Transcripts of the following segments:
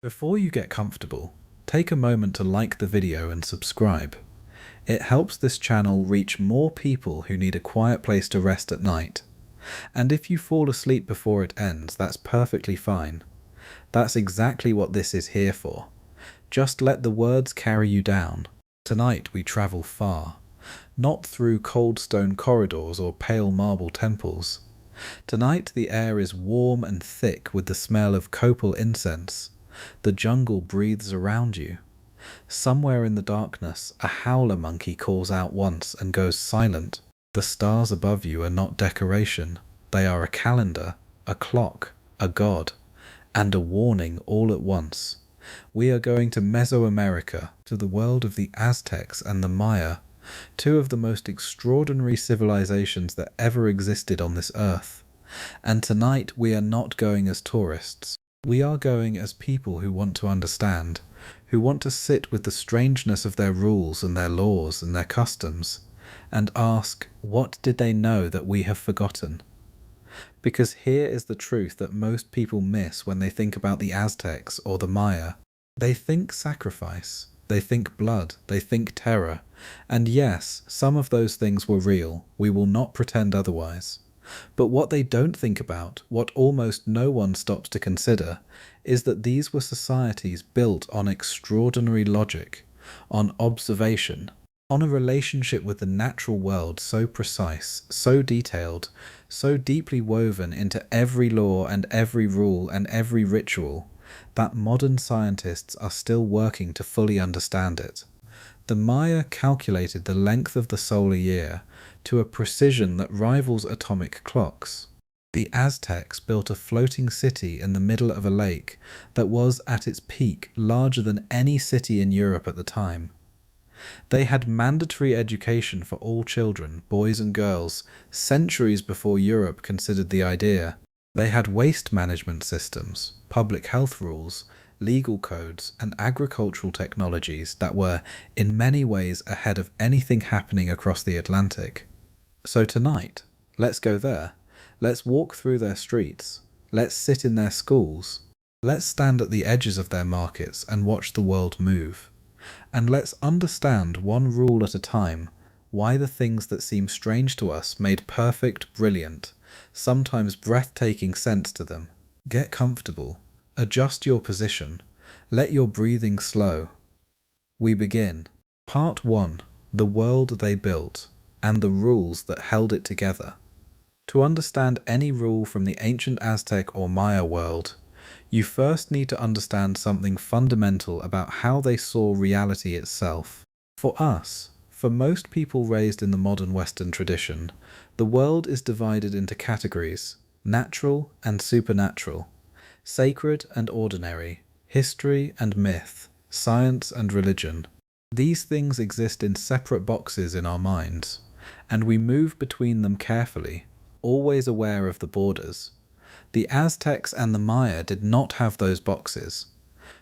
Before you get comfortable, take a moment to like the video and subscribe. It helps this channel reach more people who need a quiet place to rest at night. And if you fall asleep before it ends, that's perfectly fine. That's exactly what this is here for. Just let the words carry you down. Tonight we travel far, not through cold stone corridors or pale marble temples. Tonight the air is warm and thick with the smell of copal incense. The jungle breathes around you. Somewhere in the darkness, a howler monkey calls out once and goes silent. The stars above you are not decoration. They are a calendar, a clock, a god, and a warning all at once. We are going to Mesoamerica, to the world of the Aztecs and the Maya, two of the most extraordinary civilizations that ever existed on this earth. And tonight we are not going as tourists. We are going as people who want to understand, who want to sit with the strangeness of their rules and their laws and their customs, and ask, what did they know that we have forgotten? Because here is the truth that most people miss when they think about the Aztecs or the Maya. They think sacrifice, they think blood, they think terror, and yes, some of those things were real, we will not pretend otherwise. But what they don't think about, what almost no one stops to consider, is that these were societies built on extraordinary logic, on observation, on a relationship with the natural world so precise, so detailed, so deeply woven into every law and every rule and every ritual, that modern scientists are still working to fully understand it. The Maya calculated the length of the solar year to a precision that rivals atomic clocks. The Aztecs built a floating city in the middle of a lake that was at its peak larger than any city in Europe at the time. They had mandatory education for all children, boys and girls, centuries before Europe considered the idea. They had waste management systems, public health rules, legal codes, and agricultural technologies that were, in many ways, ahead of anything happening across the Atlantic. So tonight, let's go there. Let's walk through their streets. Let's sit in their schools. Let's stand at the edges of their markets and watch the world move. And let's understand one rule at a time why the things that seem strange to us made perfect, brilliant, sometimes breathtaking sense to them. Get comfortable. Adjust your position. Let your breathing slow. We begin. Part 1. The world they built, and the rules that held it together. To understand any rule from the ancient Aztec or Maya world, you first need to understand something fundamental about how they saw reality itself. For us, for most people raised in the modern Western tradition, the world is divided into categories: natural and supernatural, sacred and ordinary, history and myth, science and religion. These things exist in separate boxes in our minds, and we move between them carefully, always aware of the borders. The Aztecs and the Maya did not have those boxes.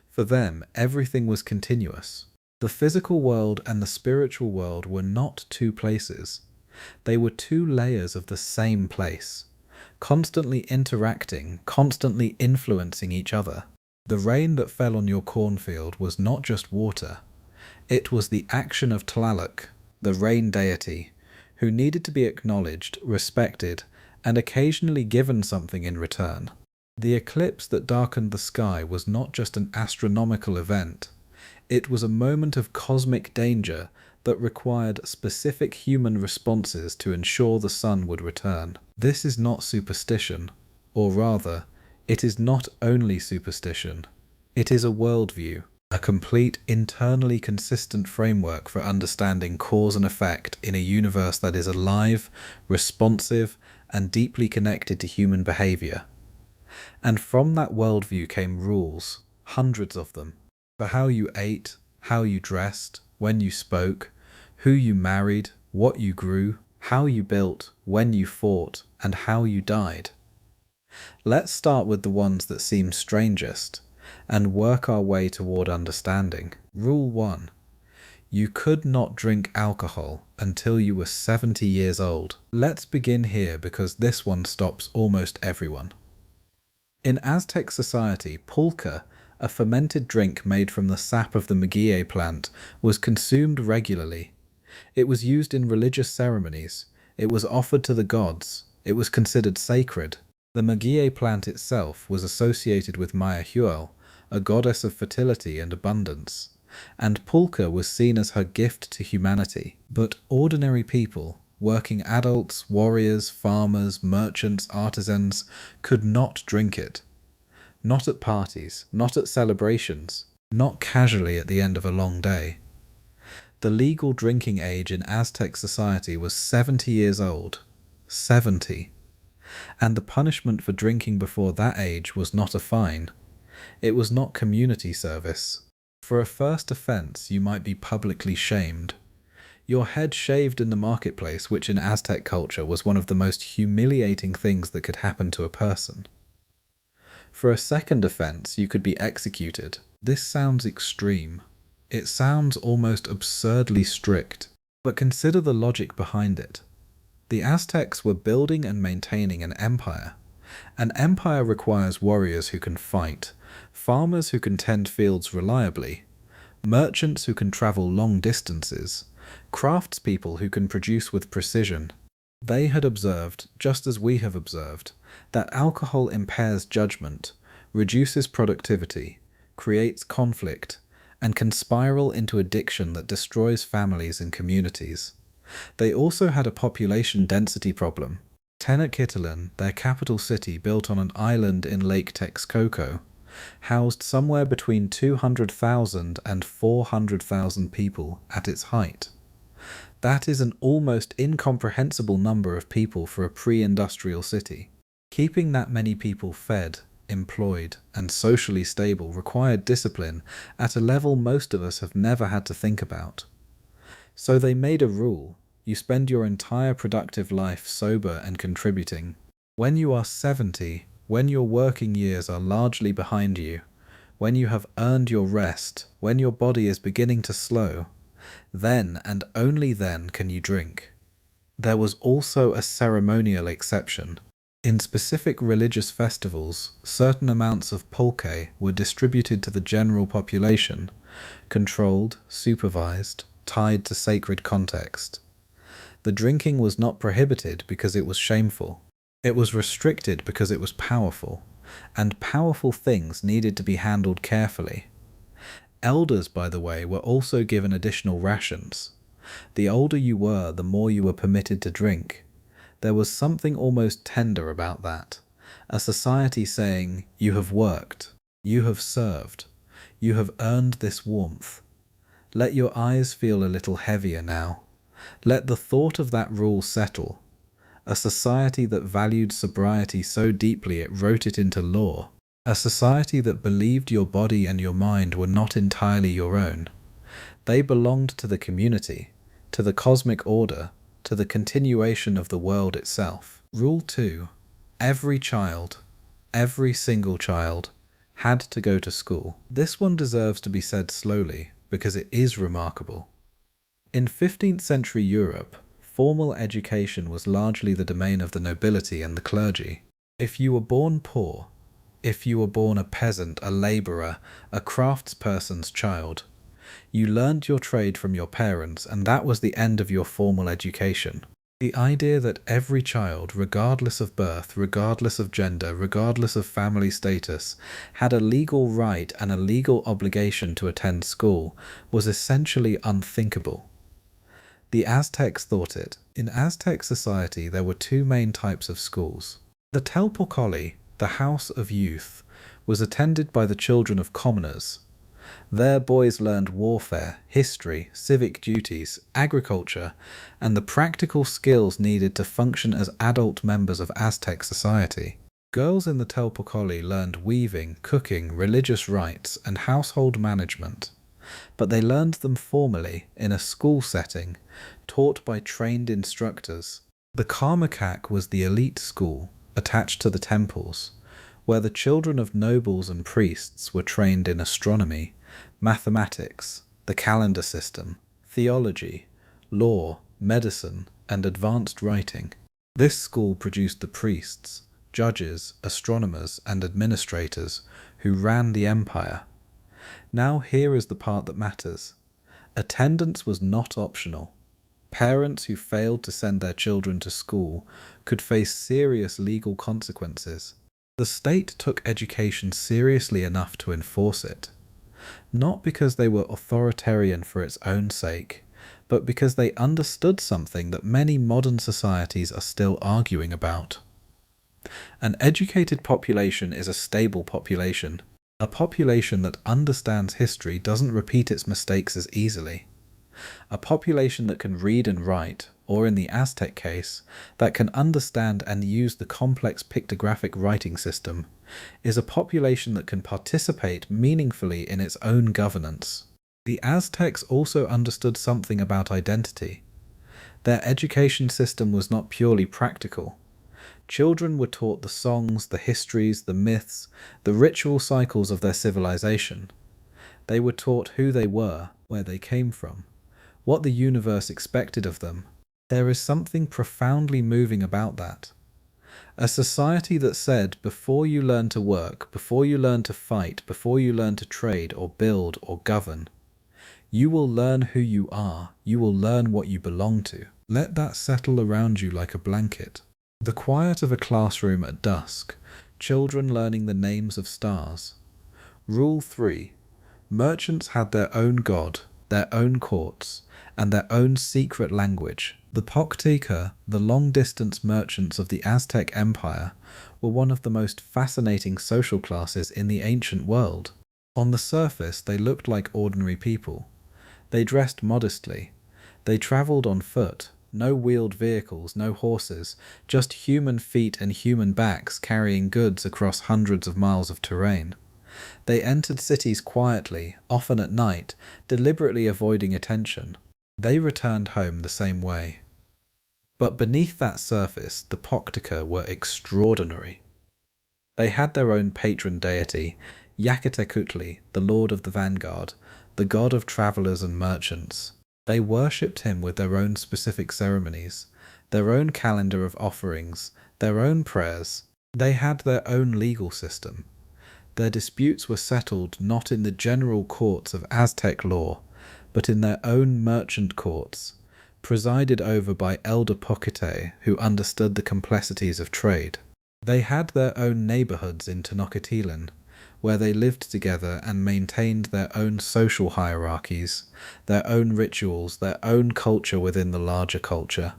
For them, everything was continuous. The physical world and the spiritual world were not two places. They were two layers of the same place, constantly interacting, constantly influencing each other. The rain that fell on your cornfield was not just water. It was the action of Tlatelolco, the rain deity, who needed to be acknowledged, respected, and occasionally given something in return. The eclipse that darkened the sky was not just an astronomical event. It was a moment of cosmic danger that required specific human responses to ensure the sun would return. This is not superstition, or rather, it is not only superstition. It is a worldview, a complete, internally consistent framework for understanding cause and effect in a universe that is alive, responsive, and deeply connected to human behavior. And from that worldview came rules, hundreds of them, for how you ate, how you dressed, when you spoke, who you married, what you grew, how you built, when you fought, and how you died. Let's start with the ones that seem strangest, and work our way toward understanding. Rule 1. You could not drink alcohol until you were 70 years old. Let's begin here because this one stops almost everyone. In Aztec society, pulque, A fermented drink made from the sap of the maguey plant was consumed regularly. It was used in religious ceremonies. It was offered to the gods. It was considered sacred. The maguey plant itself was associated with Maya Huel, a goddess of fertility and abundance, and pulque was seen as her gift to humanity. But ordinary people, working adults, warriors, farmers, merchants, artisans, could not drink it. Not at parties, not at celebrations, not casually at the end of a long day. The legal drinking age in Aztec society was 70 years old. 70. And the punishment for drinking before that age was not a fine. It was not community service. For a first offense, you might be publicly shamed. Your head shaved in the marketplace, which in Aztec culture was one of the most humiliating things that could happen to a person. For a second offense, you could be executed. This sounds extreme. It sounds almost absurdly strict. But consider the logic behind it. The Aztecs were building and maintaining an empire. An empire requires warriors who can fight, farmers who can tend fields reliably, merchants who can travel long distances, craftspeople who can produce with precision. They had observed, just as we have observed, that alcohol impairs judgment, reduces productivity, creates conflict, and can spiral into addiction that destroys families and communities. They also had a population density problem. Tenochtitlan, their capital city built on an island in Lake Texcoco, housed somewhere between 200,000 and 400,000 people at its height. That is an almost incomprehensible number of people for a pre-industrial city. Keeping that many people fed, employed, and socially stable required discipline at a level most of us have never had to think about. So they made a rule: you spend your entire productive life sober and contributing. When you are 70, when your working years are largely behind you, when you have earned your rest, when your body is beginning to slow, then and only then can you drink. There was also a ceremonial exception. In specific religious festivals, certain amounts of pulque were distributed to the general population, controlled, supervised, tied to sacred context. The drinking was not prohibited because it was shameful. It was restricted because it was powerful, and powerful things needed to be handled carefully. Elders, by the way, were also given additional rations. The older you were, the more you were permitted to drink. There was something almost tender about that. A society saying, "You have worked, you have served, you have earned this warmth. Let your eyes feel a little heavier now. Let the thought of that rule settle." A society that valued sobriety so deeply it wrote it into law. A society that believed your body and your mind were not entirely your own. They belonged to the community, to the cosmic order, to the continuation of the world itself. Rule 2. Every child, every single child, had to go to school. This one deserves to be said slowly, because it is remarkable. In 15th century Europe, formal education was largely the domain of the nobility and the clergy. If you were born poor, if you were born a peasant, a labourer, a craftsperson's child, you learned your trade from your parents, and that was the end of your formal education. The idea that every child, regardless of birth, regardless of gender, regardless of family status, had a legal right and a legal obligation to attend school was essentially unthinkable. The Aztecs thought it. In Aztec society, there were two main types of schools. The Tlatelolco, the House of Youth, was attended by the children of commoners. There boys learned warfare, history, civic duties, agriculture, and the practical skills needed to function as adult members of Aztec society. Girls in the Tlatelolco learned weaving, cooking, religious rites, and household management. But they learned them formally, in a school setting, taught by trained instructors. The Karmakak was the elite school, attached to the temples, where the children of nobles and priests were trained in astronomy, mathematics, the calendar system, theology, law, medicine, and advanced writing. This school produced the priests, judges, astronomers, and administrators who ran the empire. Now here is the part that matters. Attendance was not optional. Parents who failed to send their children to school could face serious legal consequences. The state took education seriously enough to enforce it, not because they were authoritarian for its own sake, but because they understood something that many modern societies are still arguing about. An educated population is a stable population. A population that understands history doesn't repeat its mistakes as easily. A population that can read and write, or in the Aztec case, that can understand and use the complex pictographic writing system, is a population that can participate meaningfully in its own governance. The Aztecs also understood something about identity. Their education system was not purely practical. Children were taught the songs, the histories, the myths, the ritual cycles of their civilization. They were taught who they were, where they came from, what the universe expected of them. There is something profoundly moving about that. A society that said, before you learn to work, before you learn to fight, before you learn to trade or build or govern, you will learn who you are, you will learn what you belong to. Let that settle around you like a blanket. The quiet of a classroom at dusk, children learning the names of stars. Rule 3. Merchants had their own god, their own courts, and their own secret language. The Pochteca, the long-distance merchants of the Aztec Empire, were one of the most fascinating social classes in the ancient world. On the surface, they looked like ordinary people. They dressed modestly. They traveled on foot. No wheeled vehicles, no horses, just human feet and human backs carrying goods across hundreds of miles of terrain. They entered cities quietly, often at night, deliberately avoiding attention. They returned home the same way. But beneath that surface, the Pochteca were extraordinary. They had their own patron deity, Yucatan, the lord of the vanguard, the god of travelers and merchants. They worshipped him with their own specific ceremonies, their own calendar of offerings, their own prayers. They had their own legal system. Their disputes were settled not in the general courts of Aztec law, but in their own merchant courts, presided over by elder Pochteca who understood the complexities of trade. They had their own neighborhoods in Tenochtitlan, where they lived together and maintained their own social hierarchies, their own rituals, their own culture within the larger culture.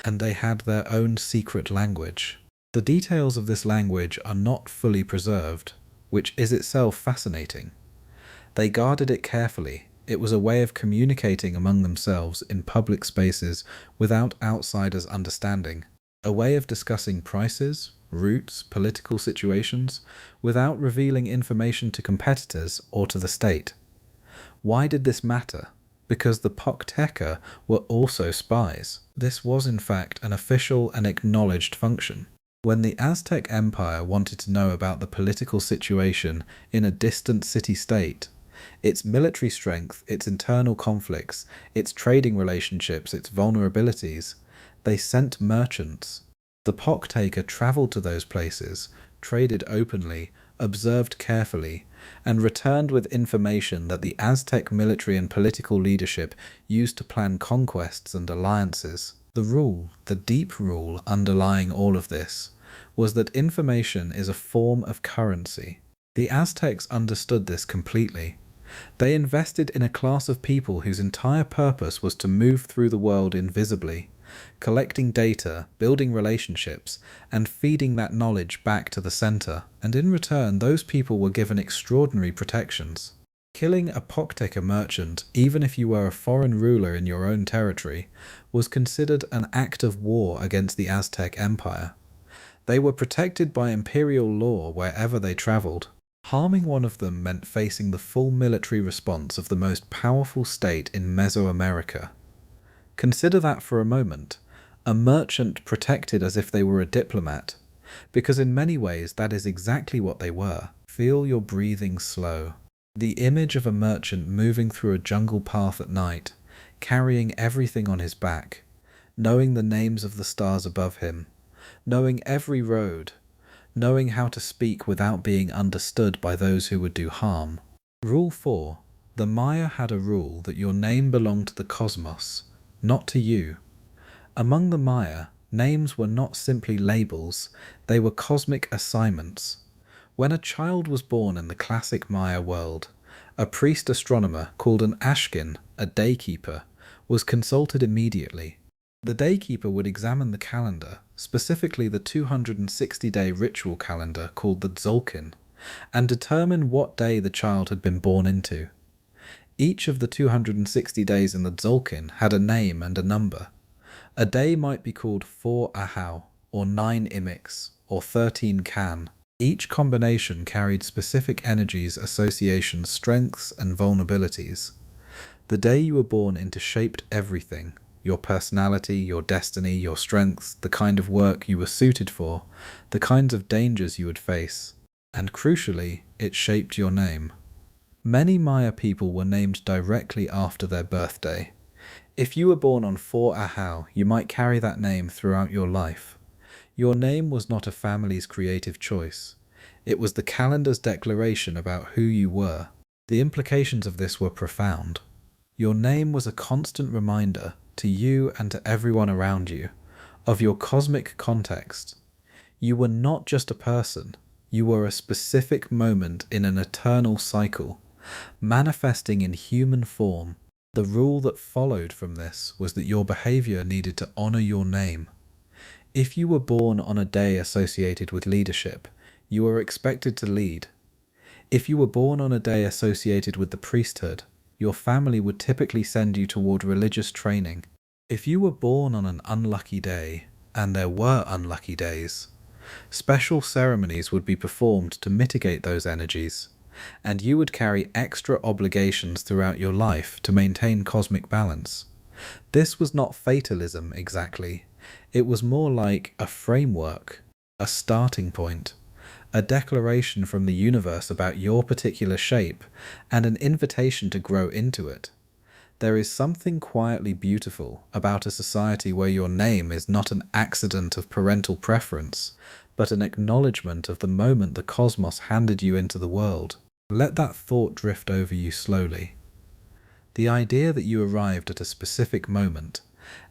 And they had their own secret language. The details of this language are not fully preserved, which is itself fascinating. They guarded it carefully. It was a way of communicating among themselves in public spaces without outsiders understanding, a way of discussing prices, routes, political situations, without revealing information to competitors or to the state. Why did this matter? Because the Pochteca were also spies. This was in fact an official and acknowledged function. When the Aztec Empire wanted to know about the political situation in a distant city-state, its military strength, its internal conflicts, its trading relationships, its vulnerabilities, they sent merchants. The Pochteca travelled to those places, traded openly, observed carefully, and returned with information that the Aztec military and political leadership used to plan conquests and alliances. The rule, the deep rule underlying all of this, was that information is a form of currency. The Aztecs understood this completely. They invested in a class of people whose entire purpose was to move through the world invisibly, collecting data, building relationships, and feeding that knowledge back to the center. And in return, those people were given extraordinary protections. Killing a Pochteca merchant, even if you were a foreign ruler in your own territory, was considered an act of war against the Aztec Empire. They were protected by imperial law wherever they traveled. Harming one of them meant facing the full military response of the most powerful state in Mesoamerica. Consider that for a moment. A merchant protected as if they were a diplomat, because in many ways that is exactly what they were. Feel your breathing slow. The image of a merchant moving through a jungle path at night, carrying everything on his back, knowing the names of the stars above him, knowing every road, knowing how to speak without being understood by those who would do harm. Rule 4. The Maya had a rule that your name belonged to the cosmos, not to you. Among the Maya, names were not simply labels, they were cosmic assignments. When a child was born in the classic Maya world, a priest astronomer called an ashkin, a daykeeper, was consulted immediately. The daykeeper would examine the calendar, specifically the 260-day ritual calendar called the Tzolkin, and determine what day the child had been born into. Each of the 260 days in the Tzolkin had a name and a number. A day might be called 4 Ahau, or 9 Imix, or 13 Kan. Each combination carried specific energies, associations, strengths, and vulnerabilities. The day you were born into shaped everything: your personality, your destiny, your strengths, the kind of work you were suited for, the kinds of dangers you would face, and crucially, it shaped your name. Many Maya people were named directly after their birthday. If you were born on 4 Ahau, you might carry that name throughout your life. Your name was not a family's creative choice. It was the calendar's declaration about who you were. The implications of this were profound. Your name was a constant reminder, to you and to everyone around you, of your cosmic context. You were not just a person, you were a specific moment in an eternal cycle, manifesting in human form. The rule that followed from this was that your behavior needed to honor your name. If you were born on a day associated with leadership, you were expected to lead. If you were born on a day associated with the priesthood, your family would typically send you toward religious training. If you were born on an unlucky day, and there were unlucky days, special ceremonies would be performed to mitigate those energies, and you would carry extra obligations throughout your life to maintain cosmic balance. This was not fatalism exactly. It was more like a framework, a starting point, a declaration from the universe about your particular shape, and an invitation to grow into it. There is something quietly beautiful about a society where your name is not an accident of parental preference, but an acknowledgement of the moment the cosmos handed you into the world. Let that thought drift over you slowly. The idea that you arrived at a specific moment,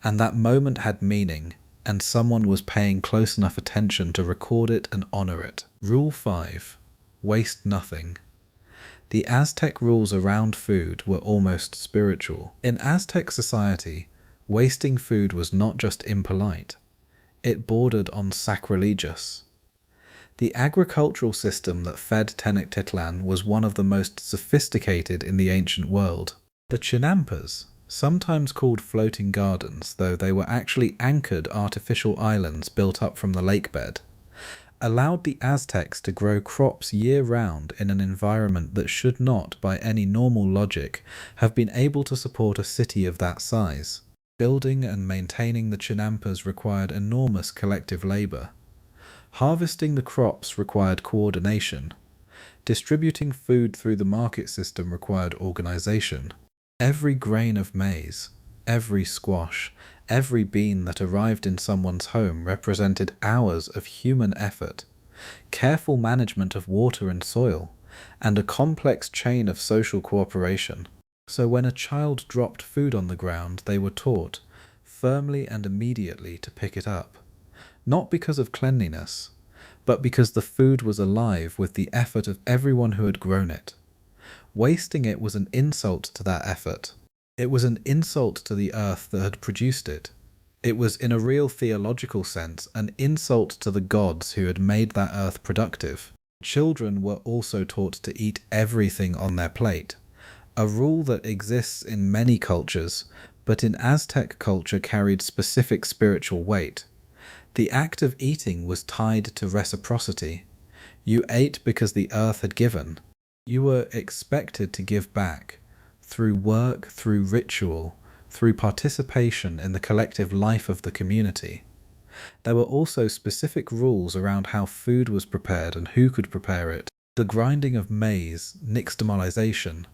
and that moment had meaning, and someone was paying close enough attention to record it and honor it. Rule 5. Waste nothing. The Aztec rules around food were almost spiritual. In Aztec society, wasting food was not just impolite, it bordered on sacrilegious. The agricultural system that fed Tenochtitlan was one of the most sophisticated in the ancient world. The Chinampas, sometimes called floating gardens, though they were actually anchored artificial islands built up from the lake bed, allowed the Aztecs to grow crops year-round in an environment that should not, by any normal logic, have been able to support a city of that size. Building and maintaining the Chinampas required enormous collective labor. Harvesting the crops required coordination. Distributing food through the market system required organization. Every grain of maize, every squash, every bean that arrived in someone's home represented hours of human effort, careful management of water and soil, and a complex chain of social cooperation. So when a child dropped food on the ground, they were taught, firmly and immediately, to pick it up. Not because of cleanliness, but because the food was alive with the effort of everyone who had grown it. Wasting it was an insult to that effort. It was an insult to the earth that had produced it. It was, in a real theological sense, an insult to the gods who had made that earth productive. Children were also taught to eat everything on their plate, a rule that exists in many cultures, but in Aztec culture carried specific spiritual weight. The act of eating was tied to reciprocity. You ate because the earth had given. You were expected to give back, through work, through ritual, through participation in the collective life of the community. There were also specific rules around how food was prepared and who could prepare it. The grinding of maize, nixtamalization,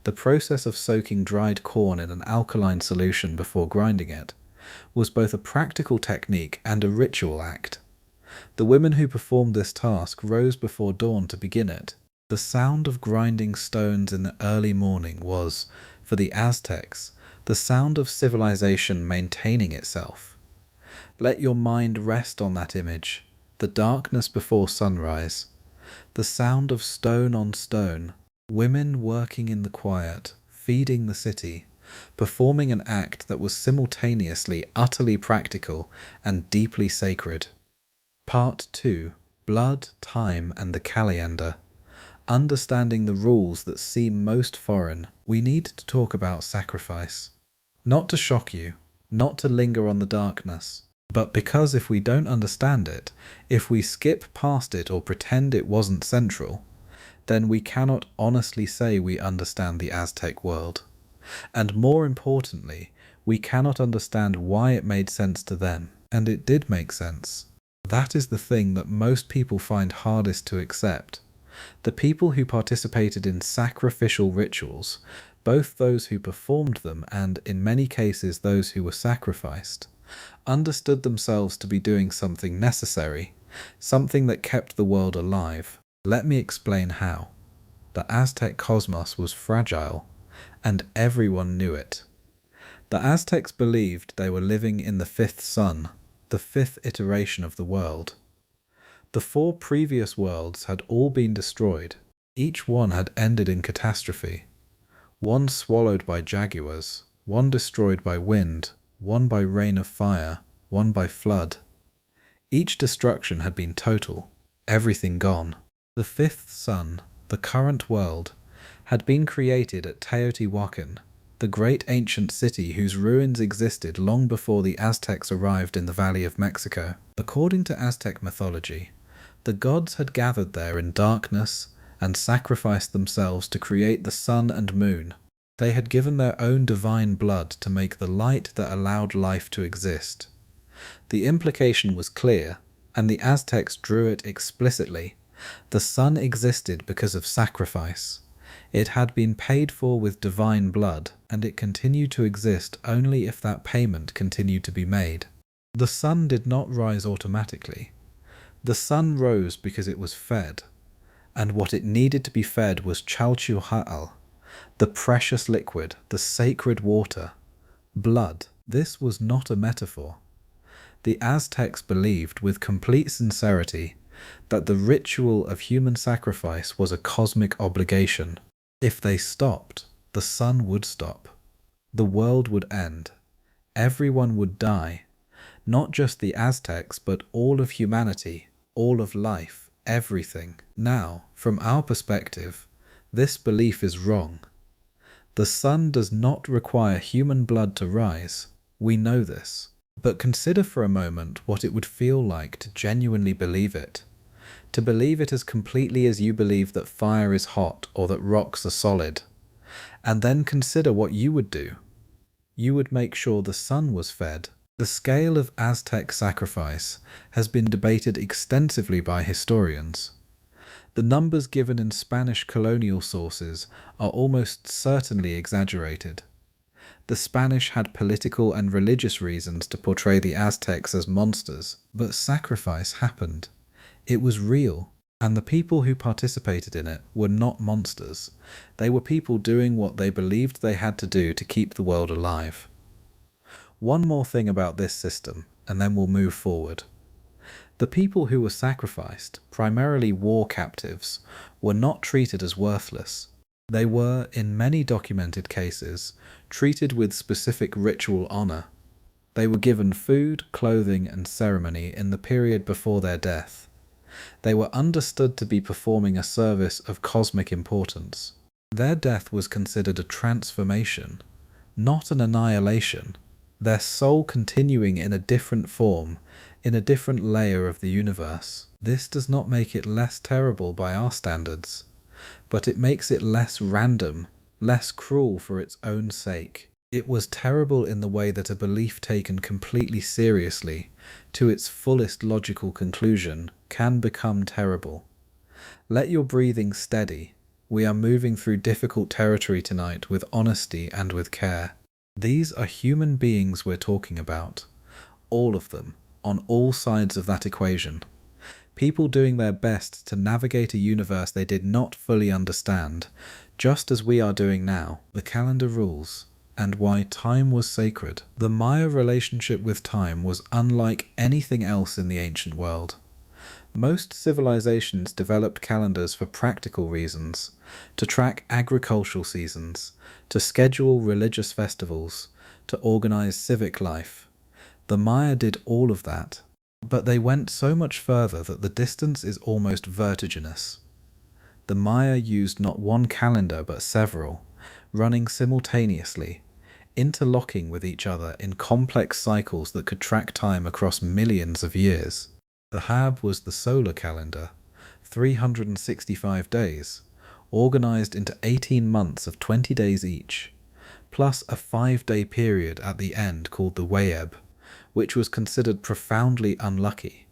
the process of soaking dried corn in an alkaline solution before grinding it, was both a practical technique and a ritual act. The women who performed this task rose before dawn to begin it. The sound of grinding stones in the early morning was, for the Aztecs, the sound of civilization maintaining itself. Let your mind rest on that image, the darkness before sunrise, the sound of stone on stone, women working in the quiet, feeding the city, performing an act that was simultaneously utterly practical and deeply sacred. Part 2. Blood, Time, and the Calendar. Understanding the rules that seem most foreign, we need to talk about sacrifice. Not to shock you, not to linger on the darkness, but because if we don't understand it, if we skip past it or pretend it wasn't central, then we cannot honestly say we understand the Aztec world. And more importantly, we cannot understand why it made sense to them. And it did make sense. That is the thing that most people find hardest to accept. The people who participated in sacrificial rituals, both those who performed them and, in many cases, those who were sacrificed, understood themselves to be doing something necessary, something that kept the world alive. Let me explain how. The Aztec cosmos was fragile, and everyone knew it. The Aztecs believed they were living in the fifth sun, the fifth iteration of the world. The 4 previous worlds had all been destroyed. Each one had ended in catastrophe. One swallowed by jaguars, one destroyed by wind, one by rain of fire, one by flood. Each destruction had been total, everything gone. The fifth sun, the current world, had been created at Teotihuacan, the great ancient city whose ruins existed long before the Aztecs arrived in the Valley of Mexico. According to Aztec mythology, the gods had gathered there in darkness and sacrificed themselves to create the sun and moon. They had given their own divine blood to make the light that allowed life to exist. The implication was clear, and the Aztecs drew it explicitly. The sun existed because of sacrifice. It had been paid for with divine blood, and it continued to exist only if that payment continued to be made. The sun did not rise automatically. The sun rose because it was fed, and what it needed to be fed was Chalchuha'al, the precious liquid, the sacred water, blood. This was not a metaphor. The Aztecs believed with complete sincerity that the ritual of human sacrifice was a cosmic obligation. If they stopped, the sun would stop. The world would end. Everyone would die. Not just the Aztecs, but all of humanity, all of life, everything. Now, from our perspective, this belief is wrong. The sun does not require human blood to rise. We know this. But consider for a moment what it would feel like to genuinely believe it. To believe it as completely as you believe that fire is hot or that rocks are solid. And then consider what you would do. You would make sure the sun was fed. The scale of Aztec sacrifice has been debated extensively by historians. The numbers given in Spanish colonial sources are almost certainly exaggerated. The Spanish had political and religious reasons to portray the Aztecs as monsters, but sacrifice happened. It was real, and the people who participated in it were not monsters. They were people doing what they believed they had to do to keep the world alive. One more thing about this system, and then we'll move forward. The people who were sacrificed, primarily war captives, were not treated as worthless. They were, in many documented cases, treated with specific ritual honor. They were given food, clothing, and ceremony in the period before their death. They were understood to be performing a service of cosmic importance. Their death was considered a transformation, not an annihilation, their soul continuing in a different form, in a different layer of the universe. This does not make it less terrible by our standards, but it makes it less random, less cruel for its own sake. It was terrible in the way that a belief taken completely seriously, to its fullest logical conclusion, can become terrible. Let your breathing steady. We are moving through difficult territory tonight with honesty and with care. These are human beings we're talking about. All of them, on all sides of that equation. People doing their best to navigate a universe they did not fully understand, just as we are doing now. The calendar rules, and why time was sacred. The Maya relationship with time was unlike anything else in the ancient world. Most civilizations developed calendars for practical reasons, to track agricultural seasons, to schedule religious festivals, to organize civic life. The Maya did all of that, but they went so much further that the distance is almost vertiginous. The Maya used not one calendar but several, running simultaneously, interlocking with each other in complex cycles that could track time across millions of years. The Hab was the solar calendar, 365 days, organized into 18 months of 20 days each, plus a 5-day period at the end called the Wayeb, which was considered profoundly unlucky.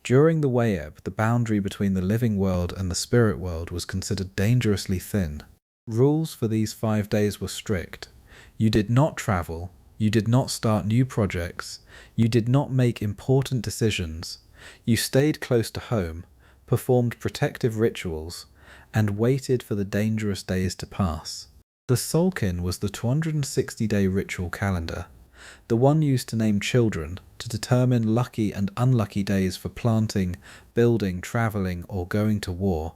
During the Wayeb, the boundary between the living world and the spirit world was considered dangerously thin. Rules for these 5 days were strict. You did not travel, you did not start new projects, you did not make important decisions. You stayed close to home, performed protective rituals, and waited for the dangerous days to pass. The Solkin was the 260-day ritual calendar, the one used to name children, to determine lucky and unlucky days for planting, building, traveling, or going to war,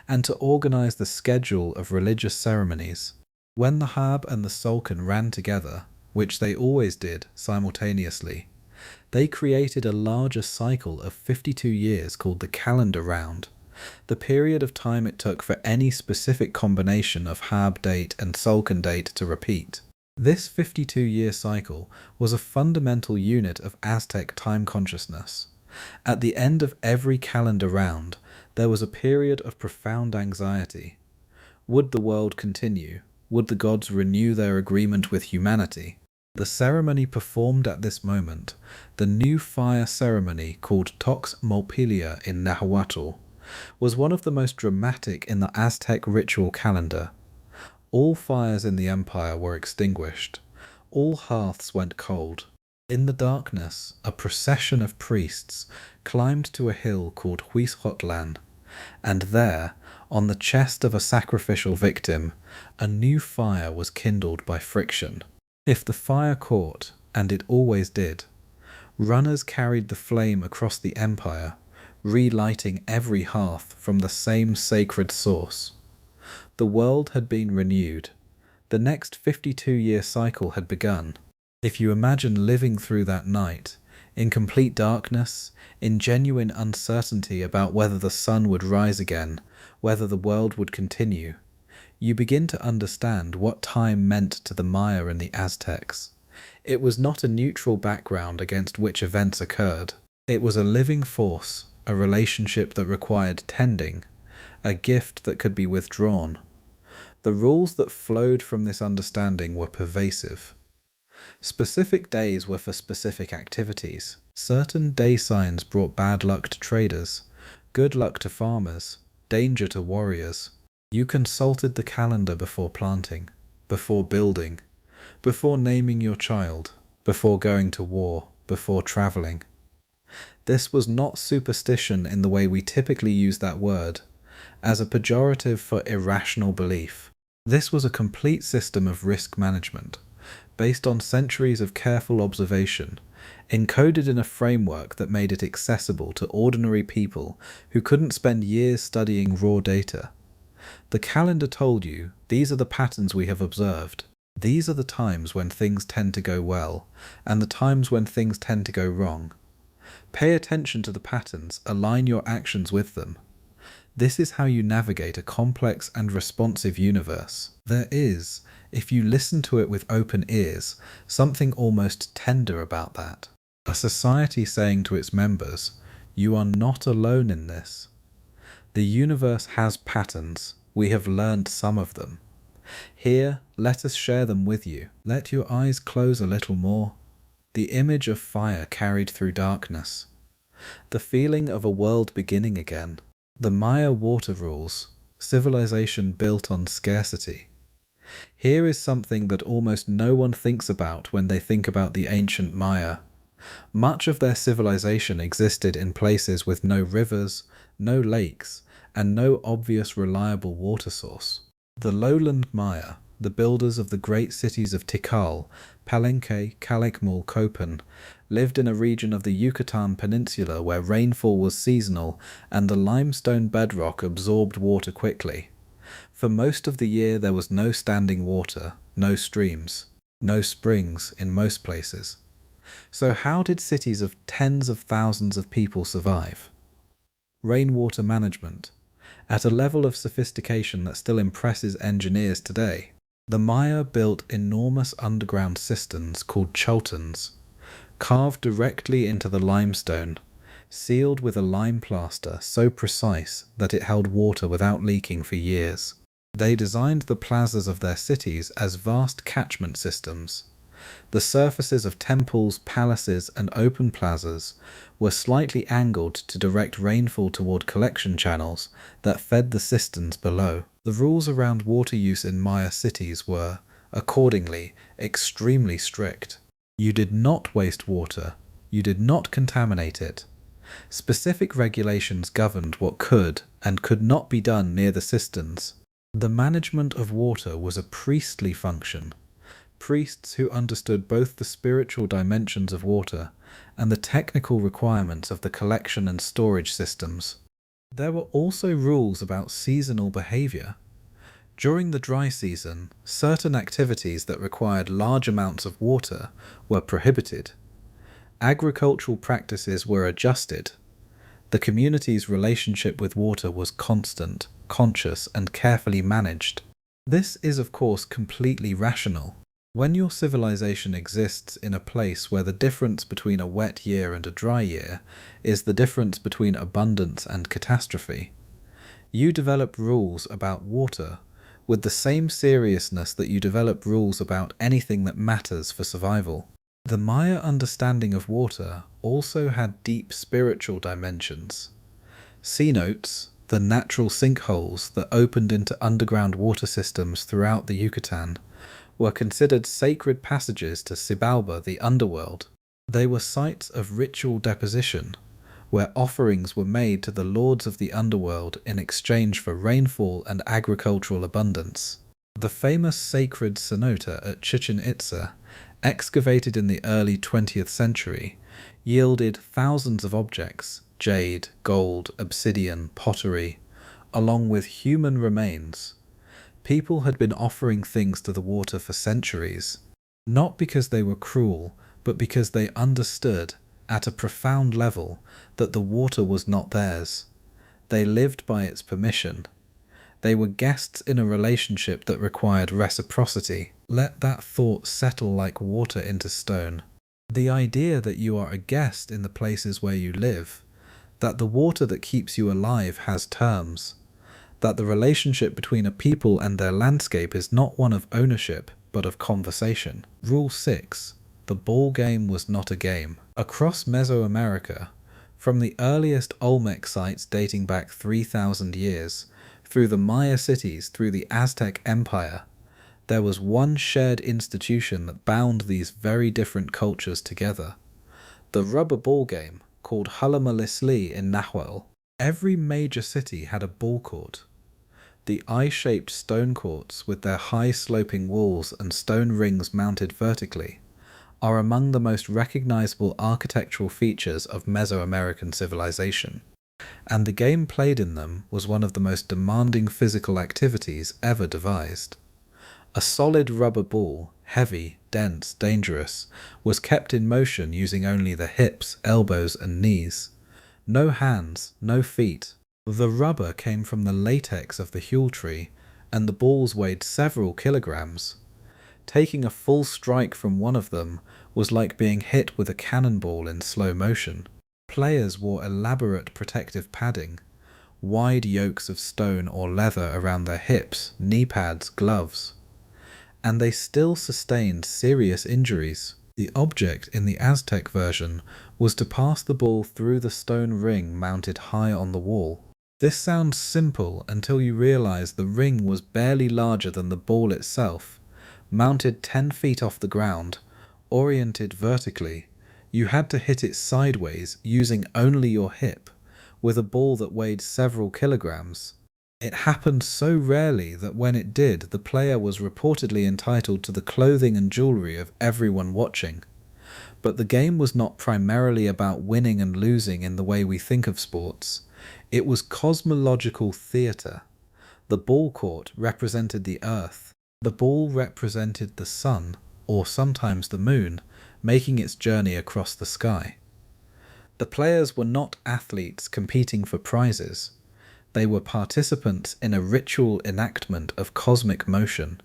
and to organize the schedule of religious ceremonies. When the Hab and the Solkin ran together, which they always did simultaneously, they created a larger cycle of 52 years called the calendar round, the period of time it took for any specific combination of Hab date and Solkin date to repeat. This 52-year cycle was a fundamental unit of Aztec time consciousness. At the end of every calendar round, there was a period of profound anxiety. Would the world continue? Would the gods renew their agreement with humanity? The ceremony performed at this moment, the new fire ceremony called Tox Molpilia in Nahuatl, was one of the most dramatic in the Aztec ritual calendar. All fires in the empire were extinguished. All hearths went cold. In the darkness, a procession of priests climbed to a hill called Huizhotlan, and there, on the chest of a sacrificial victim, a new fire was kindled by friction. If the fire caught, and it always did, runners carried the flame across the empire, relighting every hearth from the same sacred source. The world had been renewed. The next 52-year cycle had begun. If you imagine living through that night, in complete darkness, in genuine uncertainty about whether the sun would rise again, whether the world would continue, you begin to understand what time meant to the Maya and the Aztecs. It was not a neutral background against which events occurred. It was a living force, a relationship that required tending, a gift that could be withdrawn. The rules that flowed from this understanding were pervasive. Specific days were for specific activities. Certain day signs brought bad luck to traders, good luck to farmers, danger to warriors. You consulted the calendar before planting, before building, before naming your child, before going to war, before traveling. This was not superstition in the way we typically use that word, as a pejorative for irrational belief. This was a complete system of risk management, based on centuries of careful observation, encoded in a framework that made it accessible to ordinary people who couldn't spend years studying raw data. The calendar told you, these are the patterns we have observed. These are the times when things tend to go well, and the times when things tend to go wrong. Pay attention to the patterns, align your actions with them. This is how you navigate a complex and responsive universe. There is, if you listen to it with open ears, something almost tender about that. A society saying to its members, you are not alone in this. The universe has patterns. We have learned some of them. Here, let us share them with you. Let your eyes close a little more. The image of fire carried through darkness. The feeling of a world beginning again. The Maya water rules. Civilization built on scarcity. Here is something that almost no one thinks about when they think about the ancient Maya. Much of their civilization existed in places with no rivers, no lakes, and no obvious reliable water source. The lowland Maya, the builders of the great cities of Tikal, Palenque, Calakmul, lived in a region of the Yucatan Peninsula where rainfall was seasonal and the limestone bedrock absorbed water quickly. For most of the year there was no standing water, no streams, no springs in most places. So how did cities of tens of thousands of people survive? Rainwater management, at a level of sophistication that still impresses engineers today. The Maya built enormous underground cisterns called choltons, carved directly into the limestone, sealed with a lime plaster so precise that it held water without leaking for years. They designed the plazas of their cities as vast catchment systems. The surfaces of temples, palaces, and open plazas were slightly angled to direct rainfall toward collection channels that fed the cisterns below. The rules around water use in Maya cities were, accordingly, extremely strict. You did not waste water. You did not contaminate it. Specific regulations governed what could and could not be done near the cisterns. The management of water was a priestly function. Priests who understood both the spiritual dimensions of water and the technical requirements of the collection and storage systems. There were also rules about seasonal behavior. During the dry season, certain activities that required large amounts of water were prohibited. Agricultural practices were adjusted. The community's relationship with water was constant, conscious, and carefully managed. This is, of course, completely rational. When your civilization exists in a place where the difference between a wet year and a dry year is the difference between abundance and catastrophe, you develop rules about water with the same seriousness that you develop rules about anything that matters for survival. The Maya understanding of water also had deep spiritual dimensions. Cenotes, the natural sinkholes that opened into underground water systems throughout the Yucatan, were considered sacred passages to Xibalba, the underworld. They were sites of ritual deposition, where offerings were made to the lords of the underworld in exchange for rainfall and agricultural abundance. The famous sacred cenote at Chichen Itza, excavated in the early 20th century, yielded thousands of objects, jade, gold, obsidian, pottery, along with human remains. People had been offering things to the water for centuries, not because they were cruel, but because they understood, at a profound level, that the water was not theirs. They lived by its permission. They were guests in a relationship that required reciprocity. Let that thought settle like water into stone. The idea that you are a guest in the places where you live, that the water that keeps you alive has terms, that the relationship between a people and their landscape is not one of ownership, but of conversation. Rule 6. The ball game was not a game. Across Mesoamerica, from the earliest Olmec sites dating back 3,000 years, through the Maya cities, through the Aztec Empire, there was one shared institution that bound these very different cultures together. The rubber ball game, called Hulamalisli in Nahuatl. Every major city had a ball court. The eye-shaped stone courts, with their high-sloping walls and stone rings mounted vertically, are among the most recognizable architectural features of Mesoamerican civilization, and the game played in them was one of the most demanding physical activities ever devised. A solid rubber ball, heavy, dense, dangerous, was kept in motion using only the hips, elbows, and knees. No hands, no feet. The rubber came from the latex of the huel tree, and the balls weighed several kilograms. Taking a full strike from one of them was like being hit with a cannonball in slow motion. Players wore elaborate protective padding, wide yokes of stone or leather around their hips, knee pads, gloves. And they still sustained serious injuries. The object in the Aztec version was to pass the ball through the stone ring mounted high on the wall. This sounds simple until you realize the ring was barely larger than the ball itself, mounted 10 feet off the ground, oriented vertically, You had to hit it sideways using only your hip, with a ball that weighed several kilograms. It happened so rarely that when it did, the player was reportedly entitled to the clothing and jewelry of everyone watching. But the game was not primarily about winning and losing in the way we think of sports. It was cosmological theatre. The ball court represented the Earth. The ball represented the sun, or sometimes the moon, making its journey across the sky. The players were not athletes competing for prizes. They were participants in a ritual enactment of cosmic motion.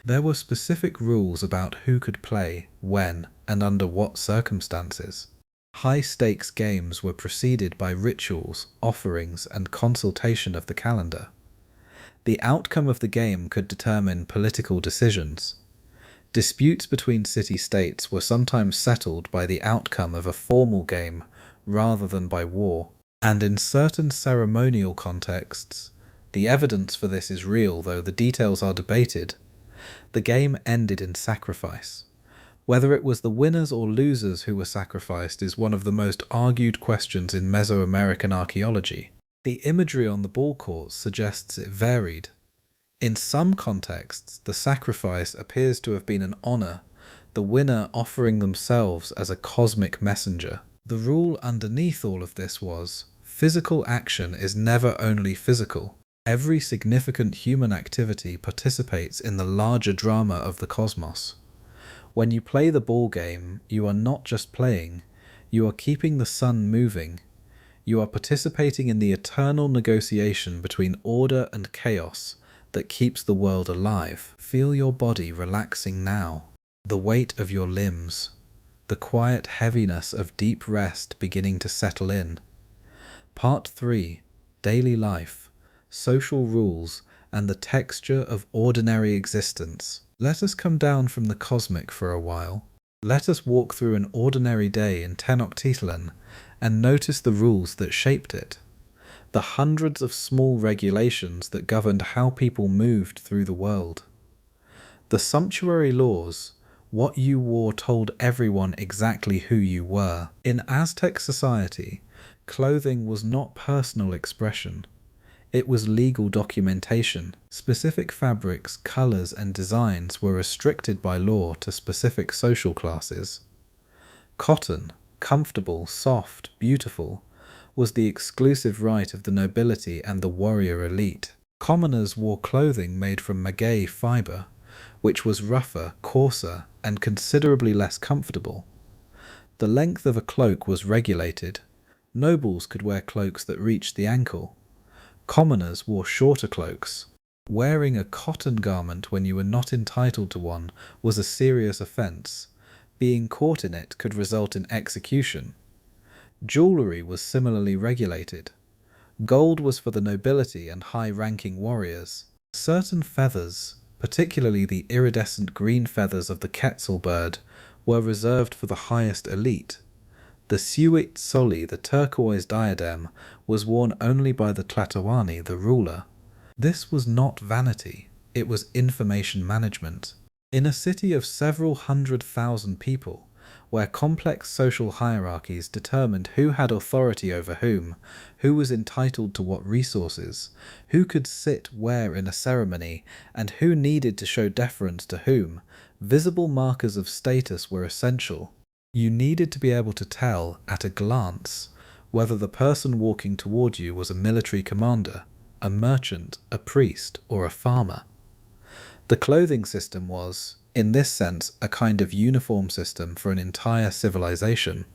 There were specific rules about who could play, when, and under what circumstances. High-stakes games were preceded by rituals, offerings, and consultation of the calendar. The outcome of the game could determine political decisions. Disputes between city-states were sometimes settled by the outcome of a formal game rather than by war, and in certain ceremonial contexts, the evidence for this is real though the details are debated, the game ended in sacrifice. Whether it was the winners or losers who were sacrificed is one of the most argued questions in Mesoamerican archaeology. The imagery on the ball courts suggests it varied. In some contexts, the sacrifice appears to have been an honor, the winner offering themselves as a cosmic messenger. The rule underneath all of this was, physical action is never only physical. Every significant human activity participates in the larger drama of the cosmos. When you play the ball game, you are not just playing, you are keeping the sun moving. You are participating in the eternal negotiation between order and chaos that keeps the world alive. Feel your body relaxing now, the weight of your limbs, the quiet heaviness of deep rest beginning to settle in. Part 3. Daily life, social rules, and the texture of ordinary existence. Let us come down from the cosmic for a while. Let us walk through an ordinary day in Tenochtitlan and notice the rules that shaped it. The hundreds of small regulations that governed how people moved through the world. The sumptuary laws, what you wore told everyone exactly who you were. In Aztec society, clothing was not personal expression. It was legal documentation. Specific fabrics, colors, and designs were restricted by law to specific social classes. Cotton, comfortable, soft, beautiful, was the exclusive right of the nobility and the warrior elite. Commoners wore clothing made from maguey fiber, which was rougher, coarser, and considerably less comfortable. The length of a cloak was regulated. Nobles could wear cloaks that reached the ankle. Commoners wore shorter cloaks. Wearing a cotton garment when you were not entitled to one was a serious offence. Being caught in it could result in execution. Jewellery was similarly regulated. Gold was for the nobility and high-ranking warriors. Certain feathers, particularly the iridescent green feathers of the quetzal bird, were reserved for the highest elite. The suit soli, the turquoise diadem, was worn only by the Tlatoani, the ruler. This was not vanity, it was information management. In a city of several 100,000 people, where complex social hierarchies determined who had authority over whom, who was entitled to what resources, who could sit where in a ceremony, and who needed to show deference to whom, visible markers of status were essential. You needed to be able to tell, at a glance, whether the person walking toward you was a military commander, a merchant, a priest, or a farmer. The clothing system was, in this sense, a kind of uniform system for an entire civilization.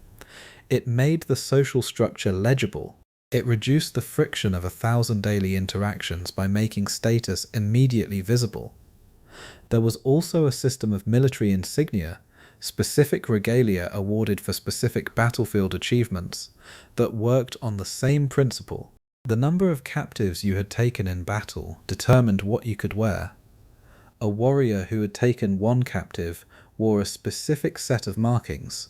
It made the social structure legible. It reduced the friction of 1,000 daily interactions by making status immediately visible. There was also a system of military insignia, specific regalia awarded for specific battlefield achievements, that worked on the same principle. The number of captives you had taken in battle determined what you could wear. A warrior who had taken one captive wore a specific set of markings.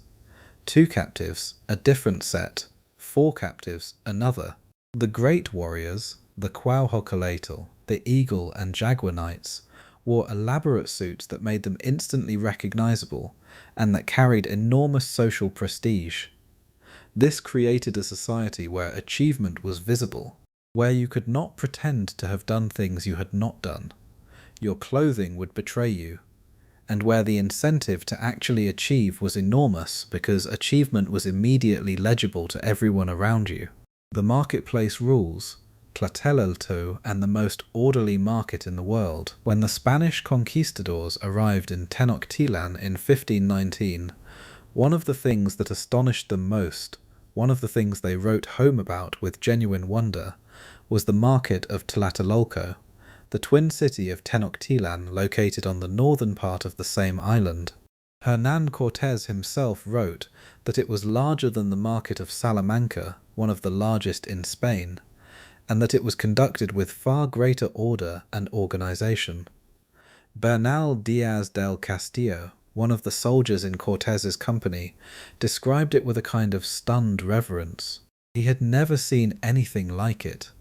2 captives, a different set. 4 captives, another. The great warriors, the Quauhcoatl, the Eagle and Jaguar Knights, wore elaborate suits that made them instantly recognizable and that carried enormous social prestige. This created a society where achievement was visible, where you could not pretend to have done things you had not done. Your clothing would betray you, and where the incentive to actually achieve was enormous because achievement was immediately legible to everyone around you. The marketplace rules, Tlatelolco, and the most orderly market in the world. When the Spanish conquistadors arrived in Tenochtitlan in 1519, one of the things that astonished them most, one of the things they wrote home about with genuine wonder, was the market of Tlatelolco, the twin city of Tenochtitlan located on the northern part of the same island. Hernán Cortés himself wrote that it was larger than the market of Salamanca, one of the largest in Spain, and that it was conducted with far greater order and organization. Bernal Diaz del Castillo, one of the soldiers in Cortés's company, described it with a kind of stunned reverence. He had never seen anything like it.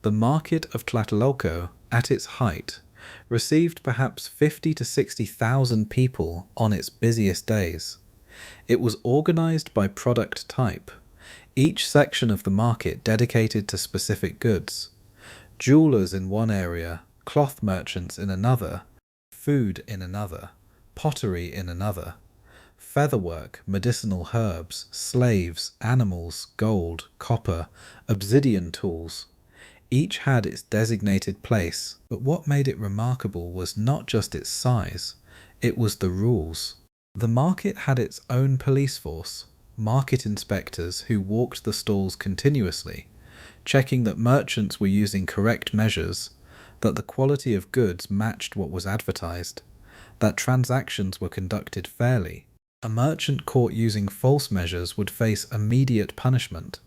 The market of Tlatelolco, at its height, received perhaps 50 to 60,000 people on its busiest days. It was organized by product type, each section of the market dedicated to specific goods. Jewelers in one area, cloth merchants in another, food in another, pottery in another, featherwork, medicinal herbs, slaves, animals, gold, copper, obsidian tools. Each had its designated place, but what made it remarkable was not just its size, it was the rules. The market had its own police force, market inspectors who walked the stalls continuously, checking that merchants were using correct measures, that the quality of goods matched what was advertised, that transactions were conducted fairly. A merchant caught using false measures would face immediate punishment.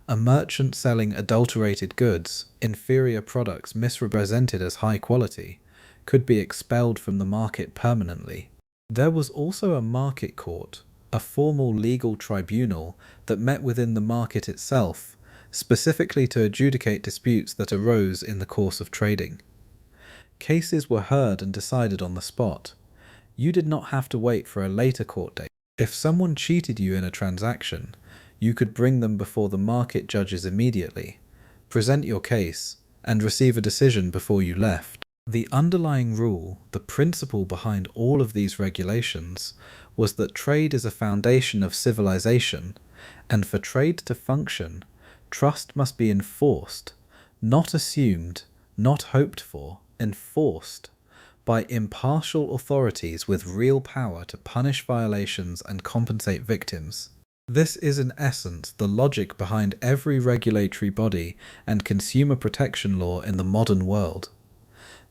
A merchant selling adulterated goods, inferior products misrepresented as high quality, could be expelled from the market permanently. There was also a market court, a formal legal tribunal that met within the market itself, specifically to adjudicate disputes that arose in the course of trading. Cases were heard and decided on the spot. You did not have to wait for a later court date. If someone cheated you in a transaction, you could bring them before the market judges immediately, present your case, and receive a decision before you left. The underlying rule, the principle behind all of these regulations, was that trade is a foundation of civilization, and for trade to function, trust must be enforced, not assumed, not hoped for, enforced, by impartial authorities with real power to punish violations and compensate victims. This is in essence the logic behind every regulatory body and consumer protection law in the modern world.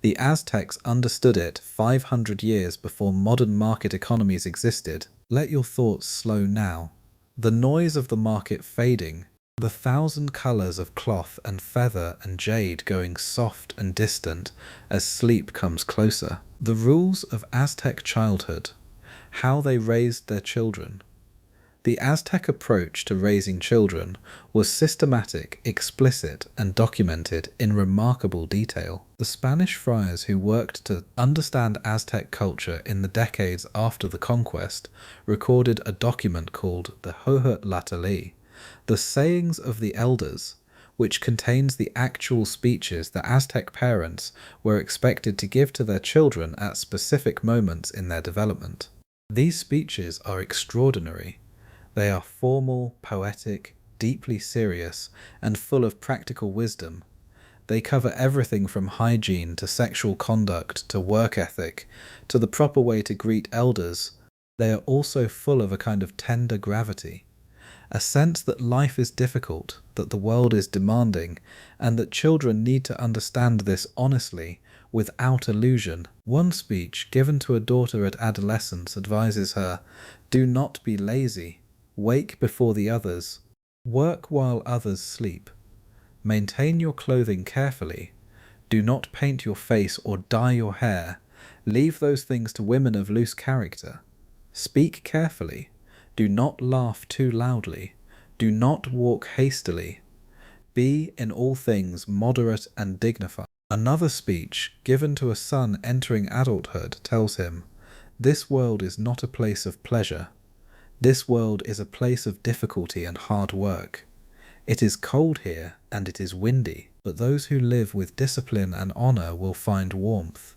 The Aztecs understood it 500 years before modern market economies existed. Let your thoughts slow now. The noise of the market fading, the 1,000 colors of cloth and feather and jade going soft and distant as sleep comes closer. The rules of Aztec childhood, how they raised their children. The Aztec approach to raising children was systematic, explicit, and documented in remarkable detail. The Spanish friars who worked to understand Aztec culture in the decades after the conquest recorded a document called the Tlatelolco, the sayings of the elders, which contains the actual speeches that Aztec parents were expected to give to their children at specific moments in their development. These speeches are extraordinary. They are formal, poetic, deeply serious, and full of practical wisdom. They cover everything from hygiene to sexual conduct to work ethic to the proper way to greet elders. They are also full of a kind of tender gravity, a sense that life is difficult, that the world is demanding, and that children need to understand this honestly, without illusion. One speech given to a daughter at adolescence advises her, "Do not be lazy. Wake before the others. Work while others sleep. Maintain your clothing carefully. Do not paint your face or dye your hair. Leave those things to women of loose character. Speak carefully. Do not laugh too loudly. Do not walk hastily. Be in all things moderate and dignified." Another speech, given to a son entering adulthood, tells him, "This world is not a place of pleasure. This world is a place of difficulty and hard work. It is cold here and it is windy, but those who live with discipline and honor will find warmth.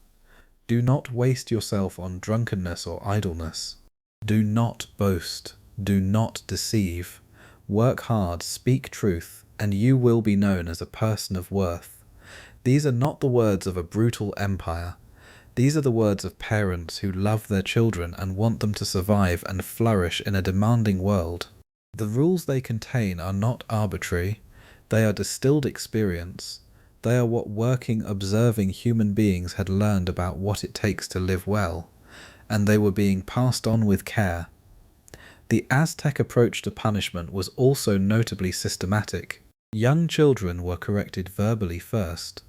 Do not waste yourself on drunkenness or idleness. Do not boast. Do not deceive. Work hard, speak truth, and you will be known as a person of worth." These are not the words of a brutal empire. These are the words of parents who love their children and want them to survive and flourish in a demanding world. The rules they contain are not arbitrary. They are distilled experience. They are what working, observing human beings had learned about what it takes to live well, and they were being passed on with care. The Aztec approach to punishment was also notably systematic. Young children were corrected verbally first.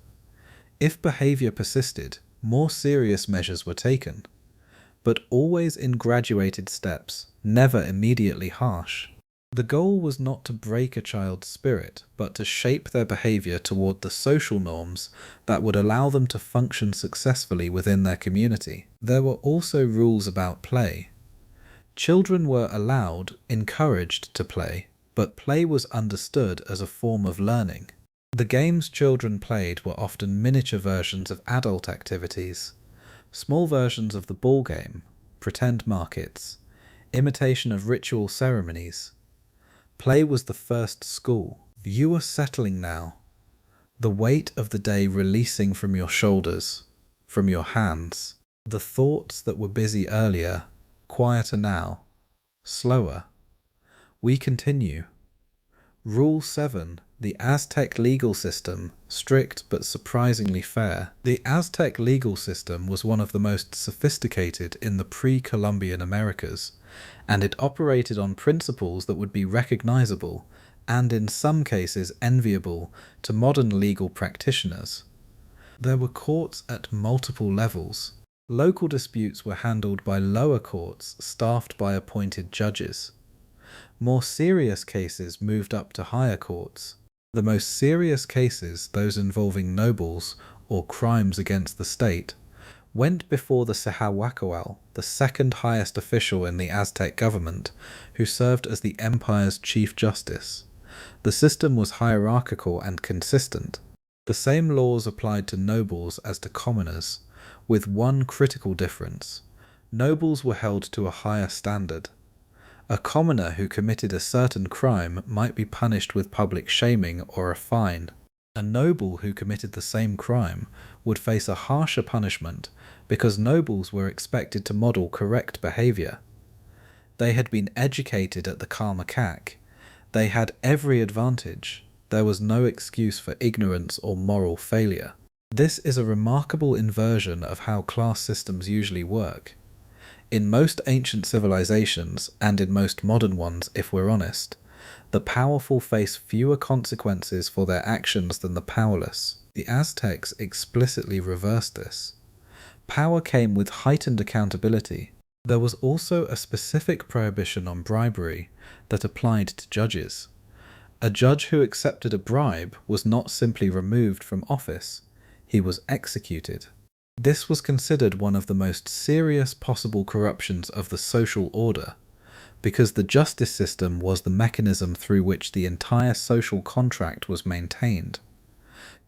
If behavior persisted, more serious measures were taken, but always in graduated steps, never immediately harsh. The goal was not to break a child's spirit, but to shape their behavior toward the social norms that would allow them to function successfully within their community. There were also rules about play. Children were allowed, encouraged to play, but play was understood as a form of learning. The games children played were often miniature versions of adult activities, small versions of the ball game, pretend markets, imitation of ritual ceremonies. Play was the first school. You are settling now, the weight of the day releasing from your shoulders, from your hands. The thoughts that were busy earlier, quieter now, slower. We continue. Rule 7. The Aztec legal system, strict but surprisingly fair. The Aztec legal system was one of the most sophisticated in the pre-Columbian Americas, and it operated on principles that would be recognizable, and in some cases enviable, to modern legal practitioners. There were courts at multiple levels. Local disputes were handled by lower courts staffed by appointed judges. More serious cases moved up to higher courts. The most serious cases, those involving nobles or crimes against the state, went before the Sehahuacoal, the second highest official in the Aztec government, who served as the empire's chief justice. The system was hierarchical and consistent. The same laws applied to nobles as to commoners, with one critical difference. Nobles were held to a higher standard. A commoner who committed a certain crime might be punished with public shaming or a fine. A noble who committed the same crime would face a harsher punishment because nobles were expected to model correct behavior. They had been educated at the Karmakak. They had every advantage. There was no excuse for ignorance or moral failure. This is a remarkable inversion of how class systems usually work. In most ancient civilizations, and in most modern ones if we're honest, the powerful face fewer consequences for their actions than the powerless. The Aztecs explicitly reversed this. Power came with heightened accountability. There was also a specific prohibition on bribery that applied to judges. A judge who accepted a bribe was not simply removed from office, he was executed. This was considered one of the most serious possible corruptions of the social order, because the justice system was the mechanism through which the entire social contract was maintained.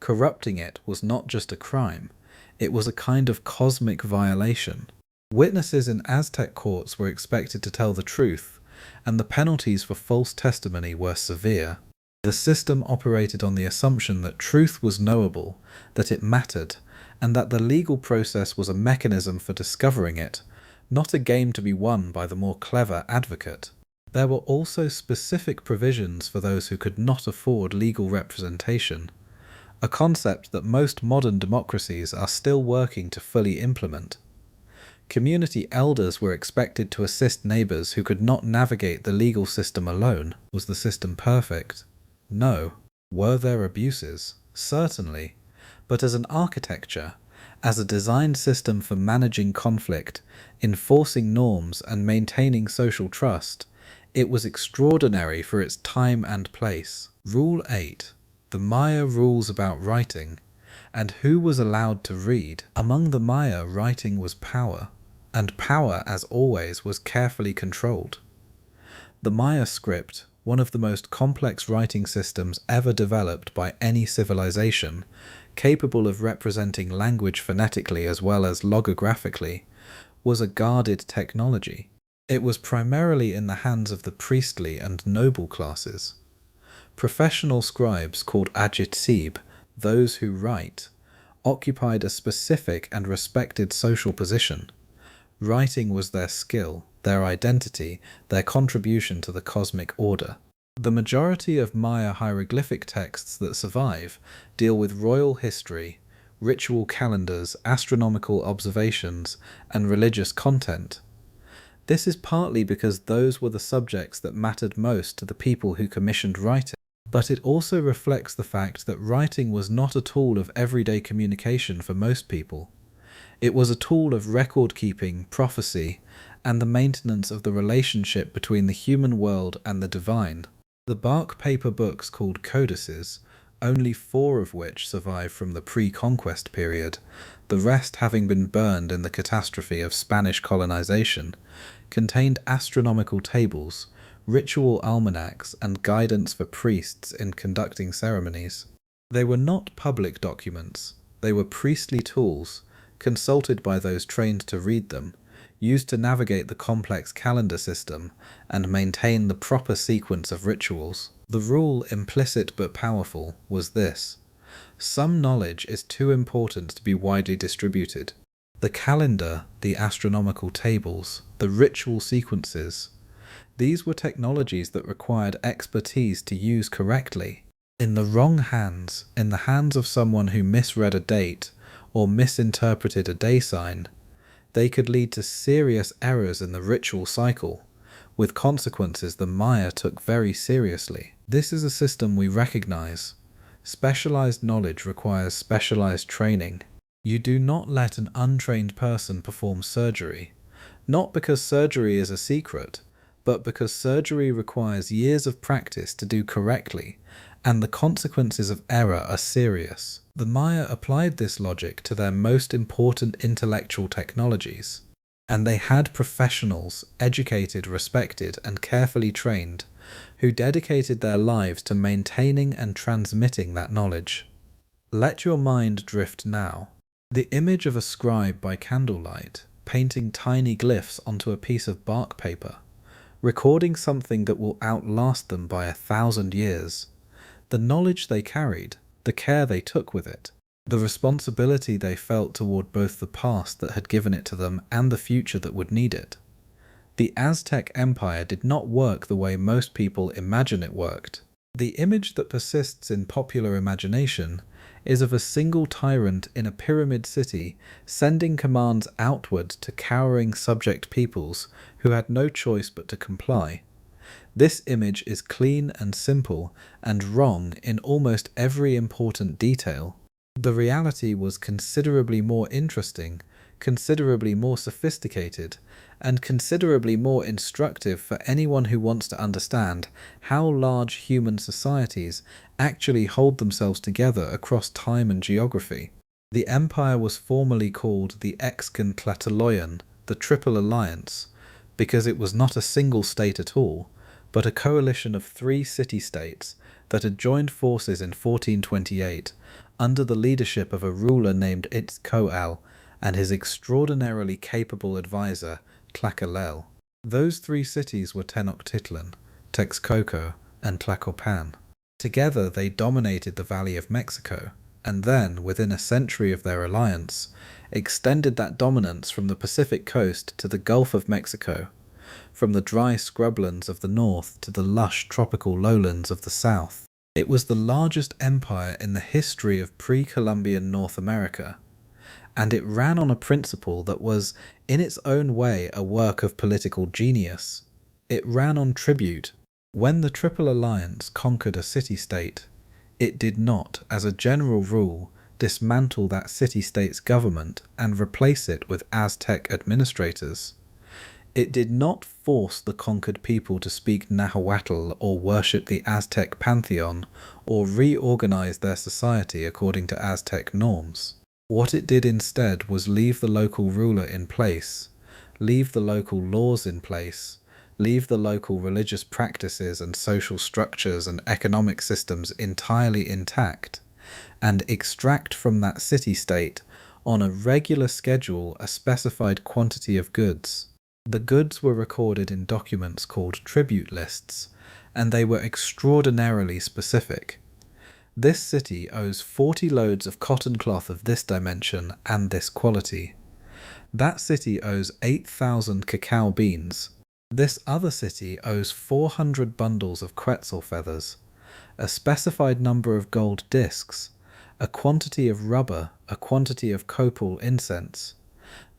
Corrupting it was not just a crime, it was a kind of cosmic violation. Witnesses in Aztec courts were expected to tell the truth, and the penalties for false testimony were severe. The system operated on the assumption that truth was knowable, that it mattered, and that the legal process was a mechanism for discovering it, not a game to be won by the more clever advocate. There were also specific provisions for those who could not afford legal representation, a concept that most modern democracies are still working to fully implement. Community elders were expected to assist neighbors who could not navigate the legal system alone. Was the system perfect? No. Were there abuses? Certainly. But as an architecture, as a designed system for managing conflict, enforcing norms and maintaining social trust, it was extraordinary for its time and place. Rule 8. The Maya rules about writing. and who was allowed to read. Among the Maya, writing was power, and power, as always, was carefully controlled. The Maya script, one of the most complex writing systems ever developed by any civilization, capable of representing language phonetically as well as logographically, was a guarded technology. It was primarily in the hands of the priestly and noble classes. Professional scribes called ajitsib, those who write, occupied a specific and respected social position. Writing was their skill, their identity, their contribution to the cosmic order. The majority of Maya hieroglyphic texts that survive deal with royal history, ritual calendars, astronomical observations, and religious content. This is partly because those were the subjects that mattered most to the people who commissioned writing, but it also reflects the fact that writing was not a tool of everyday communication for most people. It was a tool of record-keeping, prophecy, and the maintenance of the relationship between the human world and the divine. The bark paper books called codices, only 4 of which survive from the pre-conquest period, the rest having been burned in the catastrophe of Spanish colonization, contained astronomical tables, ritual almanacs, and guidance for priests in conducting ceremonies. They were not public documents, they were priestly tools, consulted by those trained to read them, used to navigate the complex calendar system and maintain the proper sequence of rituals. The rule, implicit but powerful, was this: some knowledge is too important to be widely distributed. The calendar, the astronomical tables, the ritual sequences, these were technologies that required expertise to use correctly. In the wrong hands, in the hands of someone who misread a date or misinterpreted a day sign, they could lead to serious errors in the ritual cycle, with consequences the Maya took very seriously. This is a system we recognize. Specialized knowledge requires specialized training. You do not let an untrained person perform surgery, not because surgery is a secret, but because surgery requires years of practice to do correctly, and the consequences of error are serious. The Maya applied this logic to their most important intellectual technologies, and they had professionals, educated, respected, and carefully trained, who dedicated their lives to maintaining and transmitting that knowledge. Let your mind drift now. The image of a scribe by candlelight, painting tiny glyphs onto a piece of bark paper, recording something that will outlast them by 1,000 years. The knowledge they carried, the care they took with it, the responsibility they felt toward both the past that had given it to them and the future that would need it. The Aztec Empire did not work the way most people imagine it worked. The image that persists in popular imagination is of a single tyrant in a pyramid city sending commands outward to cowering subject peoples who had no choice but to comply. This image is clean and simple and wrong in almost every important detail. The reality was considerably more interesting, considerably more sophisticated, and considerably more instructive for anyone who wants to understand how large human societies actually hold themselves together across time and geography. The empire was formerly called the Excan Tlatelolco, the Triple Alliance, because it was not a single state at all, but a coalition of 3 city-states that had joined forces in 1428 under the leadership of a ruler named Itzcoatl and his extraordinarily capable advisor, Tlacelolco. Those 3 cities were Tenochtitlan, Texcoco, and Tlacopan. Together they dominated the Valley of Mexico, and then, within a century of their alliance, extended that dominance from the Pacific coast to the Gulf of Mexico, from the dry scrublands of the north to the lush tropical lowlands of the south. It was the largest empire in the history of pre-Columbian North America, and it ran on a principle that was, in its own way, a work of political genius. It ran on tribute. When the Triple Alliance conquered a city-state, it did not, as a general rule, dismantle that city-state's government and replace it with Aztec administrators. It did not force the conquered people to speak Nahuatl or worship the Aztec pantheon or reorganize their society according to Aztec norms. What it did instead was leave the local ruler in place, leave the local laws in place, leave the local religious practices and social structures and economic systems entirely intact, and extract from that city-state on a regular schedule a specified quantity of goods. The goods were recorded in documents called tribute lists, and they were extraordinarily specific. This city owes 40 loads of cotton cloth of this dimension and this quality. That city owes 8,000 cacao beans. This other city owes 400 bundles of quetzal feathers, a specified number of gold discs, a quantity of rubber, a quantity of copal incense.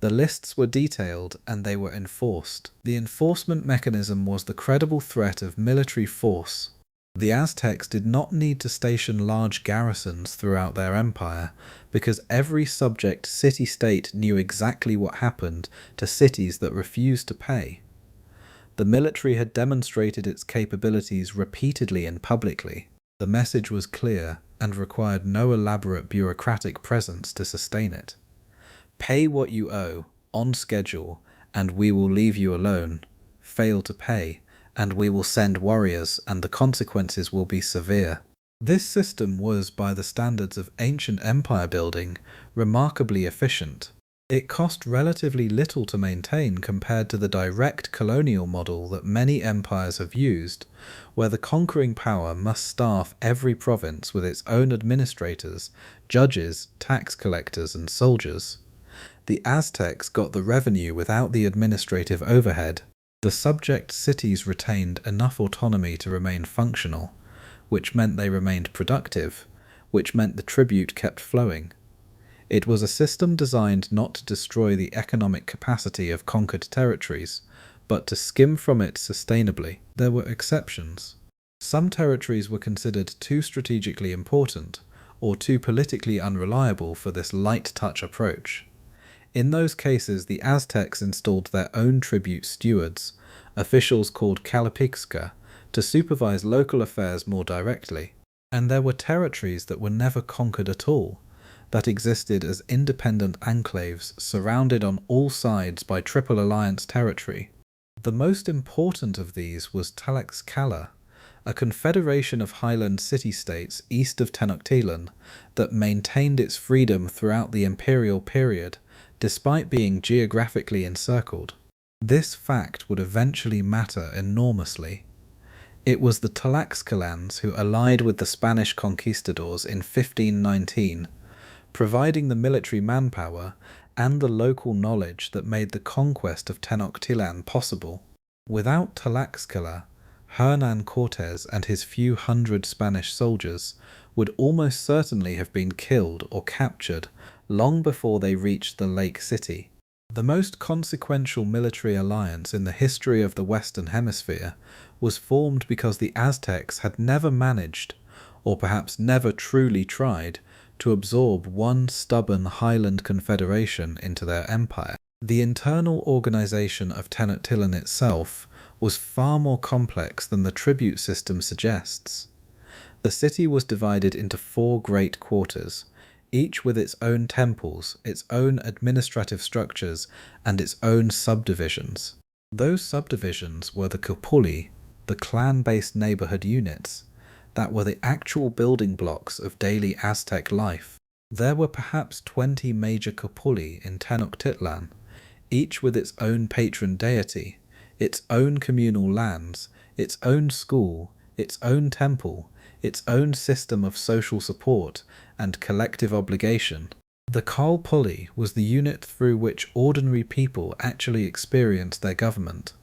The lists were detailed and they were enforced. The enforcement mechanism was the credible threat of military force. The Aztecs did not need to station large garrisons throughout their empire because every subject city-state knew exactly what happened to cities that refused to pay. The military had demonstrated its capabilities repeatedly and publicly. The message was clear and required no elaborate bureaucratic presence to sustain it. Pay what you owe, on schedule, and we will leave you alone. Fail to pay, and we will send warriors, and the consequences will be severe. This system was, by the standards of ancient empire building, remarkably efficient. It cost relatively little to maintain compared to the direct colonial model that many empires have used, where the conquering power must staff every province with its own administrators, judges, tax collectors, and soldiers. The Aztecs got the revenue without the administrative overhead. The subject cities retained enough autonomy to remain functional, which meant they remained productive, which meant the tribute kept flowing. It was a system designed not to destroy the economic capacity of conquered territories, but to skim from it sustainably. There were exceptions. Some territories were considered too strategically important, or too politically unreliable for this light-touch approach. In those cases, the Aztecs installed their own tribute stewards, officials called Calipixca, to supervise local affairs more directly. And there were territories that were never conquered at all, that existed as independent enclaves surrounded on all sides by Triple Alliance territory. The most important of these was Tlaxcala, a confederation of highland city-states east of Tenochtitlan that maintained its freedom throughout the imperial period, despite being geographically encircled. This fact would eventually matter enormously. It was the Tlaxcalans who allied with the Spanish conquistadors in 1519, providing the military manpower and the local knowledge that made the conquest of Tenochtitlan possible. Without Tlaxcala, Hernan Cortes and his few hundred Spanish soldiers would almost certainly have been killed or captured long before they reached the Lake City. The most consequential military alliance in the history of the Western Hemisphere was formed because the Aztecs had never managed, or perhaps never truly tried, to absorb one stubborn highland confederation into their empire. The internal organization of Tenochtitlan itself was far more complex than the tribute system suggests. The city was divided into 4 great quarters, each with its own temples, its own administrative structures, and its own subdivisions. Those subdivisions were the Kupuli, the clan-based neighborhood units, that were the actual building blocks of daily Aztec life. There were perhaps 20 major Kupuli in Tenochtitlan, each with its own patron deity, its own communal lands, its own school, its own temple, its own system of social support and collective obligation. The Kalpuli was the unit through which ordinary people actually experienced their government.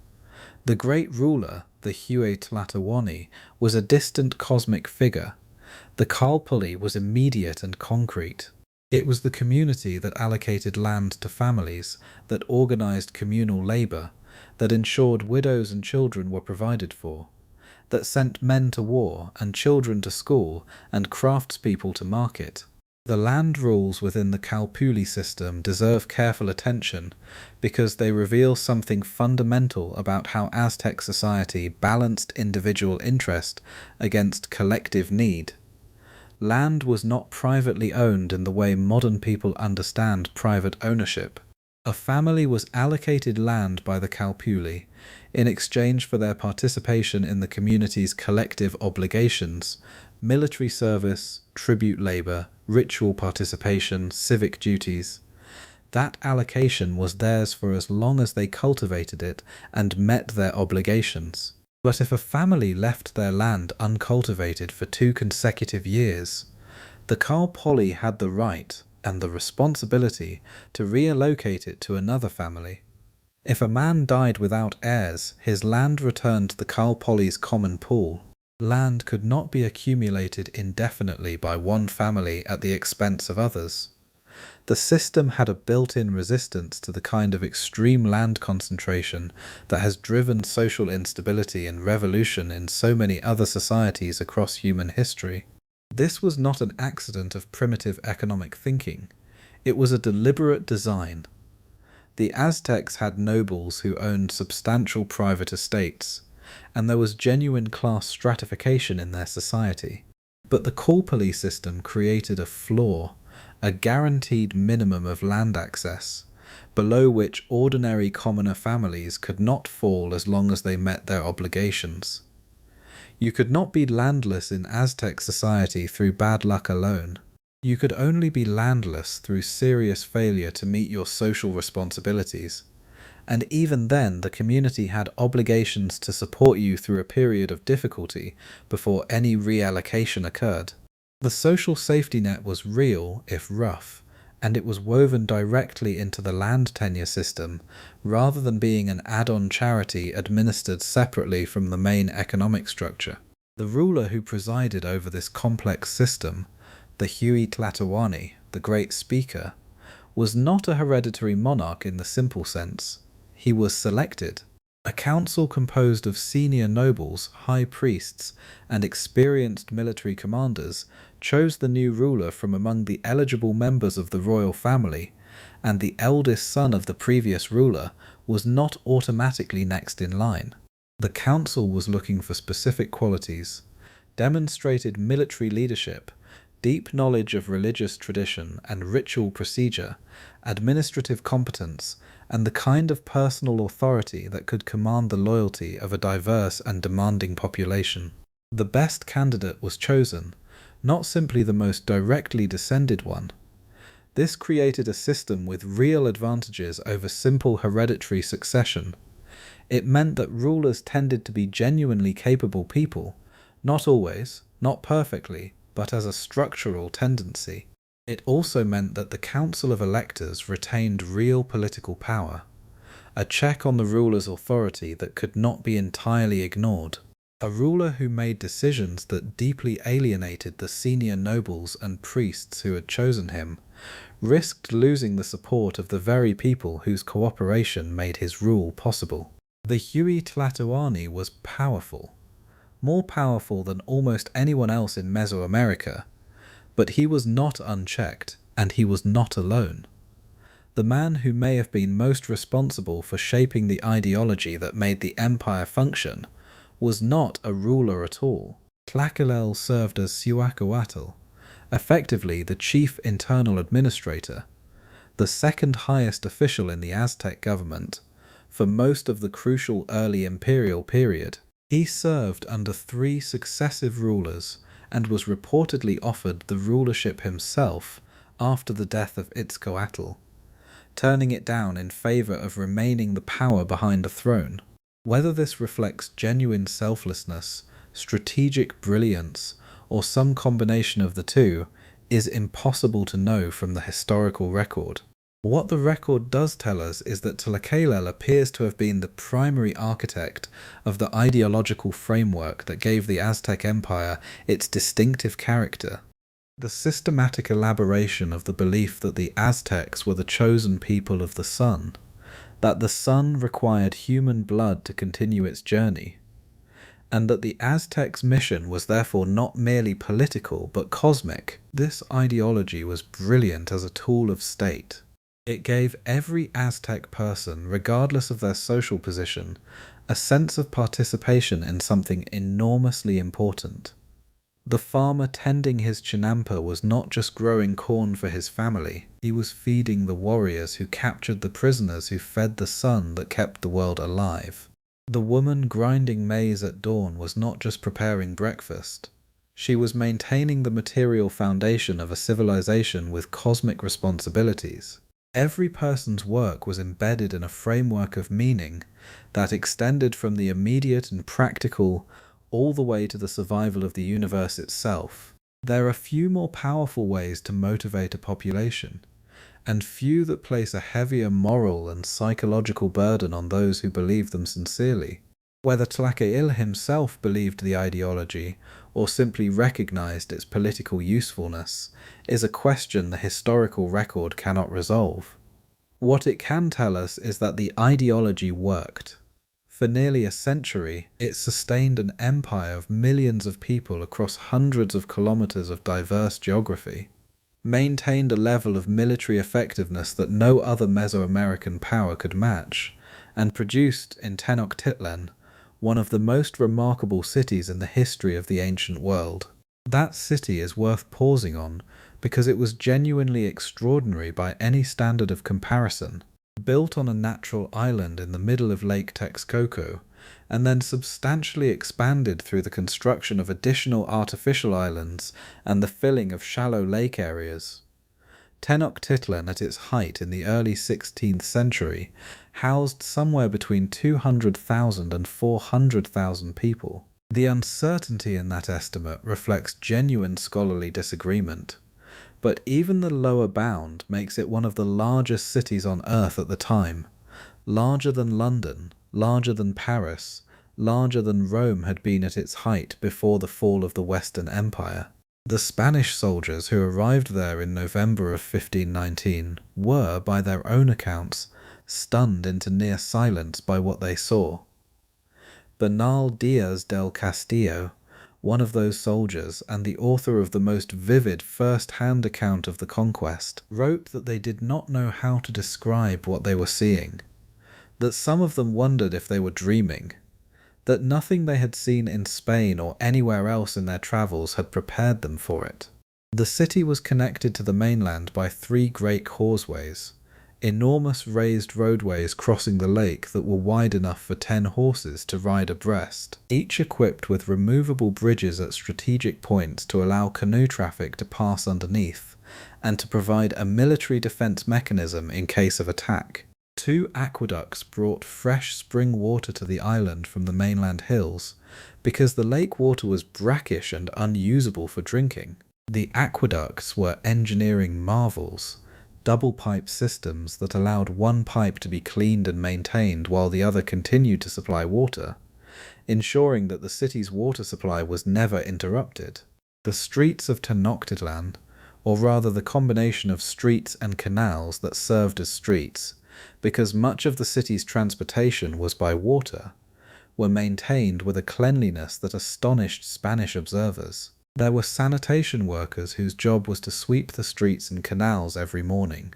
The great ruler, the Huaytlahtawani, was a distant cosmic figure. The Kalpuli was immediate and concrete. It was the community that allocated land to families, that organized communal labor, that ensured widows and children were provided for, that sent men to war and children to school and craftspeople to market. The land rules within the Calpulli system deserve careful attention because they reveal something fundamental about how Aztec society balanced individual interest against collective need. Land was not privately owned in the way modern people understand private ownership. A family was allocated land by the Calpulli in exchange for their participation in the community's collective obligations, military service, tribute labor, ritual participation, civic duties. That allocation was theirs for as long as they cultivated it and met their obligations. But if a family left their land uncultivated for 2 consecutive years, the Calpulli had the right and the responsibility to reallocate it to another family. If a man died without heirs, his land returned to the Calpulli's common pool. Land could not be accumulated indefinitely by one family at the expense of others. The system had a built-in resistance to the kind of extreme land concentration that has driven social instability and revolution in so many other societies across human history. This was not an accident of primitive economic thinking. It was a deliberate design. The Aztecs had nobles who owned substantial private estates, and there was genuine class stratification in their society. But the Calpulli system created a flaw, a guaranteed minimum of land access, below which ordinary commoner families could not fall as long as they met their obligations. You could not be landless in Aztec society through bad luck alone. You could only be landless through serious failure to meet your social responsibilities. And even then, the community had obligations to support you through a period of difficulty before any reallocation occurred. The social safety net was real, if rough, and it was woven directly into the land tenure system, rather than being an add-on charity administered separately from the main economic structure. The ruler who presided over this complex system, the Huey Tlatoani, the Great Speaker, was not a hereditary monarch in the simple sense. He was selected. A council composed of senior nobles, high priests, and experienced military commanders chose the new ruler from among the eligible members of the royal family, and the eldest son of the previous ruler was not automatically next in line. The council was looking for specific qualities: demonstrated military leadership, deep knowledge of religious tradition and ritual procedure, administrative competence, and the kind of personal authority that could command the loyalty of a diverse and demanding population. The best candidate was chosen, not simply the most directly descended one. This created a system with real advantages over simple hereditary succession. It meant that rulers tended to be genuinely capable people, not always, not perfectly, but as a structural tendency. It also meant that the Council of Electors retained real political power, a check on the ruler's authority that could not be entirely ignored. A ruler who made decisions that deeply alienated the senior nobles and priests who had chosen him risked losing the support of the very people whose cooperation made his rule possible. The Huey Tlatoani was powerful, more powerful than almost anyone else in Mesoamerica, but he was not unchecked, and he was not alone. The man who may have been most responsible for shaping the ideology that made the empire function was not a ruler at all. Tlaquelel served as Cihuacoatl, effectively the chief internal administrator, the second highest official in the Aztec government, for most of the crucial early imperial period. He served under 3 successive rulers and was reportedly offered the rulership himself after the death of Itzcoatl, turning it down in favor of remaining the power behind the throne. Whether this reflects genuine selflessness, strategic brilliance, or some combination of the two, is impossible to know from the historical record. What the record does tell us is that Tlaquelel appears to have been the primary architect of the ideological framework that gave the Aztec Empire its distinctive character. The systematic elaboration of the belief that the Aztecs were the chosen people of the sun, that the sun required human blood to continue its journey, and that the Aztecs' mission was therefore not merely political but cosmic. This ideology was brilliant as a tool of state. It gave every Aztec person, regardless of their social position, a sense of participation in something enormously important. The farmer tending his Chinampa was not just growing corn for his family, he was feeding the warriors who captured the prisoners who fed the sun that kept the world alive. The woman grinding maize at dawn was not just preparing breakfast. She was maintaining the material foundation of a civilization with cosmic responsibilities. Every person's work was embedded in a framework of meaning that extended from the immediate and practical all the way to the survival of the universe itself. There are few more powerful ways to motivate a population, and few that place a heavier moral and psychological burden on those who believe them sincerely. Whether Tlatelolco himself believed the ideology or simply recognized its political usefulness is a question the historical record cannot resolve. What it can tell us is that the ideology worked. For nearly a century, it sustained an empire of millions of people across hundreds of kilometers of diverse geography, maintained a level of military effectiveness that no other Mesoamerican power could match, and produced, in Tenochtitlan, one of the most remarkable cities in the history of the ancient world. That city is worth pausing on because it was genuinely extraordinary by any standard of comparison. Built on a natural island in the middle of Lake Texcoco, and then substantially expanded through the construction of additional artificial islands and the filling of shallow lake areas. Tenochtitlan, at its height in the early 16th century, housed somewhere between 200,000 and 400,000 people. The uncertainty in that estimate reflects genuine scholarly disagreement. But even the lower bound makes it one of the largest cities on Earth at the time, larger than London, larger than Paris, larger than Rome had been at its height before the fall of the Western Empire. The Spanish soldiers who arrived there in November of 1519 were, by their own accounts, stunned into near silence by what they saw. Bernal Diaz del Castillo, one of those soldiers and the author of the most vivid first-hand account of the conquest, wrote that they did not know how to describe what they were seeing, that some of them wondered if they were dreaming, that nothing they had seen in Spain or anywhere else in their travels had prepared them for it. The city was connected to the mainland by 3 great causeways, enormous raised roadways crossing the lake that were wide enough for 10 horses to ride abreast, each equipped with removable bridges at strategic points to allow canoe traffic to pass underneath, and to provide a military defense mechanism in case of attack. 2 aqueducts brought fresh spring water to the island from the mainland hills, because the lake water was brackish and unusable for drinking. The aqueducts were engineering marvels, double-pipe systems that allowed one pipe to be cleaned and maintained while the other continued to supply water, ensuring that the city's water supply was never interrupted. The streets of Tenochtitlan, or rather the combination of streets and canals that served as streets, because much of the city's transportation was by water, were maintained with a cleanliness that astonished Spanish observers. There were sanitation workers whose job was to sweep the streets and canals every morning.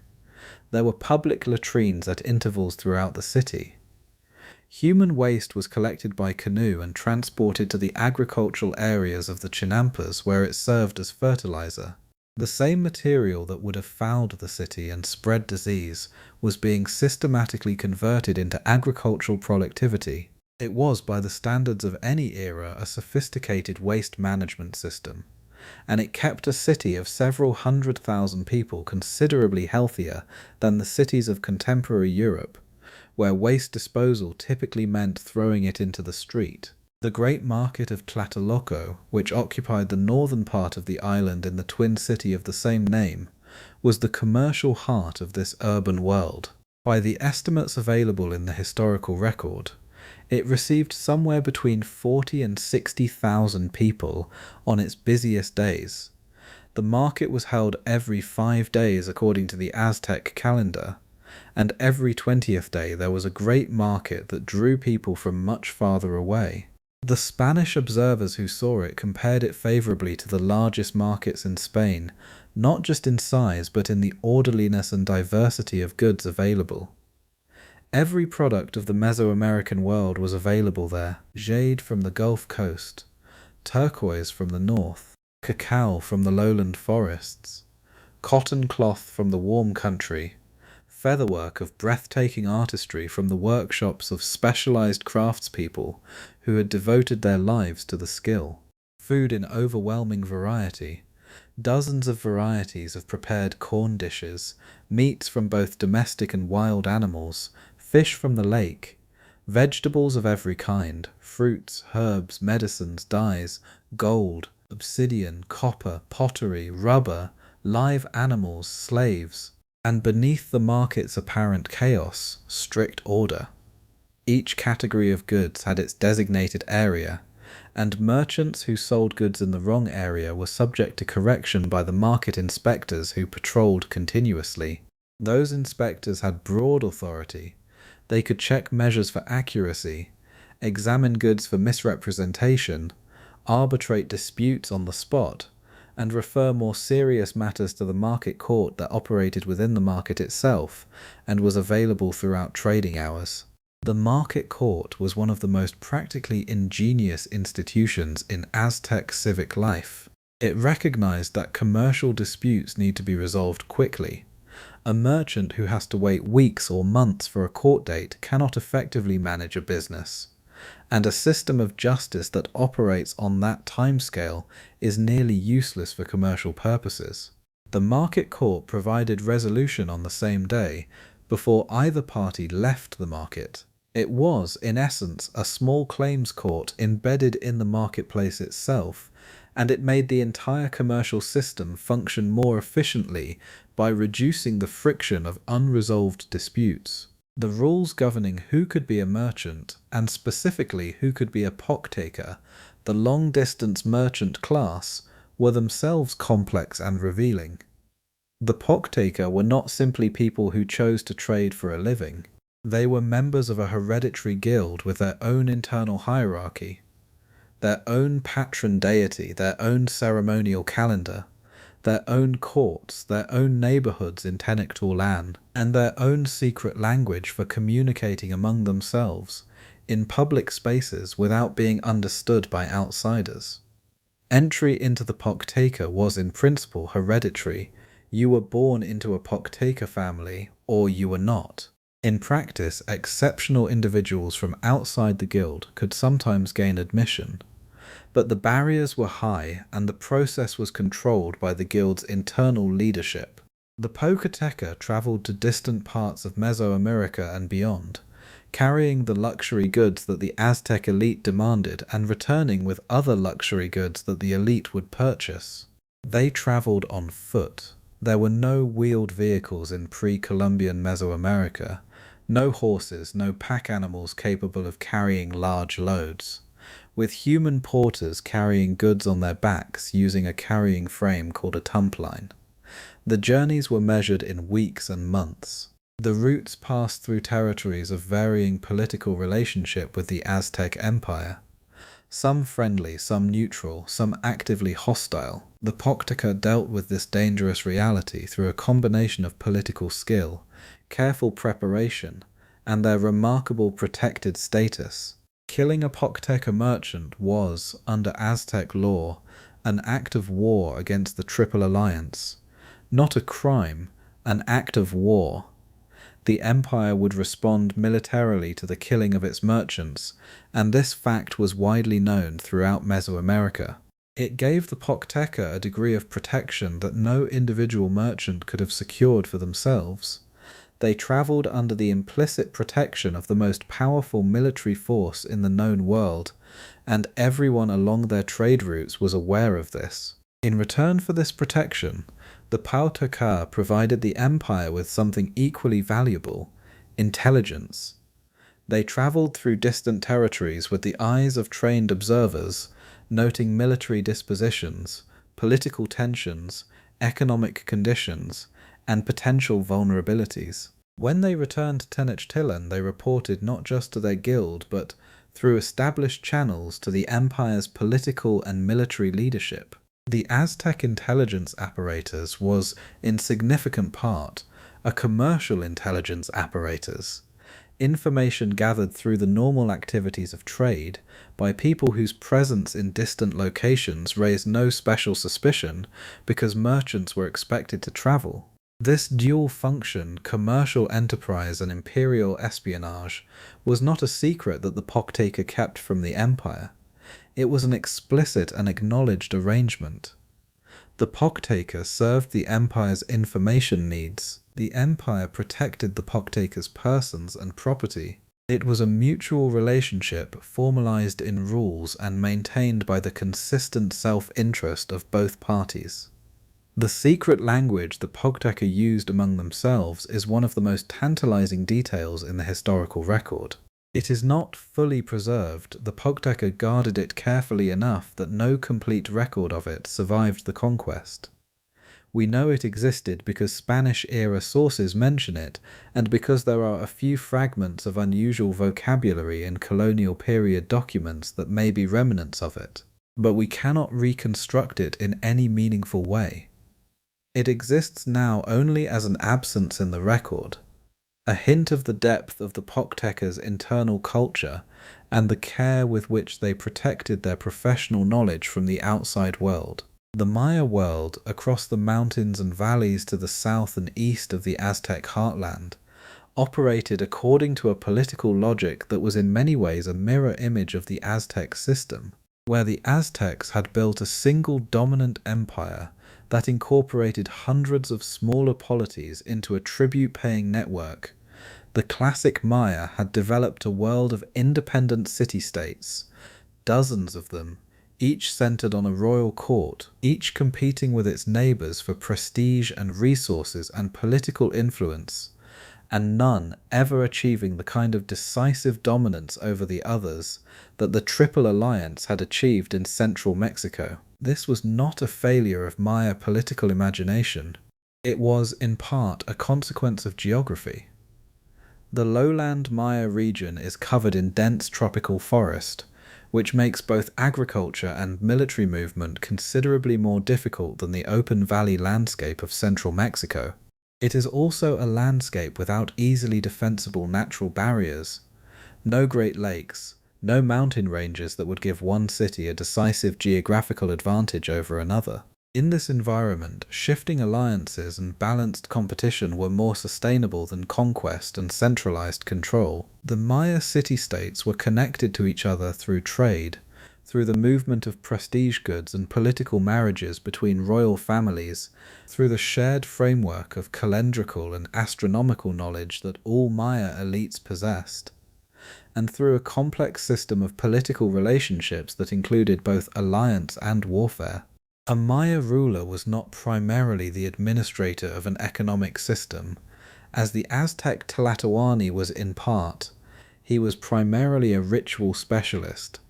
There were public latrines at intervals throughout the city. Human waste was collected by canoe and transported to the agricultural areas of the Chinampas where it served as fertilizer. The same material that would have fouled the city and spread disease was being systematically converted into agricultural productivity. It was, by the standards of any era, a sophisticated waste management system, and it kept a city of several 100,000 people considerably healthier than the cities of contemporary Europe, where waste disposal typically meant throwing it into the street. The great market of Tlatelolco, which occupied the northern part of the island in the twin city of the same name, was the commercial heart of this urban world. By the estimates available in the historical record, it received somewhere between 40 and 60,000 people on its busiest days. The market was held every 5 days according to the Aztec calendar, and every 20th day there was a great market that drew people from much farther away. The Spanish observers who saw it compared it favorably to the largest markets in Spain, not just in size but in the orderliness and diversity of goods available. Every product of the Mesoamerican world was available there: jade from the Gulf Coast, turquoise from the north, cacao from the lowland forests, cotton cloth from the warm country, featherwork of breathtaking artistry from the workshops of specialized craftspeople who had devoted their lives to the skill, food in overwhelming variety, dozens of varieties of prepared corn dishes, meats from both domestic and wild animals, fish from the lake, vegetables of every kind, fruits, herbs, medicines, dyes, gold, obsidian, copper, pottery, rubber, live animals, slaves, and beneath the market's apparent chaos, strict order. Each category of goods had its designated area, and merchants who sold goods in the wrong area were subject to correction by the market inspectors who patrolled continuously. Those inspectors had broad authority. They could check measures for accuracy, examine goods for misrepresentation, arbitrate disputes on the spot, and refer more serious matters to the market court that operated within the market itself and was available throughout trading hours. The market court was one of the most practically ingenious institutions in Aztec civic life. It recognized that commercial disputes need to be resolved quickly. A merchant who has to wait weeks or months for a court date cannot effectively manage a business, and a system of justice that operates on that timescale is nearly useless for commercial purposes. The market court provided resolution on the same day, before either party left the market. It was, in essence, a small claims court embedded in the marketplace itself, and it made the entire commercial system function more efficiently by reducing the friction of unresolved disputes. The rules governing who could be a merchant, and specifically who could be a Pochteca, the long-distance merchant class, were themselves complex and revealing. The Pochteca were not simply people who chose to trade for a living. They were members of a hereditary guild with their own internal hierarchy, their own patron deity, their own ceremonial calendar, their own courts, their own neighborhoods in Tenochtitlan, and their own secret language for communicating among themselves in public spaces without being understood by outsiders. Entry into the Pochteca was in principle hereditary. You were born into a Pochteca family, or you were not. In practice, exceptional individuals from outside the guild could sometimes gain admission, but the barriers were high and the process was controlled by the guild's internal leadership. The Pochteca travelled to distant parts of Mesoamerica and beyond, carrying the luxury goods that the Aztec elite demanded and returning with other luxury goods that the elite would purchase. They travelled on foot. There were no wheeled vehicles in pre-Columbian Mesoamerica, no horses, no pack animals capable of carrying large loads, with human porters carrying goods on their backs using a carrying frame called a tumpline. The journeys were measured in weeks and months. The routes passed through territories of varying political relationship with the Aztec Empire. Some friendly, some neutral, some actively hostile. The Pochteca dealt with this dangerous reality through a combination of political skill, careful preparation, and their remarkable protected status. Killing a Pochteca merchant was, under Aztec law, an act of war against the Triple Alliance. Not a crime, an act of war. The empire would respond militarily to the killing of its merchants, and this fact was widely known throughout Mesoamerica. It gave the Pochteca a degree of protection that no individual merchant could have secured for themselves. They travelled under the implicit protection of the most powerful military force in the known world, and everyone along their trade routes was aware of this. In return for this protection, the Pochteca provided the empire with something equally valuable: intelligence. They travelled through distant territories with the eyes of trained observers, noting military dispositions, political tensions, economic conditions, and potential vulnerabilities. When they returned to Tenochtitlan, they reported not just to their guild, but through established channels to the empire's political and military leadership. The Aztec intelligence apparatus was, in significant part, a commercial intelligence apparatus. Information gathered through the normal activities of trade by people whose presence in distant locations raised no special suspicion because merchants were expected to travel. This dual function, commercial enterprise and imperial espionage, was not a secret that the Pochteca kept from the empire. It was an explicit and acknowledged arrangement. The Pochteca served the empire's information needs. The empire protected the Pochteca's persons and property. It was a mutual relationship formalized in rules and maintained by the consistent self-interest of both parties. The secret language the Pochteca used among themselves is one of the most tantalizing details in the historical record. It is not fully preserved. The Pochteca guarded it carefully enough that no complete record of it survived the conquest. We know it existed because Spanish-era sources mention it, and because there are a few fragments of unusual vocabulary in colonial period documents that may be remnants of it. But we cannot reconstruct it in any meaningful way. It exists now only as an absence in the record, a hint of the depth of the Pochteca's internal culture and the care with which they protected their professional knowledge from the outside world. The Maya world, across the mountains and valleys to the south and east of the Aztec heartland, operated according to a political logic that was in many ways a mirror image of the Aztec system, where the Aztecs had built a single dominant empire that incorporated hundreds of smaller polities into a tribute-paying network. The classic Maya had developed a world of independent city-states, dozens of them, each centered on a royal court, each competing with its neighbors for prestige and resources and political influence, and none ever achieving the kind of decisive dominance over the others that the Triple Alliance had achieved in central Mexico. This was not a failure of Maya political imagination. It was, in part, a consequence of geography. The lowland Maya region is covered in dense tropical forest, which makes both agriculture and military movement considerably more difficult than the open valley landscape of central Mexico. It is also a landscape without easily defensible natural barriers, no Great Lakes, no mountain ranges that would give one city a decisive geographical advantage over another. In this environment, shifting alliances and balanced competition were more sustainable than conquest and centralized control. The Maya city-states were connected to each other through trade, through the movement of prestige goods and political marriages between royal families, through the shared framework of calendrical and astronomical knowledge that all Maya elites possessed, and through a complex system of political relationships that included both alliance and warfare. A Maya ruler was not primarily the administrator of an economic system, as the Aztec Tlatelolco was in part. He was primarily a ritual specialist,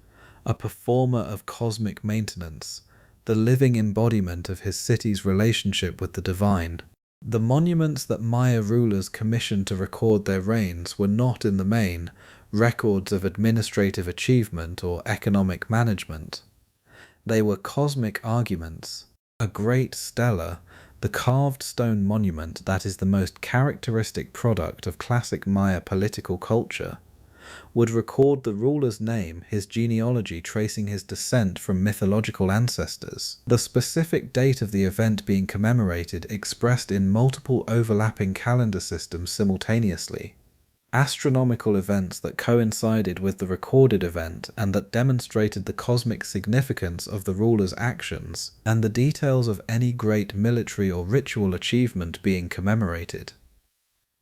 a performer of cosmic maintenance, the living embodiment of his city's relationship with the divine. The monuments that Maya rulers commissioned to record their reigns were not, in the main, records of administrative achievement or economic management. They were cosmic arguments. A great stela, the carved stone monument that is the most characteristic product of classic Maya political culture, would record the ruler's name, his genealogy tracing his descent from mythological ancestors, the specific date of the event being commemorated expressed in multiple overlapping calendar systems simultaneously, astronomical events that coincided with the recorded event and that demonstrated the cosmic significance of the ruler's actions, and the details of any great military or ritual achievement being commemorated.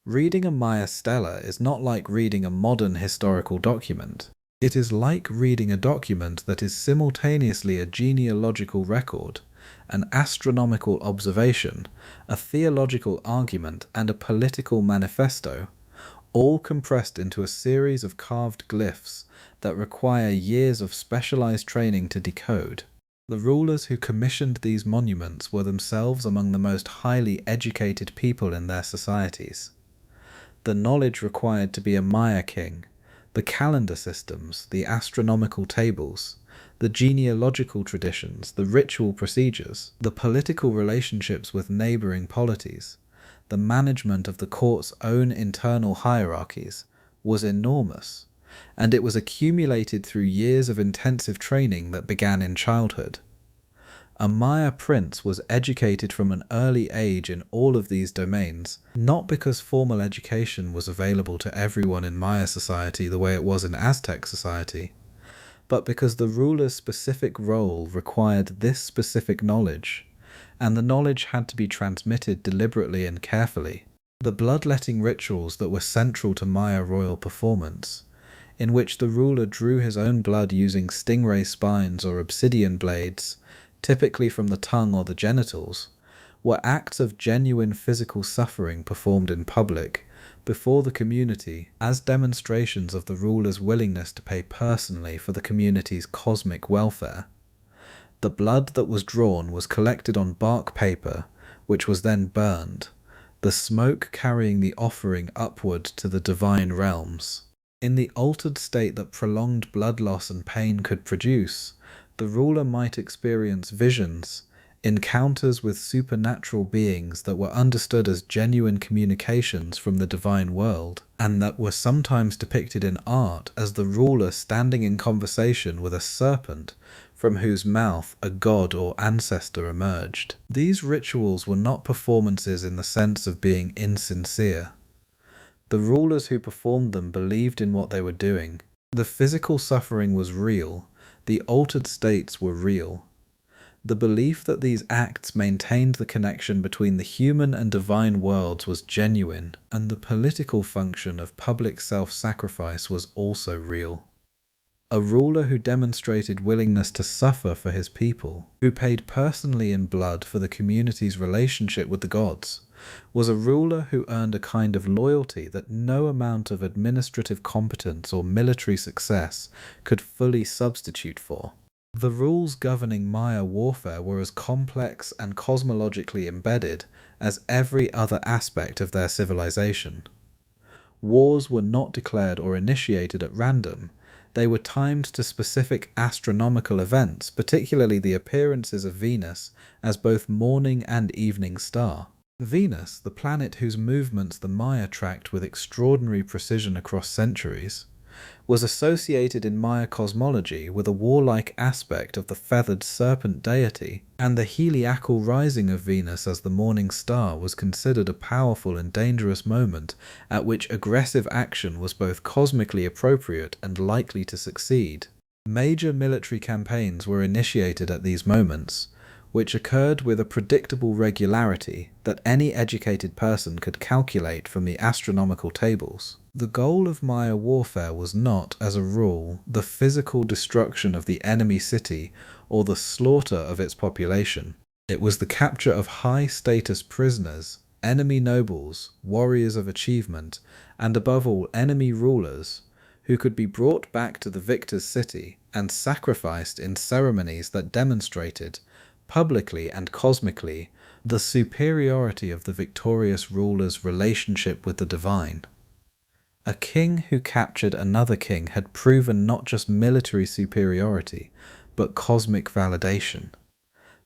Reading a Maya stela is not like reading a modern historical document. It is like reading a document that is simultaneously a genealogical record, an astronomical observation, a theological argument, and a political manifesto, all compressed into a series of carved glyphs that require years of specialized training to decode. The rulers who commissioned these monuments were themselves among the most highly educated people in their societies. The knowledge required to be a Maya king, The calendar systems, the astronomical tables, the genealogical traditions, the ritual procedures, the political relationships with neighboring polities, the management of the court's own internal hierarchies was enormous, and it was accumulated through years of intensive training that began in childhood. A Maya prince was educated from an early age in all of these domains, not because formal education was available to everyone in Maya society the way it was in Aztec society, but because the ruler's specific role required this specific knowledge, and the knowledge had to be transmitted deliberately and carefully. The bloodletting rituals that were central to Maya royal performance, in which the ruler drew his own blood using stingray spines or obsidian blades, typically from the tongue or the genitals, were acts of genuine physical suffering performed in public, before the community, as demonstrations of the ruler's willingness to pay personally for the community's cosmic welfare. The blood that was drawn was collected on bark paper, which was then burned, the smoke carrying the offering upward to the divine realms. In the altered state that prolonged blood loss and pain could produce, the ruler might experience visions, encounters with supernatural beings that were understood as genuine communications from the divine world, and that were sometimes depicted in art as the ruler standing in conversation with a serpent from whose mouth a god or ancestor emerged. These rituals were not performances in the sense of being insincere. The rulers who performed them believed in what they were doing. The physical suffering was real, the altered states were real. The belief that these acts maintained the connection between the human and divine worlds was genuine, and the political function of public self-sacrifice was also real. A ruler who demonstrated willingness to suffer for his people, who paid personally in blood for the community's relationship with the gods, was a ruler who earned a kind of loyalty that no amount of administrative competence or military success could fully substitute for. The rules governing Maya warfare were as complex and cosmologically embedded as every other aspect of their civilization. Wars were not declared or initiated at random. They were timed to specific astronomical events, particularly the appearances of Venus as both morning and evening star. Venus, the planet whose movements the Maya tracked with extraordinary precision across centuries, was associated in Maya cosmology with a warlike aspect of the feathered serpent deity, and the heliacal rising of Venus as the morning star was considered a powerful and dangerous moment at which aggressive action was both cosmically appropriate and likely to succeed. Major military campaigns were initiated at these moments, which occurred with a predictable regularity that any educated person could calculate from the astronomical tables. The goal of Maya warfare was not, as a rule, the physical destruction of the enemy city or the slaughter of its population. It was the capture of high-status prisoners, enemy nobles, warriors of achievement, and above all enemy rulers, who could be brought back to the victor's city and sacrificed in ceremonies that demonstrated, publicly and cosmically, the superiority of the victorious ruler's relationship with the divine. A king who captured another king had proven not just military superiority, but cosmic validation.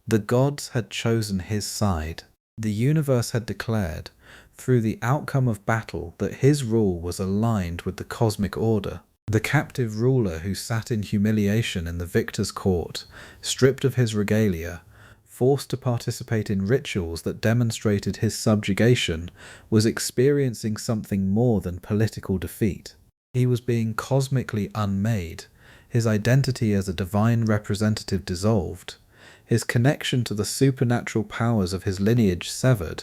The gods had chosen his side. The universe had declared, through the outcome of battle, that his rule was aligned with the cosmic order. The captive ruler who sat in humiliation in the victor's court, stripped of his regalia, forced to participate in rituals that demonstrated his subjugation, was experiencing something more than political defeat. He was being cosmically unmade, his identity as a divine representative dissolved, his connection to the supernatural powers of his lineage severed,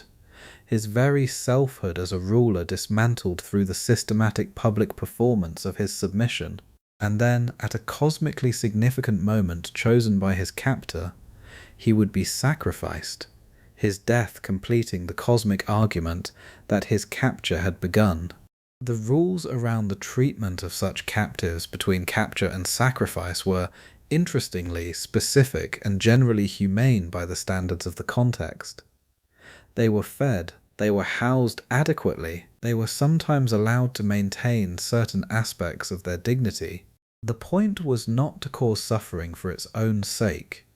his very selfhood as a ruler dismantled through the systematic public performance of his submission. And then, at a cosmically significant moment chosen by his captor, he would be sacrificed, his death completing the cosmic argument that his capture had begun. The rules around the treatment of such captives between capture and sacrifice were, interestingly, specific and generally humane by the standards of the context. They were fed, They were housed adequately. They were sometimes allowed to maintain certain aspects of their dignity. The point was not to cause suffering for its own sake.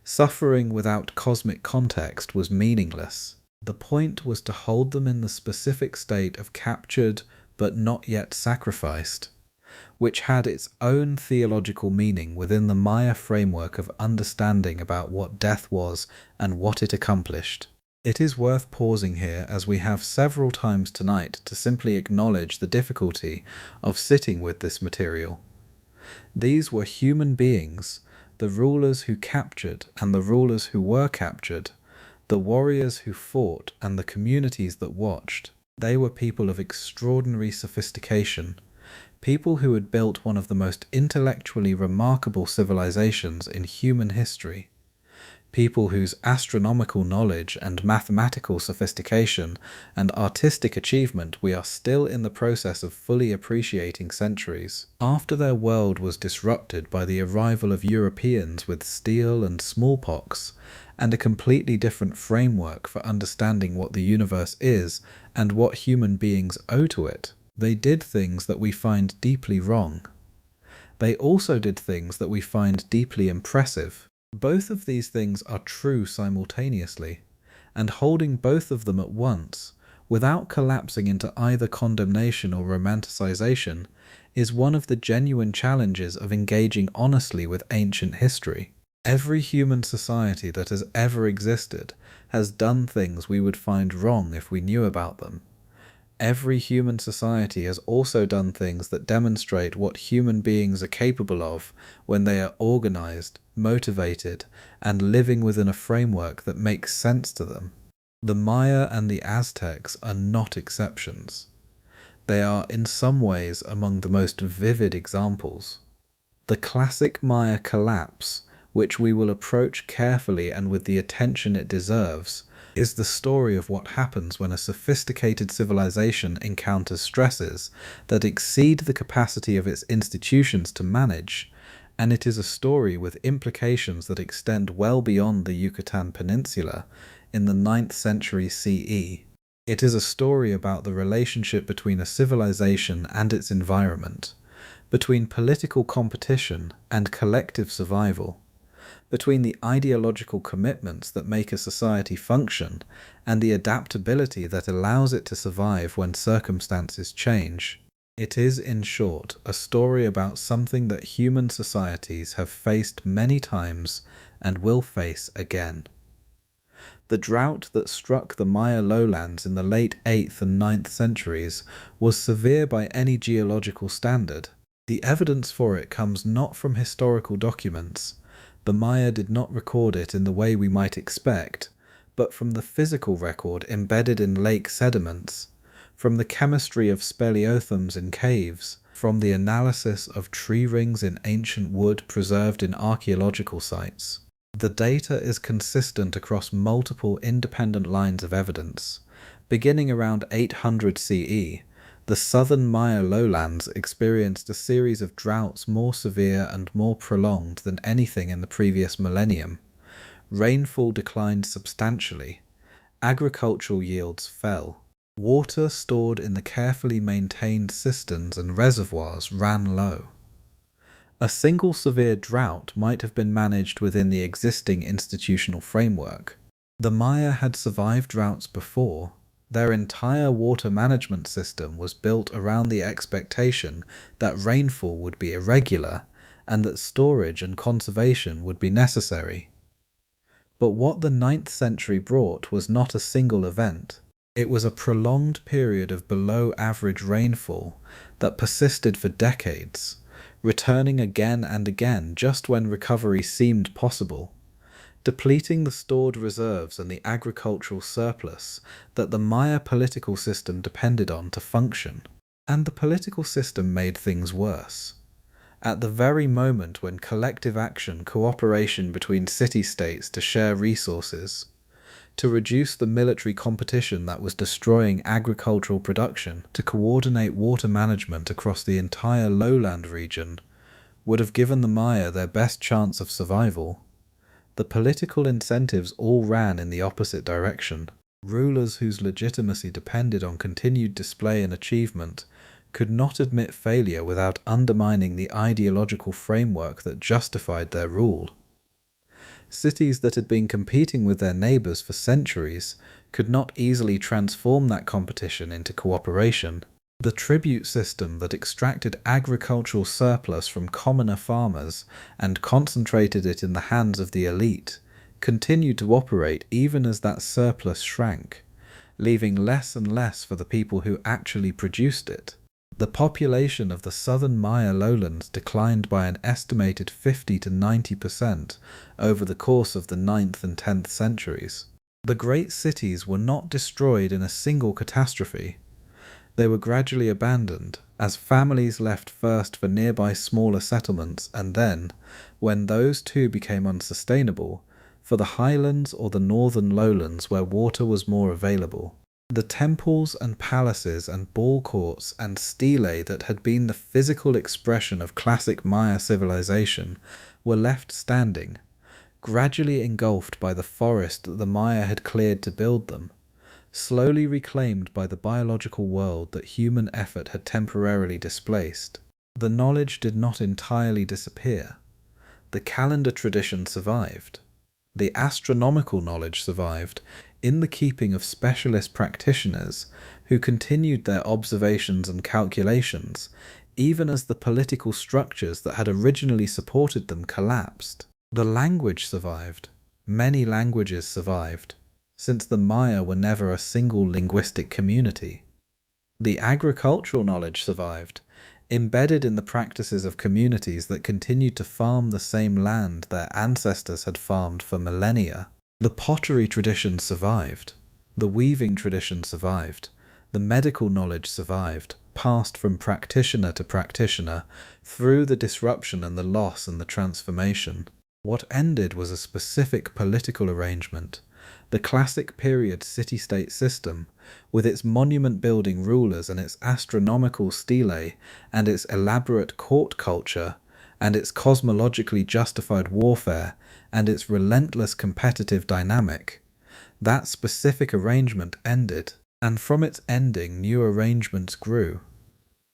Suffering without cosmic context was meaningless. The point was to hold them in the specific state of captured but not yet sacrificed, which had its own theological meaning within the Maya framework of understanding about what death was and what it accomplished. It is worth pausing here, as we have several times tonight, to simply acknowledge the difficulty of sitting with this material. These were human beings, the rulers who captured and the rulers who were captured, the warriors who fought and the communities that watched. They were people of extraordinary sophistication, people who had built one of the most intellectually remarkable civilizations in human history, people whose astronomical knowledge and mathematical sophistication and artistic achievement we are still in the process of fully appreciating centuries after their world was disrupted by the arrival of Europeans with steel and smallpox, and a completely different framework for understanding what the universe is and what human beings owe to it. They did things that we find deeply wrong. They also did things that we find deeply impressive. Both of these things are true simultaneously, and holding both of them at once, without collapsing into either condemnation or romanticization, is one of the genuine challenges of engaging honestly with ancient history. Every human society that has ever existed has done things we would find wrong if we knew about them. Every human society has also done things that demonstrate what human beings are capable of when they are organized, motivated, and living within a framework that makes sense to them. The Maya and the Aztecs are not exceptions. They are in some ways among the most vivid examples. The classic Maya collapse, which we will approach carefully and with the attention it deserves, is the story of what happens when a sophisticated civilization encounters stresses that exceed the capacity of its institutions to manage, and it is a story with implications that extend well beyond the Yucatan Peninsula in the 9th century CE. It is a story about the relationship between a civilization and its environment, between political competition and collective survival, between the ideological commitments that make a society function and the adaptability that allows it to survive when circumstances change. It is, in short, a story about something that human societies have faced many times and will face again. The drought that struck the Maya lowlands in the late 8th and 9th centuries was severe by any geological standard. The evidence for it comes not from historical documents. The Maya did not record it in the way we might expect, but from the physical record embedded in lake sediments, from the chemistry of speleothems in caves, from the analysis of tree rings in ancient wood preserved in archaeological sites. The data is consistent across multiple independent lines of evidence. Beginning around 800 CE, the southern Maya lowlands experienced a series of droughts more severe and more prolonged than anything in the previous millennium. Rainfall declined substantially. Agricultural yields fell. Water stored in the carefully maintained cisterns and reservoirs ran low. A single severe drought might have been managed within the existing institutional framework. The Maya had survived droughts before. Their entire water management system was built around the expectation that rainfall would be irregular and that storage and conservation would be necessary. But what the 9th century brought was not a single event. It was a prolonged period of below-average rainfall that persisted for decades, returning again and again just when recovery seemed possible, depleting the stored reserves and the agricultural surplus that the Maya political system depended on to function. And the political system made things worse. At the very moment when collective action, cooperation between city-states to share resources, to reduce the military competition that was destroying agricultural production, to coordinate water management across the entire lowland region, would have given the Maya their best chance of survival, the political incentives all ran in the opposite direction. Rulers whose legitimacy depended on continued display and achievement could not admit failure without undermining the ideological framework that justified their rule. Cities that had been competing with their neighbors for centuries could not easily transform that competition into cooperation. The tribute system that extracted agricultural surplus from commoner farmers and concentrated it in the hands of the elite continued to operate even as that surplus shrank, leaving less and less for the people who actually produced it. The population of the southern Maya lowlands declined by an estimated 50 to 90% over the course of the 9th and 10th centuries. The great cities were not destroyed in a single catastrophe. They were gradually abandoned, as families left first for nearby smaller settlements and then, when those too became unsustainable, for the highlands or the northern lowlands where water was more available. The temples and palaces and ball courts and stelae that had been the physical expression of classic Maya civilization were left standing, gradually engulfed by the forest that the Maya had cleared to build them, slowly reclaimed by the biological world that human effort had temporarily displaced. The knowledge did not entirely disappear. The calendar tradition survived. The astronomical knowledge survived, in the keeping of specialist practitioners who continued their observations and calculations, even as the political structures that had originally supported them collapsed. The language survived. Many languages survived, since the Maya were never a single linguistic community. The agricultural knowledge survived, embedded in the practices of communities that continued to farm the same land their ancestors had farmed for millennia. The pottery tradition survived. The weaving tradition survived. The medical knowledge survived, passed from practitioner to practitioner, through the disruption and the loss and the transformation. What ended was a specific political arrangement, the classic period city-state system, with its monument-building rulers and its astronomical stelae and its elaborate court culture and its cosmologically justified warfare and its relentless competitive dynamic. That specific arrangement ended, and from its ending new arrangements grew.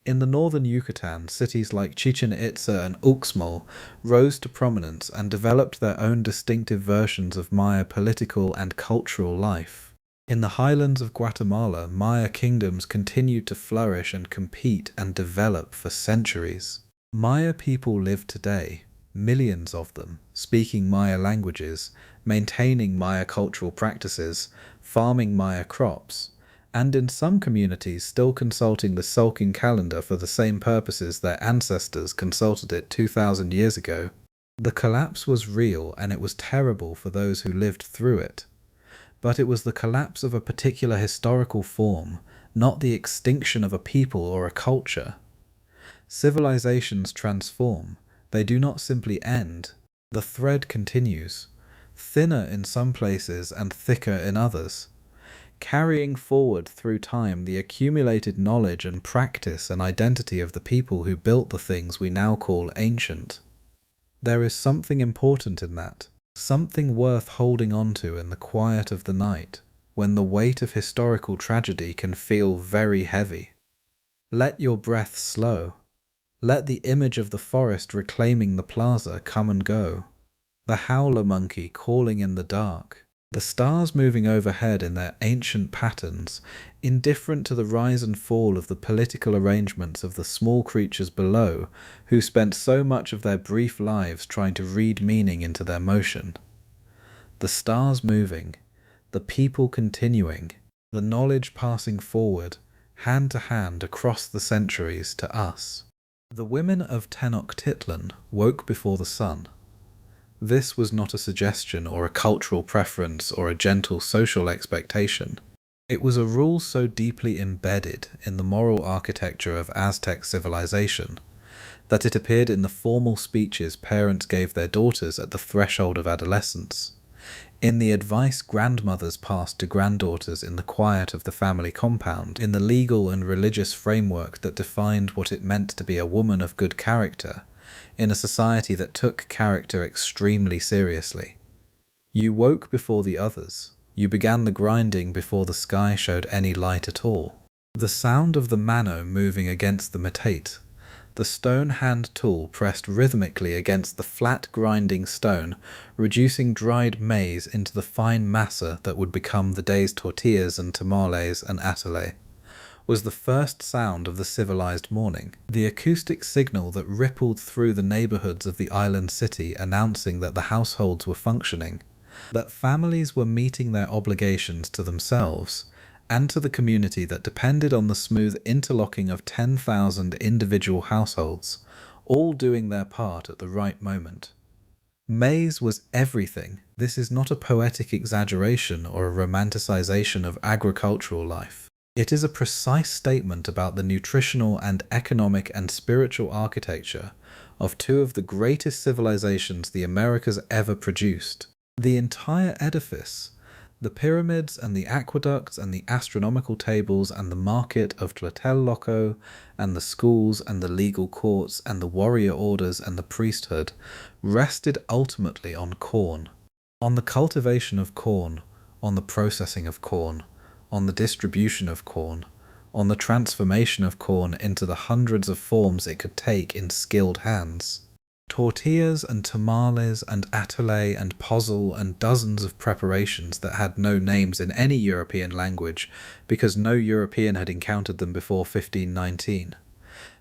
In the northern Yucatan, cities like Chichen Itza and Uxmal rose to prominence and developed their own distinctive versions of Maya political and cultural life. In the highlands of Guatemala, Maya kingdoms continued to flourish and compete and develop for centuries. Maya people live today, millions of them, speaking Maya languages, maintaining Maya cultural practices, farming Maya crops, and in some communities still consulting the sulking calendar for the same purposes their ancestors consulted it 2,000 years ago. The collapse was real, and it was terrible for those who lived through it. But it was the collapse of a particular historical form, not the extinction of a people or a culture. Civilizations transform. They do not simply end. The thread continues, thinner in some places and thicker in others, carrying forward through time the accumulated knowledge and practice and identity of the people who built the things we now call ancient. There is something important in that, something worth holding on to in the quiet of the night, when the weight of historical tragedy can feel very heavy. Let your breath slow. Let the image of the forest reclaiming the plaza come and go. The howler monkey calling in the dark. The stars moving overhead in their ancient patterns, indifferent to the rise and fall of the political arrangements of the small creatures below, who spent so much of their brief lives trying to read meaning into their motion. The stars moving, the people continuing, the knowledge passing forward, hand to hand across the centuries to us. The women of Tenochtitlan woke before the sun. This was not a suggestion or a cultural preference or a gentle social expectation. It was a rule so deeply embedded in the moral architecture of Aztec civilization that it appeared in the formal speeches parents gave their daughters at the threshold of adolescence, in the advice grandmothers passed to granddaughters in the quiet of the family compound, in the legal and religious framework that defined what it meant to be a woman of good character, in a society that took character extremely seriously. You woke before the others. You began the grinding before the sky showed any light at all. The sound of the mano moving against the metate, the stone hand tool pressed rhythmically against the flat grinding stone, reducing dried maize into the fine masa that would become the day's tortillas and tamales and atole, was the first sound of the civilized morning, the acoustic signal that rippled through the neighborhoods of the island city announcing that the households were functioning, that families were meeting their obligations to themselves and to the community that depended on the smooth interlocking of 10,000 individual households, all doing their part at the right moment. Maize was everything. This is not a poetic exaggeration or a romanticization of agricultural life. It is a precise statement about the nutritional and economic and spiritual architecture of two of the greatest civilizations the Americas ever produced. The entire edifice, the pyramids and the aqueducts and the astronomical tables and the market of Tlatelolco and the schools and the legal courts and the warrior orders and the priesthood, rested ultimately on corn, on the cultivation of corn, on the processing of corn, on the distribution of corn, on the transformation of corn into the hundreds of forms it could take in skilled hands. Tortillas and tamales and atole and pozole and dozens of preparations that had no names in any European language because no European had encountered them before 1519.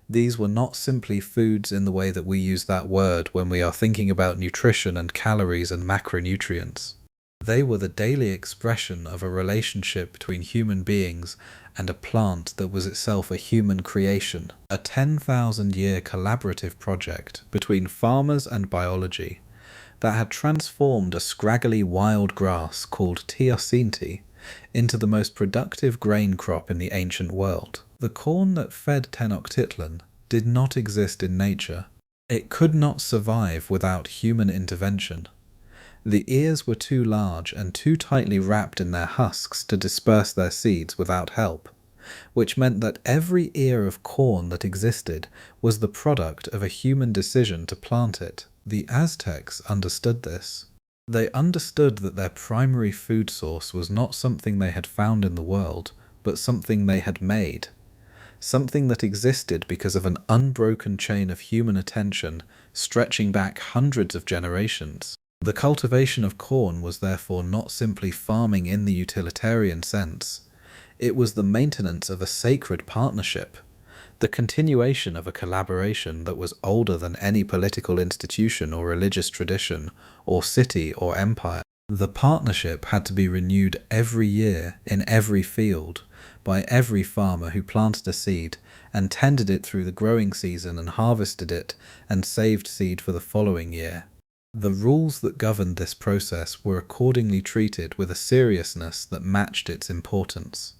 These were not simply foods in the way that we use that word when we are thinking about nutrition and calories and macronutrients. They were the daily expression of a relationship between human beings and a plant that was itself a human creation, a 10,000-year collaborative project between farmers and biology that had transformed a scraggly wild grass called teosinte into the most productive grain crop in the ancient world. The corn that fed Tenochtitlan did not exist in nature. It could not survive without human intervention. The ears were too large and too tightly wrapped in their husks to disperse their seeds without help, which meant that every ear of corn that existed was the product of a human decision to plant it. The Aztecs understood this. They understood that their primary food source was not something they had found in the world, but something they had made. Something that existed because of an unbroken chain of human attention stretching back hundreds of generations. The cultivation of corn was therefore not simply farming in the utilitarian sense. It was the maintenance of a sacred partnership, the continuation of a collaboration that was older than any political institution or religious tradition, or city or empire. The partnership had to be renewed every year in every field by every farmer who planted a seed and tended it through the growing season and harvested it and saved seed for the following year. The rules that governed this process were accordingly treated with a seriousness that matched its importance.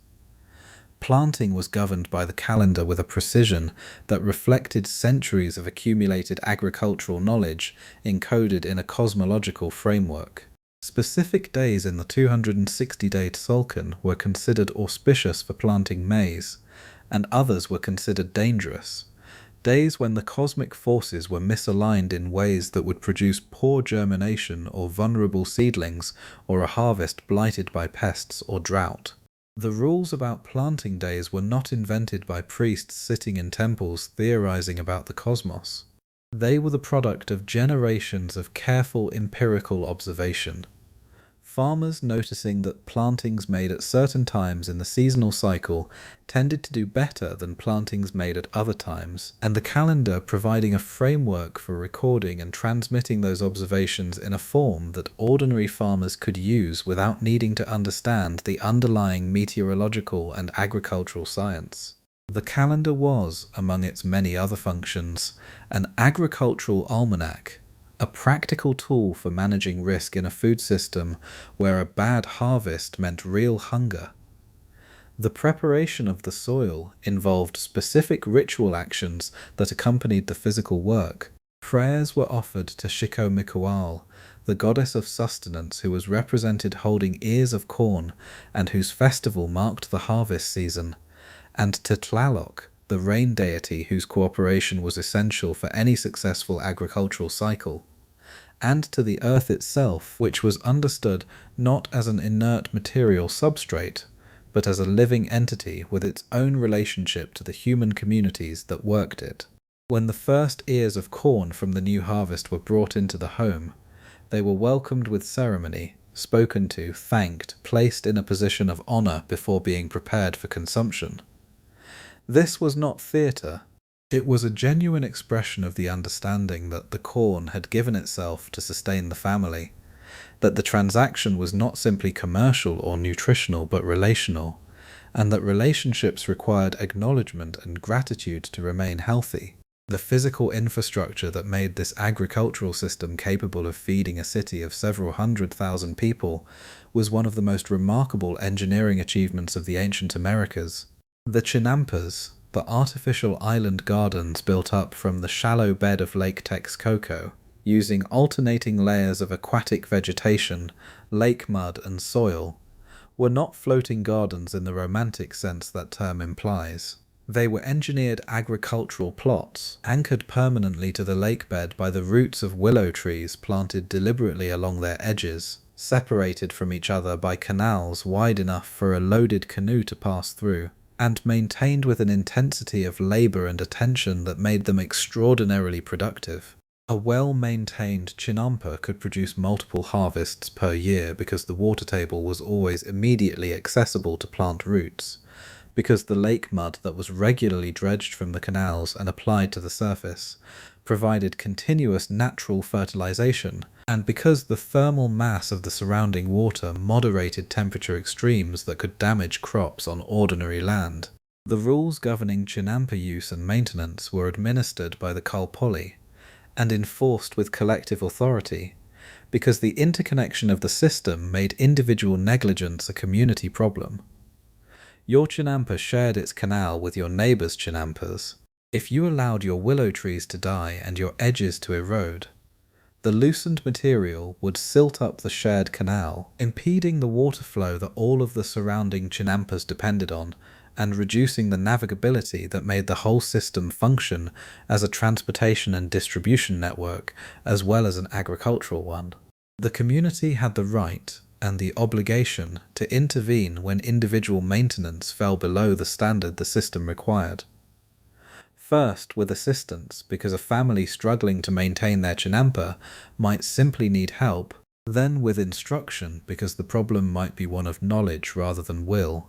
Planting was governed by the calendar with a precision that reflected centuries of accumulated agricultural knowledge encoded in a cosmological framework. Specific days in the 260-day Tzolk'in were considered auspicious for planting maize, and others were considered dangerous. Days when the cosmic forces were misaligned in ways that would produce poor germination or vulnerable seedlings or a harvest blighted by pests or drought. The rules about planting days were not invented by priests sitting in temples theorizing about the cosmos. They were the product of generations of careful empirical observation. Farmers noticing that plantings made at certain times in the seasonal cycle tended to do better than plantings made at other times, and the calendar providing a framework for recording and transmitting those observations in a form that ordinary farmers could use without needing to understand the underlying meteorological and agricultural science. The calendar was, among its many other functions, an agricultural almanac, a practical tool for managing risk in a food system where a bad harvest meant real hunger. The preparation of the soil involved specific ritual actions that accompanied the physical work. Prayers were offered to Xicomicual, the goddess of sustenance who was represented holding ears of corn and whose festival marked the harvest season, and to Tlaloc, the rain deity whose cooperation was essential for any successful agricultural cycle. and to the earth itself, which was understood not as an inert material substrate, but as a living entity with its own relationship to the human communities that worked it. When the first ears of corn from the new harvest were brought into the home, they were welcomed with ceremony, spoken to, thanked, placed in a position of honor before being prepared for consumption. This was not theatre. It was a genuine expression of the understanding that the corn had given itself to sustain the family, that the transaction was not simply commercial or nutritional but relational, and that relationships required acknowledgement and gratitude to remain healthy. The physical infrastructure that made this agricultural system capable of feeding a city of several 100,000 people was one of the most remarkable engineering achievements of the ancient Americas. The Chinampas, the artificial island gardens built up from the shallow bed of Lake Texcoco, using alternating layers of aquatic vegetation, lake mud and soil, were not floating gardens in the romantic sense that term implies. They were engineered agricultural plots, anchored permanently to the lake bed by the roots of willow trees planted deliberately along their edges, separated from each other by canals wide enough for a loaded canoe to pass through, and maintained with an intensity of labor and attention that made them extraordinarily productive. A well-maintained Chinampa could produce multiple harvests per year because the water table was always immediately accessible to plant roots, because the lake mud that was regularly dredged from the canals and applied to the surface provided continuous natural fertilization, and because the thermal mass of the surrounding water moderated temperature extremes that could damage crops on ordinary land. The rules governing Chinampa use and maintenance were administered by the Kalpoli and enforced with collective authority, because the interconnection of the system made individual negligence a community problem. Your Chinampa shared its canal with your neighbour's Chinampas. If you allowed your willow trees to die and your edges to erode, the loosened material would silt up the shared canal, impeding the water flow that all of the surrounding Chinampas depended on, and reducing the navigability that made the whole system function as a transportation and distribution network, as well as an agricultural one. The community had the right and the obligation to intervene when individual maintenance fell below the standard the system required. First, with assistance, because a family struggling to maintain their Chinampa might simply need help, then with instruction, because the problem might be one of knowledge rather than will,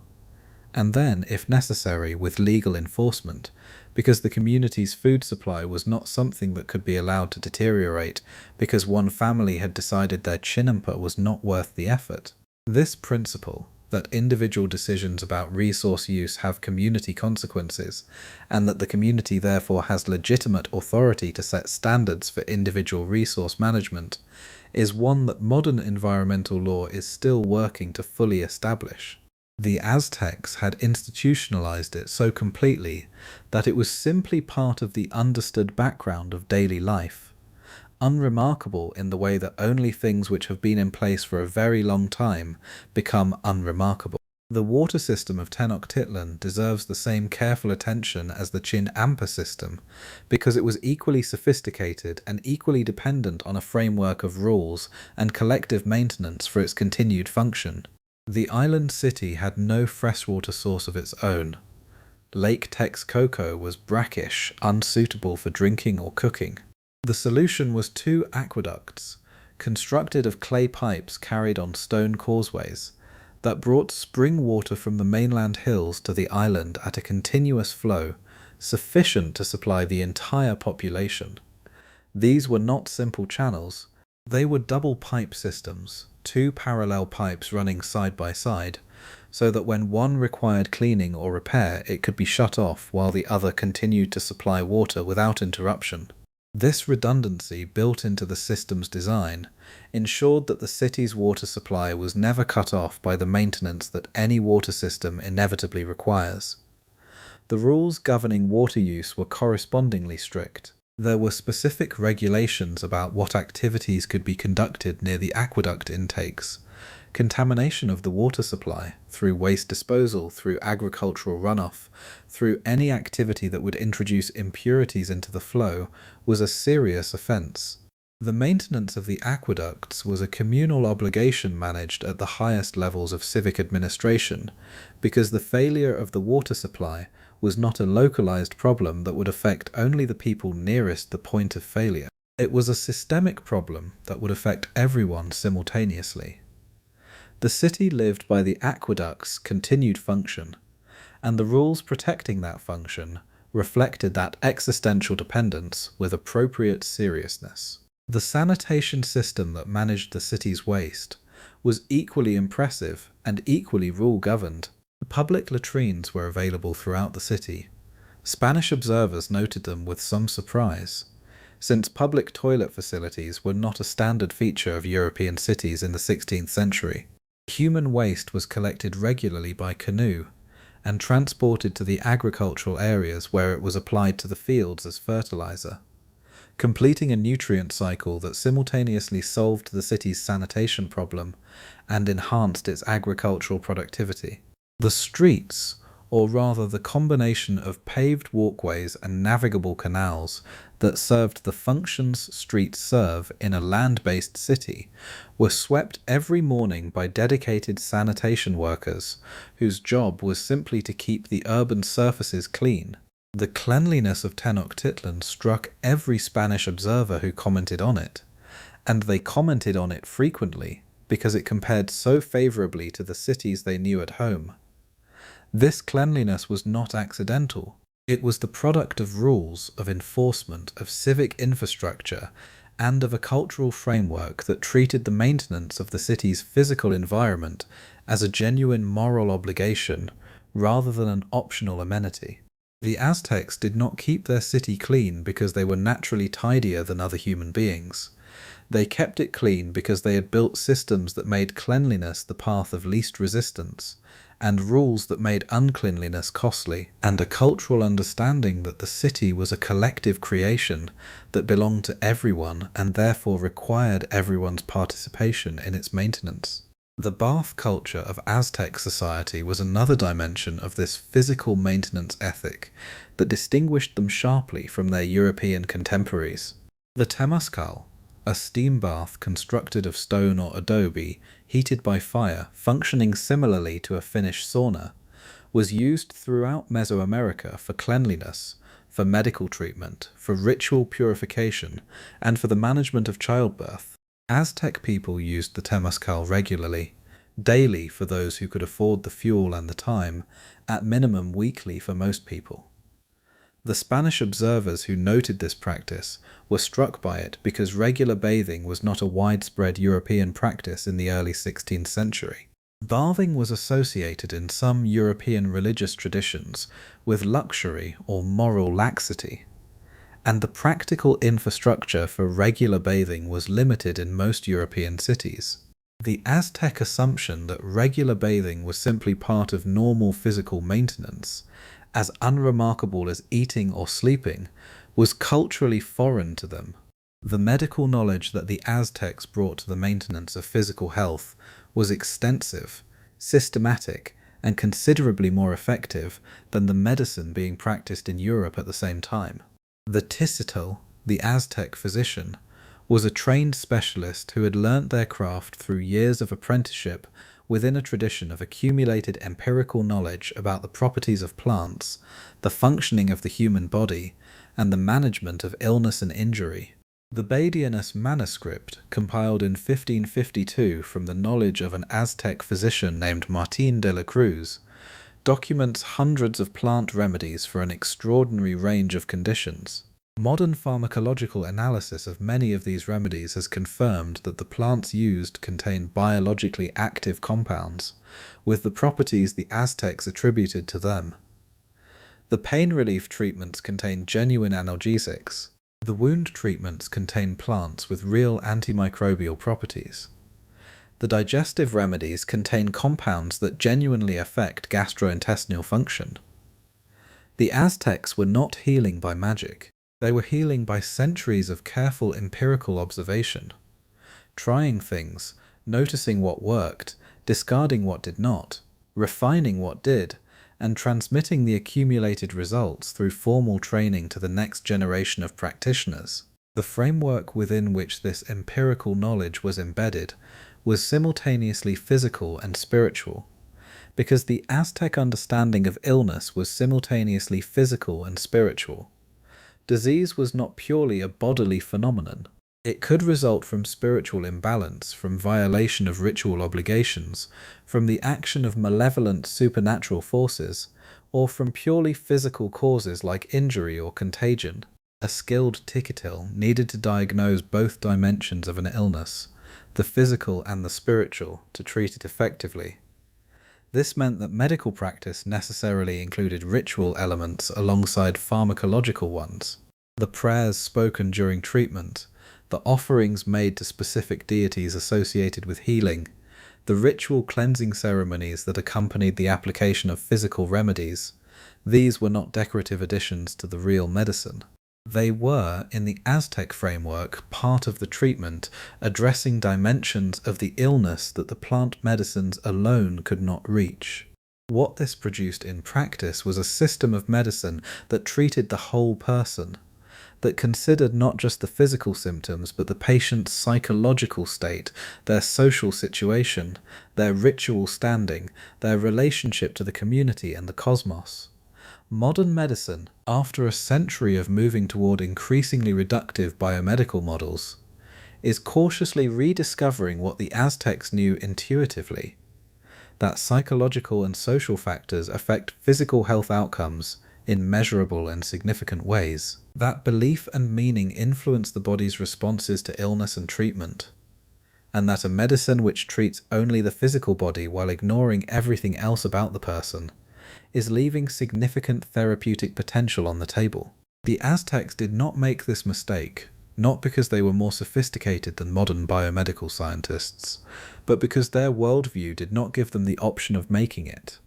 and then, if necessary, with legal enforcement, because the community's food supply was not something that could be allowed to deteriorate because one family had decided their Chinampa was not worth the effort. This principle, that individual decisions about resource use have community consequences, and that the community therefore has legitimate authority to set standards for individual resource management, is one that modern environmental law is still working to fully establish. The Aztecs had institutionalized it so completely that it was simply part of the understood background of daily life, unremarkable in the way that only things which have been in place for a very long time become unremarkable. The water system of Tenochtitlan deserves the same careful attention as the Chinampa system, because it was equally sophisticated and equally dependent on a framework of rules and collective maintenance for its continued function. The island city had no freshwater source of its own. Lake Texcoco was brackish, unsuitable for drinking or cooking. The solution was 2 aqueducts, constructed of clay pipes carried on stone causeways, that brought spring water from the mainland hills to the island at a continuous flow, sufficient to supply the entire population. These were not simple channels. They were double pipe systems, 2 parallel pipes running side by side, so that when one required cleaning or repair it could be shut off while the other continued to supply water without interruption. This redundancy built into the system's design ensured that the city's water supply was never cut off by the maintenance that any water system inevitably requires. The rules governing water use were correspondingly strict. There were specific regulations about what activities could be conducted near the aqueduct intakes, contamination of the water supply, through waste disposal, through agricultural runoff, through any activity that would introduce impurities into the flow, was a serious offence. The maintenance of the aqueducts was a communal obligation managed at the highest levels of civic administration, because the failure of the water supply was not a localized problem that would affect only the people nearest the point of failure. It was a systemic problem that would affect everyone simultaneously. The city lived by the aqueduct's continued function, and the rules protecting that function reflected that existential dependence with appropriate seriousness. The sanitation system that managed the city's waste was equally impressive and equally rule-governed. Public latrines were available throughout the city. Spanish observers noted them with some surprise, since public toilet facilities were not a standard feature of European cities in the 16th century. Human waste was collected regularly by canoe and transported to the agricultural areas where it was applied to the fields as fertilizer, completing a nutrient cycle that simultaneously solved the city's sanitation problem and enhanced its agricultural productivity. The streets, or rather the combination of paved walkways and navigable canals that served the functions streets serve in a land-based city, were swept every morning by dedicated sanitation workers whose job was simply to keep the urban surfaces clean. The cleanliness of Tenochtitlan struck every Spanish observer who commented on it, and they commented on it frequently because it compared so favorably to the cities they knew at home. This cleanliness was not accidental. It was the product of rules, of enforcement, of civic infrastructure, and of a cultural framework that treated the maintenance of the city's physical environment as a genuine moral obligation rather than an optional amenity. The Aztecs did not keep their city clean because they were naturally tidier than other human beings. They kept it clean because they had built systems that made cleanliness the path of least resistance, and rules that made uncleanliness costly, and a cultural understanding that the city was a collective creation that belonged to everyone and therefore required everyone's participation in its maintenance. The bath culture of Aztec society was another dimension of this physical maintenance ethic that distinguished them sharply from their European contemporaries. The temazcal, a steam bath constructed of stone or adobe, heated by fire, functioning similarly to a Finnish sauna, was used throughout Mesoamerica for cleanliness, for medical treatment, for ritual purification, and for the management of childbirth. Aztec people used the temazcal regularly, daily for those who could afford the fuel and the time, at minimum weekly for most people. The Spanish observers who noted this practice were struck by it because regular bathing was not a widespread European practice in the early 16th century. Bathing was associated in some European religious traditions with luxury or moral laxity, and the practical infrastructure for regular bathing was limited in most European cities. The Aztec assumption that regular bathing was simply part of normal physical maintenance, as unremarkable as eating or sleeping, was culturally foreign to them. The medical knowledge that the Aztecs brought to the maintenance of physical health was extensive, systematic, and considerably more effective than the medicine being practiced in Europe at the same time. The Tisitel, the Aztec physician, was a trained specialist who had learnt their craft through years of apprenticeship within a tradition of accumulated empirical knowledge about the properties of plants, the functioning of the human body, and the management of illness and injury. The Badianus manuscript, compiled in 1552 from the knowledge of an Aztec physician named Martín de la Cruz, documents hundreds of plant remedies for an extraordinary range of conditions. Modern pharmacological analysis of many of these remedies has confirmed that the plants used contain biologically active compounds, with the properties the Aztecs attributed to them. The pain relief treatments contain genuine analgesics. The wound treatments contain plants with real antimicrobial properties. The digestive remedies contain compounds that genuinely affect gastrointestinal function. The Aztecs were not healing by magic. They were healing by centuries of careful empirical observation, trying things, noticing what worked, discarding what did not, refining what did, and transmitting the accumulated results through formal training to the next generation of practitioners. The framework within which this empirical knowledge was embedded was simultaneously physical and spiritual, because the Aztec understanding of illness was simultaneously physical and spiritual. Disease was not purely a bodily phenomenon. It could result from spiritual imbalance, from violation of ritual obligations, from the action of malevolent supernatural forces, or from purely physical causes like injury or contagion. A skilled ticketil needed to diagnose both dimensions of an illness, the physical and the spiritual, to treat it effectively. This meant that medical practice necessarily included ritual elements alongside pharmacological ones. The prayers spoken during treatment, the offerings made to specific deities associated with healing, the ritual cleansing ceremonies that accompanied the application of physical remedies, these were not decorative additions to the real medicine. They were, in the Aztec framework, part of the treatment, addressing dimensions of the illness that the plant medicines alone could not reach. What this produced in practice was a system of medicine that treated the whole person, that considered not just the physical symptoms but the patient's psychological state, their social situation, their ritual standing, their relationship to the community and the cosmos. Modern medicine, after a century of moving toward increasingly reductive biomedical models, is cautiously rediscovering what the Aztecs knew intuitively, that psychological and social factors affect physical health outcomes in measurable and significant ways, that belief and meaning influence the body's responses to illness and treatment, and that a medicine which treats only the physical body while ignoring everything else about the person is leaving significant therapeutic potential on the table. The Aztecs did not make this mistake, not because they were more sophisticated than modern biomedical scientists, but because their worldview did not give them the option of making it.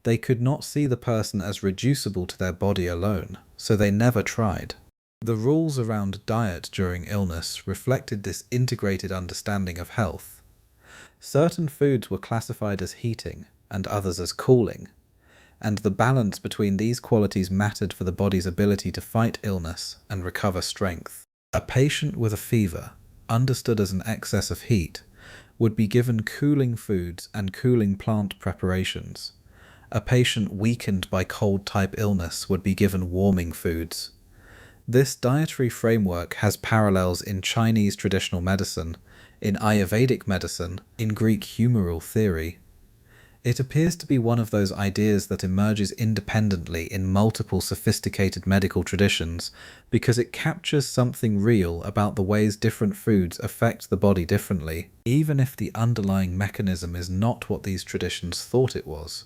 They could not see the person as reducible to their body alone, so they never tried. The rules around diet during illness reflected this integrated understanding of health. Certain foods were classified as heating and others as cooling, and the balance between these qualities mattered for the body's ability to fight illness and recover strength. A patient with a fever, understood as an excess of heat, would be given cooling foods and cooling plant preparations. A patient weakened by cold-type illness would be given warming foods. This dietary framework has parallels in Chinese traditional medicine, in Ayurvedic medicine, in Greek humoral theory. It appears to be one of those ideas that emerges independently in multiple sophisticated medical traditions because it captures something real about the ways different foods affect the body differently, even if the underlying mechanism is not what these traditions thought it was.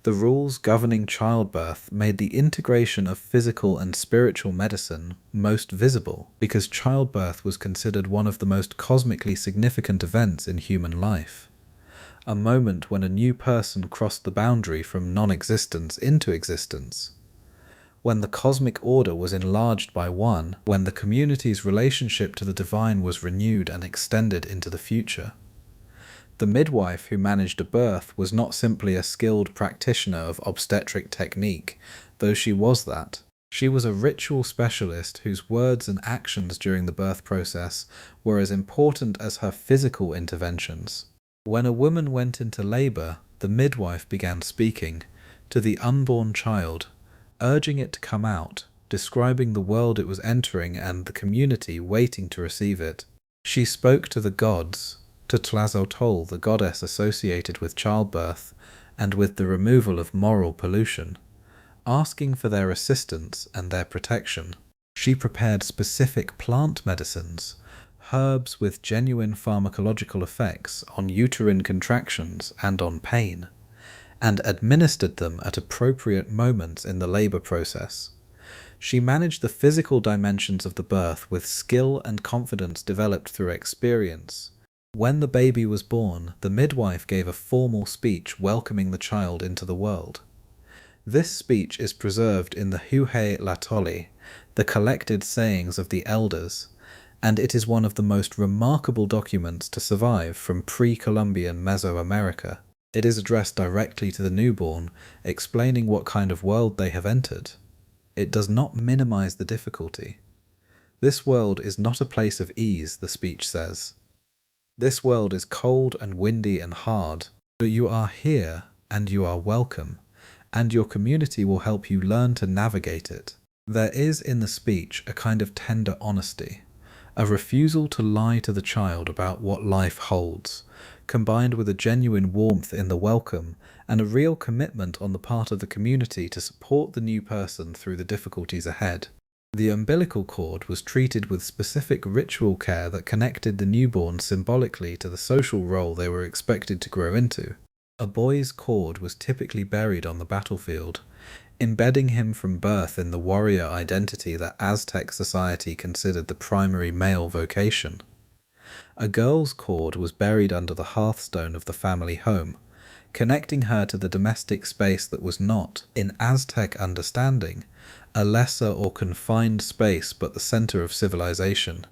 The rules governing childbirth made the integration of physical and spiritual medicine most visible because childbirth was considered one of the most cosmically significant events in human life. A moment when a new person crossed the boundary from non-existence into existence. When the cosmic order was enlarged by one, when the community's relationship to the divine was renewed and extended into the future. The midwife who managed a birth was not simply a skilled practitioner of obstetric technique, though she was that. She was a ritual specialist whose words and actions during the birth process were as important as her physical interventions. When a woman went into labor, the midwife began speaking to the unborn child, urging it to come out, describing the world it was entering and the community waiting to receive it. She spoke to the gods, to Tlatelolco, the goddess associated with childbirth and with the removal of moral pollution, asking for their assistance and their protection. She prepared specific plant medicines, herbs with genuine pharmacological effects on uterine contractions and on pain, and administered them at appropriate moments in the labor process. She managed the physical dimensions of the birth with skill and confidence developed through experience. When the baby was born, the midwife gave a formal speech welcoming the child into the world. This speech is preserved in the Huhe Latoli, the collected sayings of the elders, and it is one of the most remarkable documents to survive from pre-Columbian Mesoamerica. It is addressed directly to the newborn, explaining what kind of world they have entered. It does not minimize the difficulty. This world is not a place of ease, the speech says. This world is cold and windy and hard, but you are here and you are welcome, and your community will help you learn to navigate it. There is in the speech a kind of tender honesty, a refusal to lie to the child about what life holds, combined with a genuine warmth in the welcome and a real commitment on the part of the community to support the new person through the difficulties ahead. The umbilical cord was treated with specific ritual care that connected the newborn symbolically to the social role they were expected to grow into. A boy's cord was typically buried on the battlefield, embedding him from birth in the warrior identity that Aztec society considered the primary male vocation. A girl's cord was buried under the hearthstone of the family home, connecting her to the domestic space that was not, in Aztec understanding, a lesser or confined space but the center of civilization,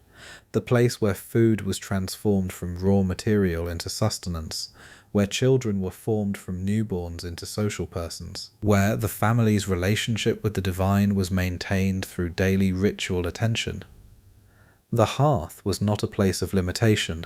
the place where food was transformed from raw material into sustenance, where children were formed from newborns into social persons, where the family's relationship with the divine was maintained through daily ritual attention. The hearth was not a place of limitation.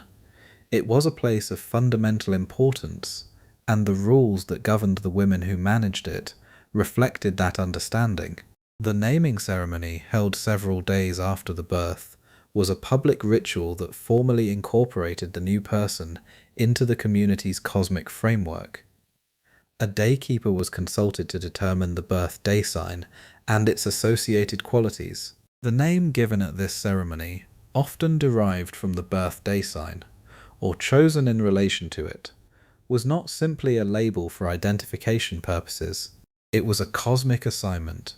It was a place of fundamental importance, and the rules that governed the women who managed it reflected that understanding. The naming ceremony, held several days after the birth, was a public ritual that formally incorporated the new person into the community's cosmic framework. A daykeeper was consulted to determine the birth day sign and its associated qualities. The name given at this ceremony, often derived from the birth day sign, or chosen in relation to it, was not simply a label for identification purposes. It was a cosmic assignment,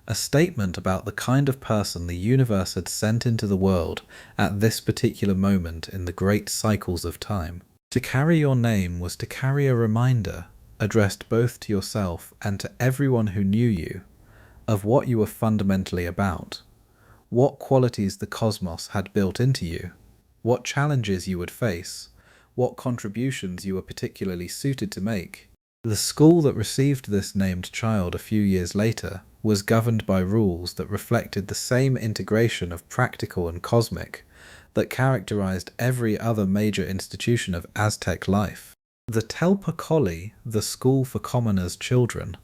a statement about the kind of person the universe had sent into the world at this particular moment in the great cycles of time. To carry your name was to carry a reminder, addressed both to yourself and to everyone who knew you, of what you were fundamentally about, what qualities the cosmos had built into you, what challenges you would face, what contributions you were particularly suited to make. The school that received this named child a few years later was governed by rules that reflected the same integration of practical and cosmic that characterized every other major institution of Aztec life. The Tlatelolco, the school for commoners' children,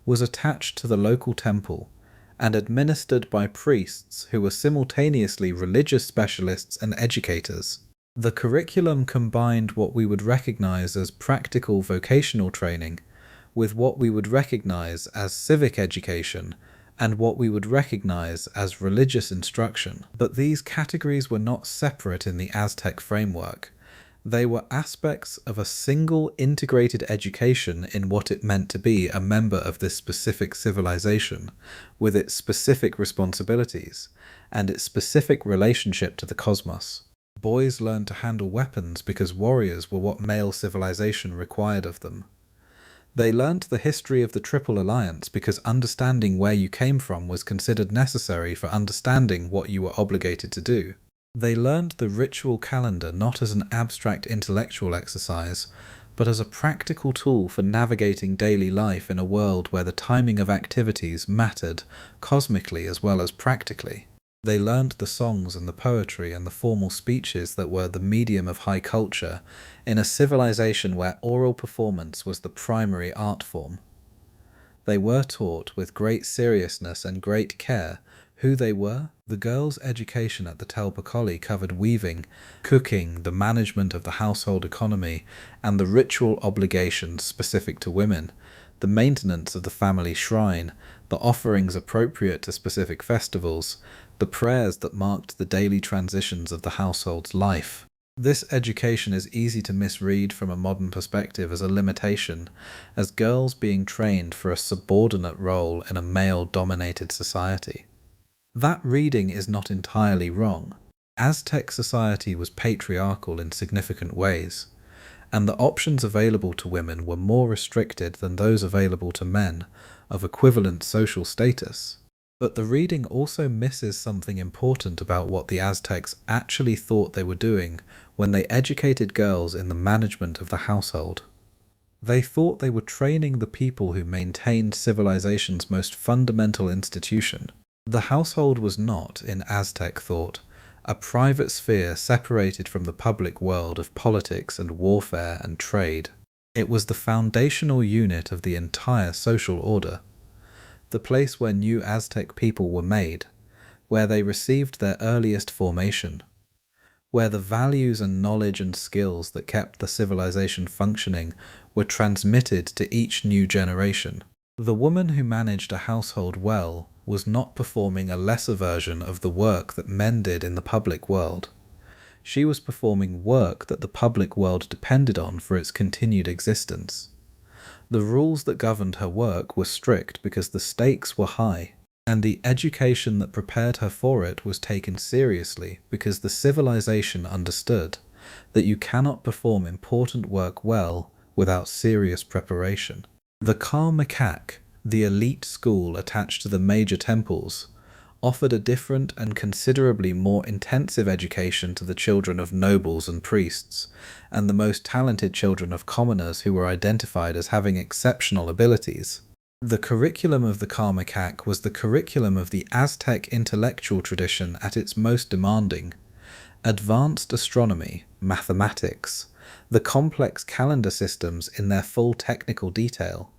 was attached to the local temple and administered by priests who were simultaneously religious specialists and educators. The curriculum combined what we would recognize as practical vocational training with what we would recognize as civic education and what we would recognize as religious instruction. But these categories were not separate in the Aztec framework. They were aspects of a single integrated education in what it meant to be a member of this specific civilization, with its specific responsibilities and its specific relationship to the cosmos. Boys learned to handle weapons because warriors were what male civilization required of them. They learnt the history of the Triple Alliance because understanding where you came from was considered necessary for understanding what you were obligated to do. They learned the ritual calendar not as an abstract intellectual exercise, but as a practical tool for navigating daily life in a world where the timing of activities mattered cosmically as well as practically. They learned the songs and the poetry and the formal speeches that were the medium of high culture in a civilization where oral performance was the primary art form. They were taught with great seriousness and great care who they were. The girls' education at the Tlatelolco covered weaving, cooking, the management of the household economy, and the ritual obligations specific to women, the maintenance of the family shrine, the offerings appropriate to specific festivals, the prayers that marked the daily transitions of the household's life. This education is easy to misread from a modern perspective as a limitation, as girls being trained for a subordinate role in a male-dominated society. That reading is not entirely wrong. Aztec society was patriarchal in significant ways, and the options available to women were more restricted than those available to men of equivalent social status. But the reading also misses something important about what the Aztecs actually thought they were doing when they educated girls in the management of the household. They thought they were training the people who maintained civilization's most fundamental institution, The household was not, in Aztec thought, a private sphere separated from the public world of politics and warfare and trade. It was the foundational unit of the entire social order, the place where new Aztec people were made, where they received their earliest formation, where the values and knowledge and skills that kept the civilization functioning were transmitted to each new generation. The woman who managed a household well was not performing a lesser version of the work that men did in the public world. She was performing work that the public world depended on for its continued existence. The rules that governed her work were strict because the stakes were high, and the education that prepared her for it was taken seriously because the civilization understood that you cannot perform important work well without serious preparation. The Karmakak, the elite school attached to the major temples, offered a different and considerably more intensive education to the children of nobles and priests, and the most talented children of commoners who were identified as having exceptional abilities. The curriculum of the Karmakak was the curriculum of the Aztec intellectual tradition at its most demanding. Advanced astronomy, mathematics, the complex calendar systems in their full technical detail,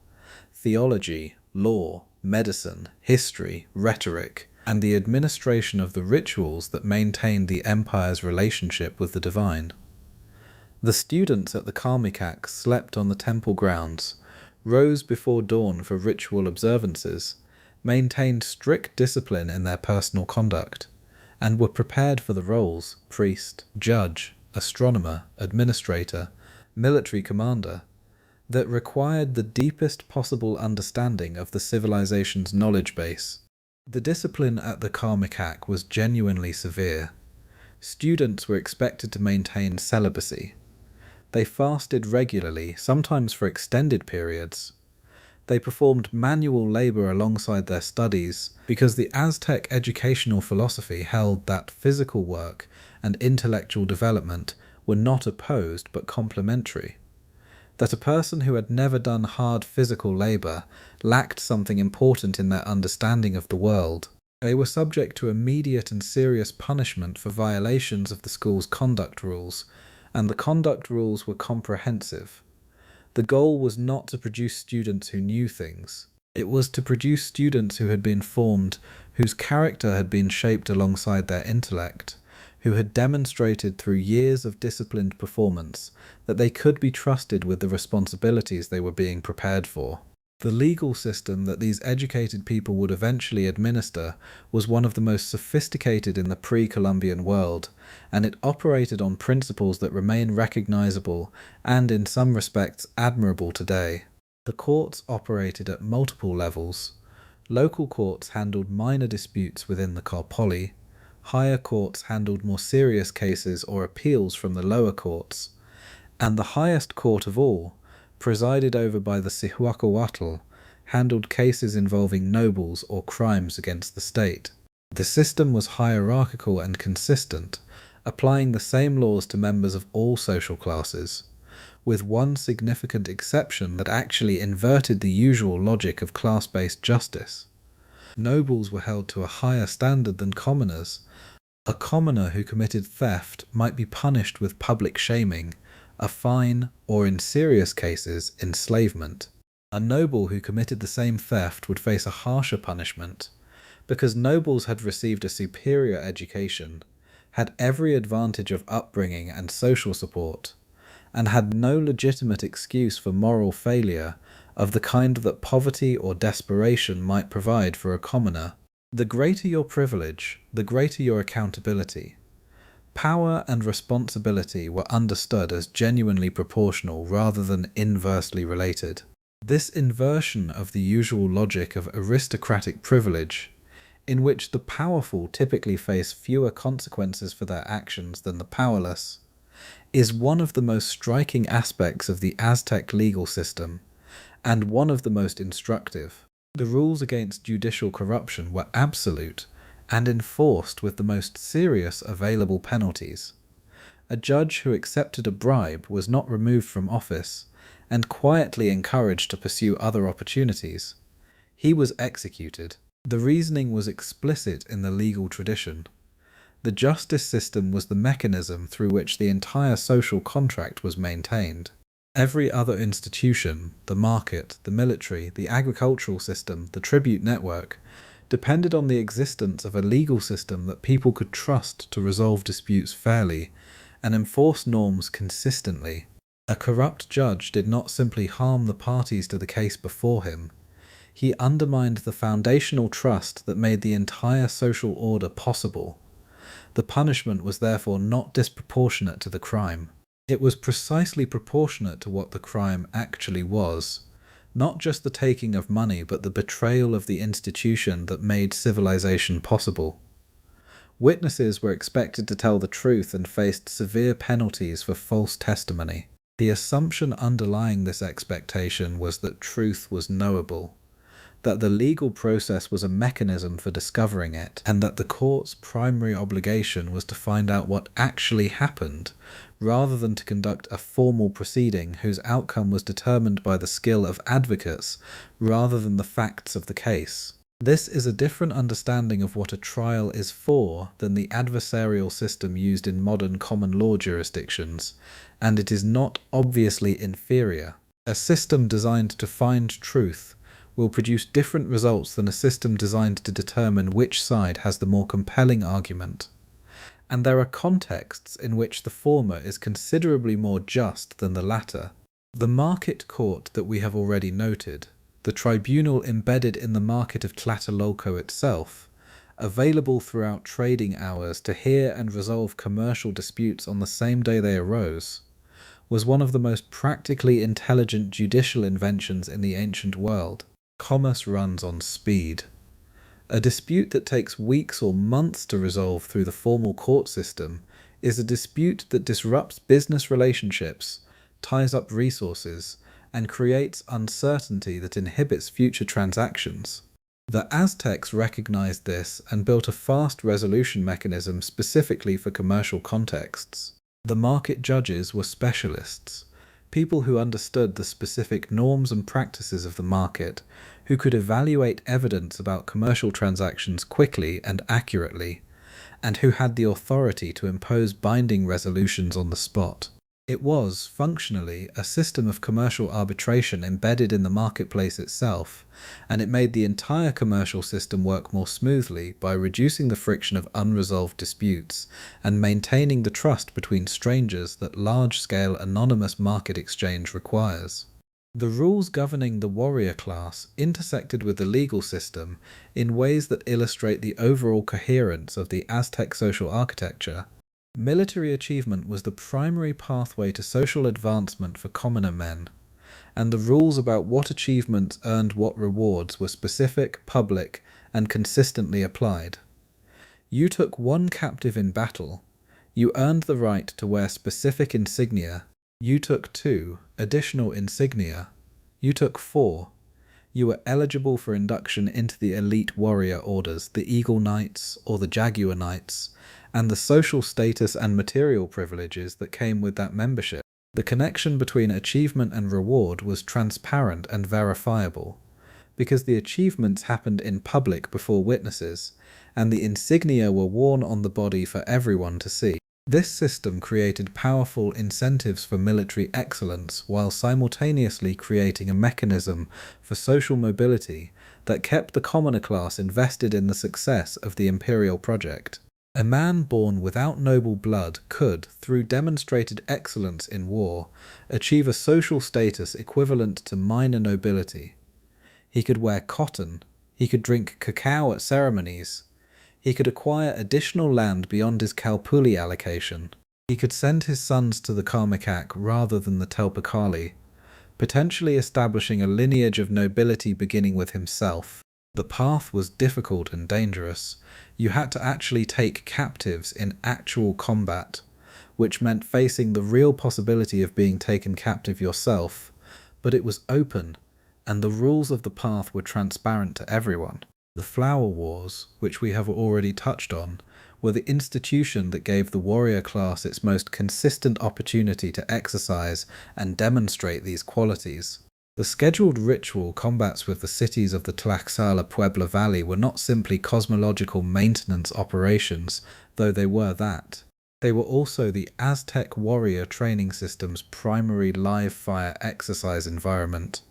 theology, law, medicine, history, rhetoric, and the administration of the rituals that maintained the empire's relationship with the divine. The students at the Karmakak slept on the temple grounds, rose before dawn for ritual observances, maintained strict discipline in their personal conduct, and were prepared for the roles priest, judge, astronomer, administrator, military commander that required the deepest possible understanding of the civilization's knowledge base. The discipline at the Karmakak was genuinely severe. Students were expected to maintain celibacy. They fasted regularly, sometimes for extended periods. They performed manual labor alongside their studies because the Aztec educational philosophy held that physical work and intellectual development were not opposed but complementary. That a person who had never done hard physical labor lacked something important in their understanding of the world. They were subject to immediate and serious punishment for violations of the school's conduct rules, and the conduct rules were comprehensive. The goal was not to produce students who knew things. It was to produce students who had been formed, whose character had been shaped alongside their intellect, who had demonstrated through years of disciplined performance that they could be trusted with the responsibilities they were being prepared for. The legal system that these educated people would eventually administer was one of the most sophisticated in the pre-Columbian world, and it operated on principles that remain recognizable and, in some respects, admirable today. The courts operated at multiple levels. Local courts handled minor disputes within the Karpoli. Higher courts handled more serious cases or appeals from the lower courts, and the highest court of all, presided over by the Cihuacoatl, handled cases involving nobles or crimes against the state. The system was hierarchical and consistent, applying the same laws to members of all social classes, with one significant exception that actually inverted the usual logic of class-based justice. Nobles were held to a higher standard than commoners. A commoner who committed theft might be punished with public shaming, a fine, or in serious cases, enslavement. A noble who committed the same theft would face a harsher punishment, because nobles had received a superior education, had every advantage of upbringing and social support, and had no legitimate excuse for moral failure of the kind that poverty or desperation might provide for a commoner. The greater your privilege, the greater your accountability. Power and responsibility were understood as genuinely proportional rather than inversely related. This inversion of the usual logic of aristocratic privilege, in which the powerful typically face fewer consequences for their actions than the powerless, is one of the most striking aspects of the Aztec legal system, and one of the most instructive. The rules against judicial corruption were absolute and enforced with the most serious available penalties. A judge who accepted a bribe was not removed from office and quietly encouraged to pursue other opportunities. He was executed. The reasoning was explicit in the legal tradition. The justice system was the mechanism through which the entire social contract was maintained. Every other institution, the market, the military, the agricultural system, the tribute network, depended on the existence of a legal system that people could trust to resolve disputes fairly and enforce norms consistently. A corrupt judge did not simply harm the parties to the case before him. He undermined the foundational trust that made the entire social order possible. The punishment was therefore not disproportionate to the crime. It was precisely proportionate to what the crime actually was, not just the taking of money but the betrayal of the institution that made civilization possible. Witnesses were expected to tell the truth and faced severe penalties for false testimony. The assumption underlying this expectation was that truth was knowable, that the legal process was a mechanism for discovering it, and that the court's primary obligation was to find out what actually happened, rather than to conduct a formal proceeding whose outcome was determined by the skill of advocates rather than the facts of the case. This is a different understanding of what a trial is for than the adversarial system used in modern common law jurisdictions, and it is not obviously inferior. A system designed to find truth will produce different results than a system designed to determine which side has the more compelling argument. And there are contexts in which the former is considerably more just than the latter. The market court that we have already noted, the tribunal embedded in the market of Tlatelolco itself, available throughout trading hours to hear and resolve commercial disputes on the same day they arose, was one of the most practically intelligent judicial inventions in the ancient world. Commerce runs on speed. A dispute that takes weeks or months to resolve through the formal court system is a dispute that disrupts business relationships, ties up resources, and creates uncertainty that inhibits future transactions. The Aztecs recognized this and built a fast resolution mechanism specifically for commercial contexts. The market judges were specialists, people who understood the specific norms and practices of the market, who could evaluate evidence about commercial transactions quickly and accurately, and who had the authority to impose binding resolutions on the spot. It was, functionally, a system of commercial arbitration embedded in the marketplace itself, and it made the entire commercial system work more smoothly by reducing the friction of unresolved disputes and maintaining the trust between strangers that large-scale anonymous market exchange requires. The rules governing the warrior class intersected with the legal system in ways that illustrate the overall coherence of the Aztec social architecture. Military achievement was the primary pathway to social advancement for commoner men, and the rules about what achievements earned what rewards were specific, public, and consistently applied. You took one captive in battle, you earned the right to wear specific insignia. You took 2 additional insignia. You took 4. You were eligible for induction into the elite warrior orders, the Eagle Knights or the Jaguar Knights, and the social status and material privileges that came with that membership. The connection between achievement and reward was transparent and verifiable, because the achievements happened in public before witnesses, and the insignia were worn on the body for everyone to see. This system created powerful incentives for military excellence while simultaneously creating a mechanism for social mobility that kept the commoner class invested in the success of the imperial project. A man born without noble blood could, through demonstrated excellence in war, achieve a social status equivalent to minor nobility. He could wear cotton, he could drink cacao at ceremonies, he could acquire additional land beyond his Kalpuli allocation. He could send his sons to the Karmakak rather than the Telpakali, potentially establishing a lineage of nobility beginning with himself. The path was difficult and dangerous. You had to actually take captives in actual combat, which meant facing the real possibility of being taken captive yourself, but it was open, and the rules of the path were transparent to everyone. The Flower Wars, which we have already touched on, were the institution that gave the warrior class its most consistent opportunity to exercise and demonstrate these qualities. The scheduled ritual combats with the cities of the Tlaxcala Puebla Valley were not simply cosmological maintenance operations, though they were that. They were also the Aztec warrior training system's primary live-fire exercise environment,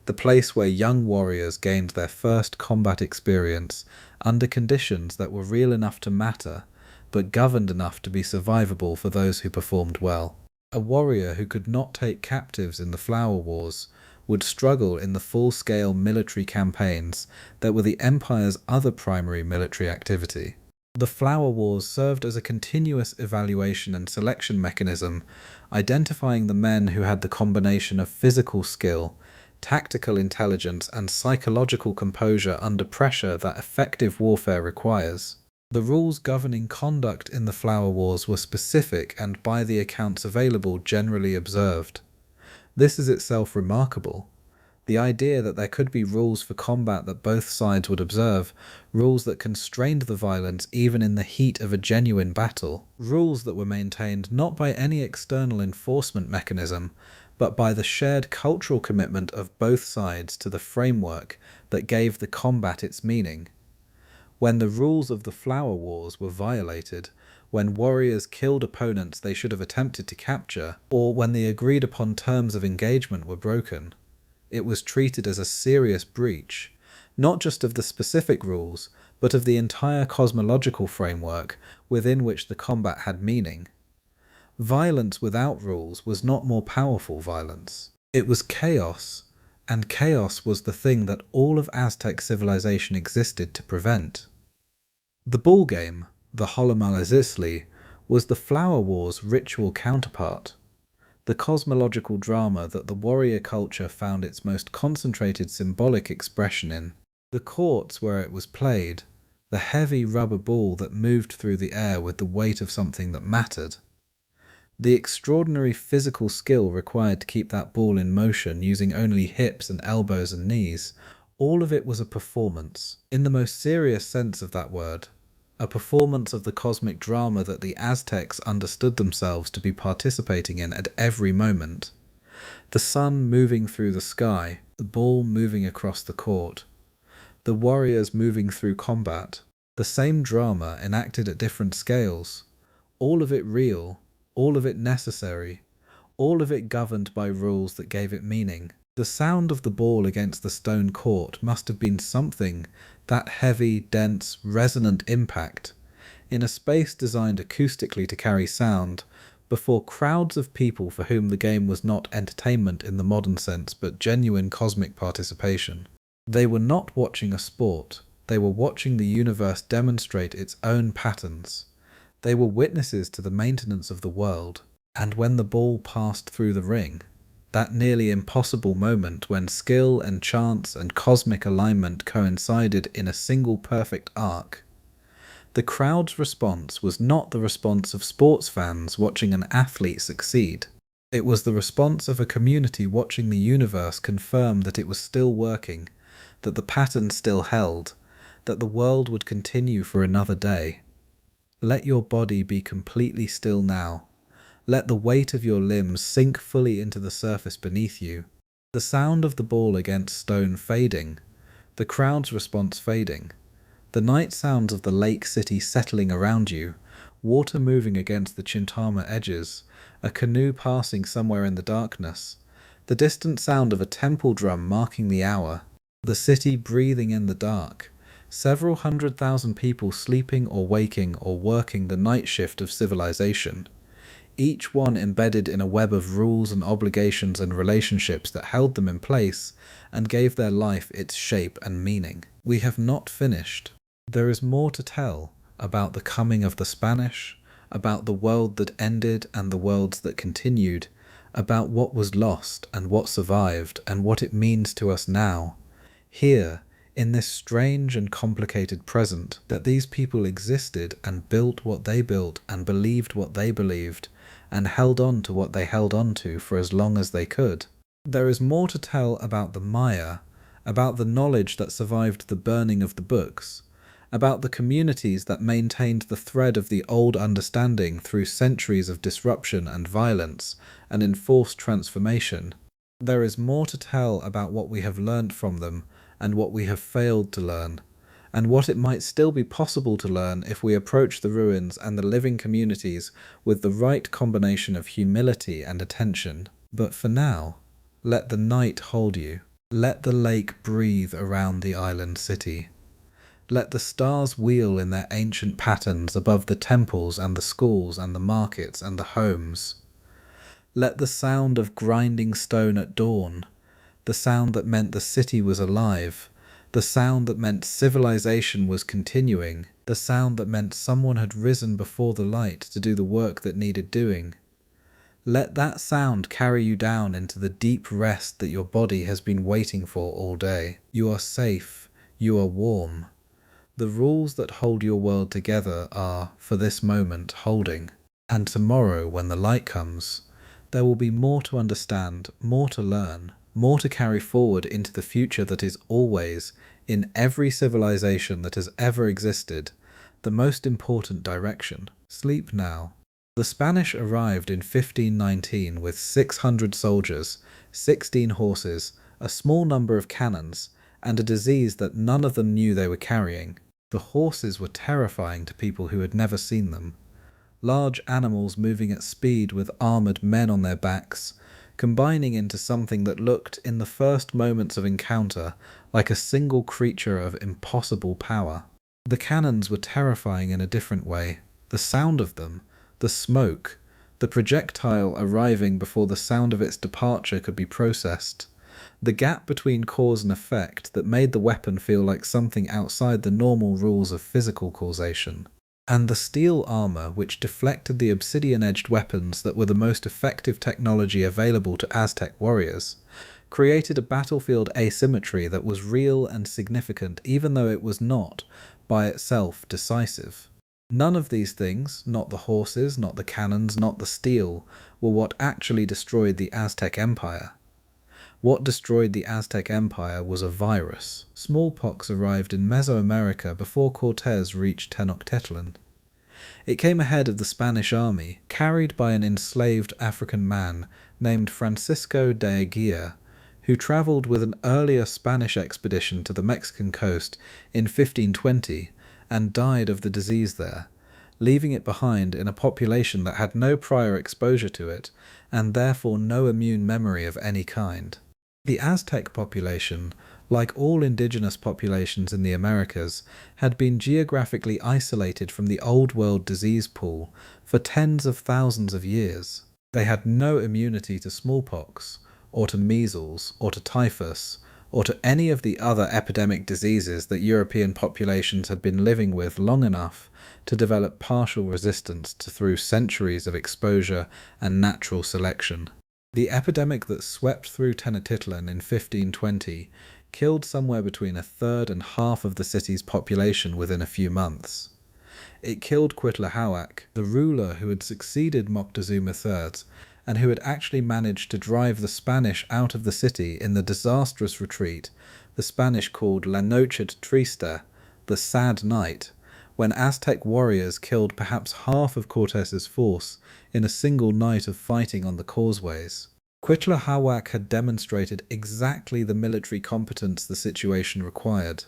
the place where young warriors gained their first combat experience under conditions that were real enough to matter, but governed enough to be survivable for those who performed well. A warrior who could not take captives in the Flower Wars would struggle in the full-scale military campaigns that were the Empire's other primary military activity. The Flower Wars served as a continuous evaluation and selection mechanism, identifying the men who had the combination of physical skill, tactical intelligence, and psychological composure under pressure that effective warfare requires. The rules governing conduct in the Flower Wars were specific and, by the accounts available, generally observed. This is itself remarkable. The idea that there could be rules for combat that both sides would observe, rules that constrained the violence even in the heat of a genuine battle, rules that were maintained not by any external enforcement mechanism, but by the shared cultural commitment of both sides to the framework that gave the combat its meaning. When the rules of the Flower Wars were violated, when warriors killed opponents they should have attempted to capture, or when the agreed upon terms of engagement were broken, it was treated as a serious breach, not just of the specific rules, but of the entire cosmological framework within which the combat had meaning. Violence without rules was not more powerful violence. It was chaos, and chaos was the thing that all of Aztec civilization existed to prevent. The ball game, the Holomalazisli, was the Flower Wars' ritual counterpart, the cosmological drama that the warrior culture found its most concentrated symbolic expression in. The courts where it was played, the heavy rubber ball that moved through the air with the weight of something that mattered. The extraordinary physical skill required to keep that ball in motion using only hips and elbows and knees, all of it was a performance, in the most serious sense of that word, a performance of the cosmic drama that the Aztecs understood themselves to be participating in at every moment. The sun moving through the sky, the ball moving across the court, the warriors moving through combat, the same drama enacted at different scales, all of it real, all of it necessary, all of it governed by rules that gave it meaning. The sound of the ball against the stone court must have been something, that heavy, dense, resonant impact, in a space designed acoustically to carry sound, before crowds of people for whom the game was not entertainment in the modern sense but genuine cosmic participation. They were not watching a sport, they were watching the universe demonstrate its own patterns. They were witnesses to the maintenance of the world, and when the ball passed through the ring, that nearly impossible moment when skill and chance and cosmic alignment coincided in a single perfect arc, the crowd's response was not the response of sports fans watching an athlete succeed. It was the response of a community watching the universe confirm that it was still working, that the pattern still held, that the world would continue for another day. Let your body be completely still now. Let the weight of your limbs sink fully into the surface beneath you. The sound of the ball against stone fading, the crowd's response fading, the night sounds of the lake city settling around you, water moving against the Chinampa edges, a canoe passing somewhere in the darkness, the distant sound of a temple drum marking the hour, the city breathing in the dark, several 100,000 people sleeping or waking or working the night shift of civilization, each one embedded in a web of rules and obligations and relationships that held them in place and gave their life its shape and meaning. We have not finished. There is more to tell about the coming of the Spanish, about the world that ended and the worlds that continued, about what was lost and what survived and what it means to us now, here, in this strange and complicated present, that these people existed and built what they built and believed what they believed and held on to what they held on to for as long as they could. There is more to tell about the Maya, about the knowledge that survived the burning of the books, about the communities that maintained the thread of the old understanding through centuries of disruption and violence and enforced transformation. There is more to tell about what we have learnt from them and what we have failed to learn, and what it might still be possible to learn if we approach the ruins and the living communities with the right combination of humility and attention. But for now, let the night hold you. Let the lake breathe around the island city. Let the stars wheel in their ancient patterns above the temples and the schools and the markets and the homes. Let the sound of grinding stone at dawn, the sound that meant the city was alive, the sound that meant civilization was continuing, the sound that meant someone had risen before the light to do the work that needed doing. Let that sound carry you down into the deep rest that your body has been waiting for all day. You are safe. You are warm. The rules that hold your world together are, for this moment, holding. And tomorrow, when the light comes, there will be more to understand, more to learn, more to carry forward into the future that is always, in every civilization that has ever existed, the most important direction. Sleep now. The Spanish arrived in 1519 with 600 soldiers, 16 horses, a small number of cannons, and a disease that none of them knew they were carrying. The horses were terrifying to people who had never seen them. Large animals moving at speed with armoured men on their backs, combining into something that looked, in the first moments of encounter, like a single creature of impossible power. The cannons were terrifying in a different way. The sound of them, the smoke, the projectile arriving before the sound of its departure could be processed, the gap between cause and effect that made the weapon feel like something outside the normal rules of physical causation, and the steel armor which deflected the obsidian-edged weapons that were the most effective technology available to Aztec warriors, created a battlefield asymmetry that was real and significant even though it was not, by itself, decisive. None of these things, not the horses, not the cannons, not the steel, were what actually destroyed the Aztec Empire. What destroyed the Aztec Empire was a virus. Smallpox arrived in Mesoamerica before Cortés reached Tenochtitlan. It came ahead of the Spanish army, carried by an enslaved African man named Francisco de Aguirre, who travelled with an earlier Spanish expedition to the Mexican coast in 1520 and died of the disease there, leaving it behind in a population that had no prior exposure to it and therefore no immune memory of any kind. The Aztec population, like all indigenous populations in the Americas, had been geographically isolated from the Old World disease pool for tens of thousands of years. They had no immunity to smallpox, or to measles, or to typhus, or to any of the other epidemic diseases that European populations had been living with long enough to develop partial resistance to through centuries of exposure and natural selection. The epidemic that swept through Tenochtitlan in 1520 killed somewhere between a third and half of the city's population within a few months. It killed Tlatelolco, the ruler who had succeeded Moctezuma III, and who had actually managed to drive the Spanish out of the city in the disastrous retreat the Spanish called La Noche Triste, the Sad Night, when Aztec warriors killed perhaps half of Cortés's force in a single night of fighting on the causeways. Tlatelolco had demonstrated exactly the military competence the situation required.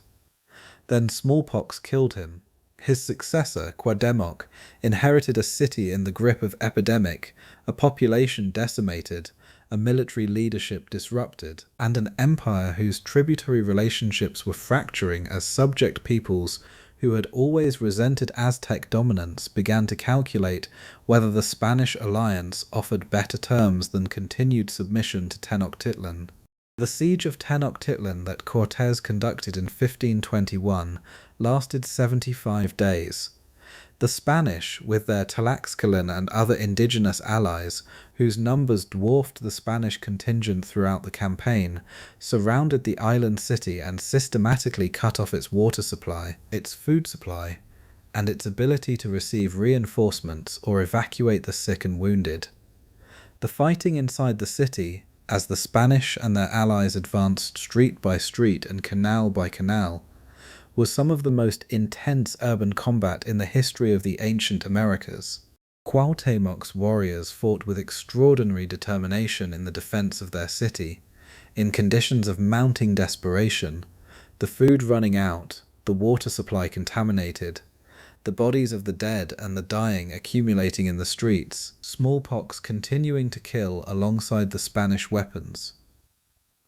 Then smallpox killed him. His successor, Cuauhtémoc, inherited a city in the grip of epidemic, a population decimated, a military leadership disrupted, and an empire whose tributary relationships were fracturing as subject peoples who had always resented Aztec dominance began to calculate whether the Spanish alliance offered better terms than continued submission to Tenochtitlan. The siege of Tenochtitlan that Cortés conducted in 1521 lasted 75 days. The Spanish, with their Tlaxcalan and other indigenous allies, whose numbers dwarfed the Spanish contingent throughout the campaign, surrounded the island city and systematically cut off its water supply, its food supply, and its ability to receive reinforcements or evacuate the sick and wounded. The fighting inside the city, as the Spanish and their allies advanced street by street and canal by canal, was some of the most intense urban combat in the history of the ancient Americas. Cuauhtémoc's warriors fought with extraordinary determination in the defense of their city, in conditions of mounting desperation, the food running out, the water supply contaminated, the bodies of the dead and the dying accumulating in the streets, smallpox continuing to kill alongside the Spanish weapons.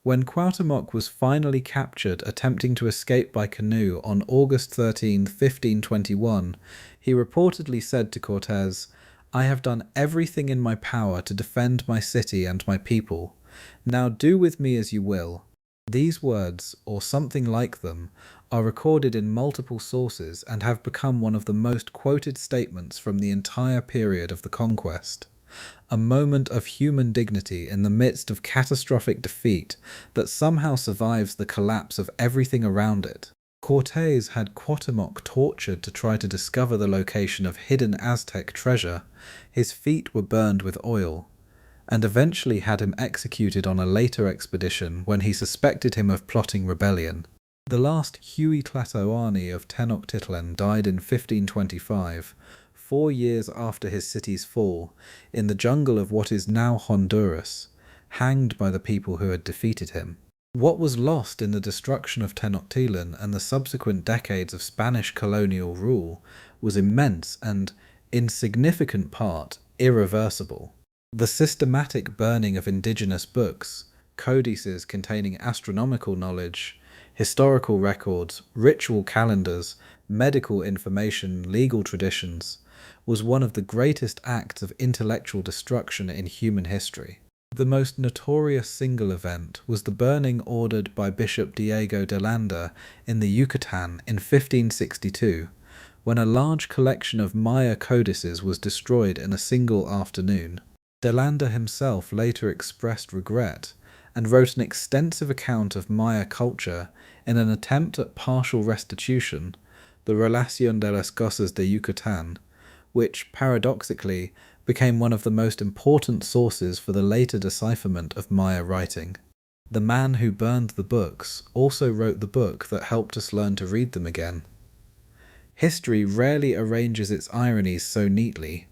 When Cuauhtémoc was finally captured attempting to escape by canoe on August 13, 1521, he reportedly said to Cortés, "I have done everything in my power to defend my city and my people. Now do with me as you will." These words, or something like them, are recorded in multiple sources and have become one of the most quoted statements from the entire period of the conquest. A moment of human dignity in the midst of catastrophic defeat that somehow survives the collapse of everything around it. Cortés had Cuauhtémoc tortured to try to discover the location of hidden Aztec treasure. His feet were burned with oil, and eventually had him executed on a later expedition when he suspected him of plotting rebellion. The last Huey Tlatoani of Tenochtitlan died in 1525, 4 years after his city's fall, in the jungle of what is now Honduras, hanged by the people who had defeated him. What was lost in the destruction of Tenochtitlan and the subsequent decades of Spanish colonial rule was immense and, in significant part, irreversible. The systematic burning of indigenous books, codices containing astronomical knowledge, historical records, ritual calendars, medical information, legal traditions, was one of the greatest acts of intellectual destruction in human history. The most notorious single event was the burning ordered by Bishop Diego de Landa in the Yucatan in 1562, when a large collection of Maya codices was destroyed in a single afternoon. De Landa himself later expressed regret and wrote an extensive account of Maya culture in an attempt at partial restitution, the Relación de las Cosas de Yucatan, which, paradoxically, became one of the most important sources for the later decipherment of Maya writing. The man who burned the books also wrote the book that helped us learn to read them again. History rarely arranges its ironies so neatly.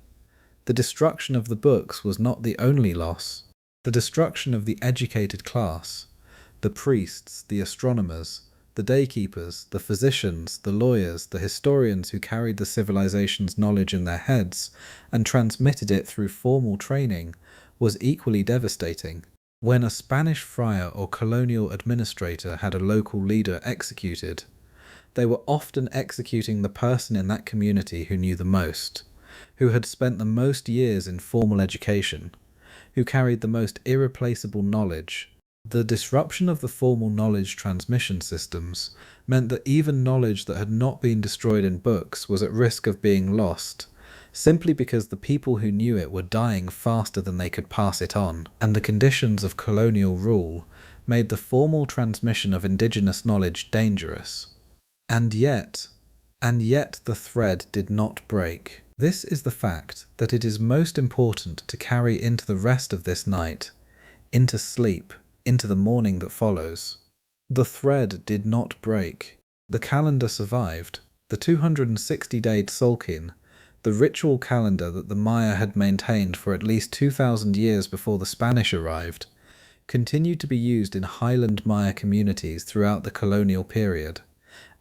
The destruction of the books was not the only loss. The destruction of the educated class, the priests, the astronomers, the daykeepers, the physicians, the lawyers, the historians who carried the civilization's knowledge in their heads and transmitted it through formal training, was equally devastating. When a Spanish friar or colonial administrator had a local leader executed, they were often executing the person in that community who knew the most, who had spent the most years in formal education, who carried the most irreplaceable knowledge. The disruption of the formal knowledge transmission systems meant that even knowledge that had not been destroyed in books was at risk of being lost, simply because the people who knew it were dying faster than they could pass it on, and the conditions of colonial rule made the formal transmission of indigenous knowledge dangerous. And yet the thread did not break. This is the fact that it is most important to carry into the rest of this night, into sleep, into the morning that follows. The thread did not break. The calendar survived. The 260-day Tzolk'in, the ritual calendar that the Maya had maintained for at least 2,000 years before the Spanish arrived, continued to be used in highland Maya communities throughout the colonial period,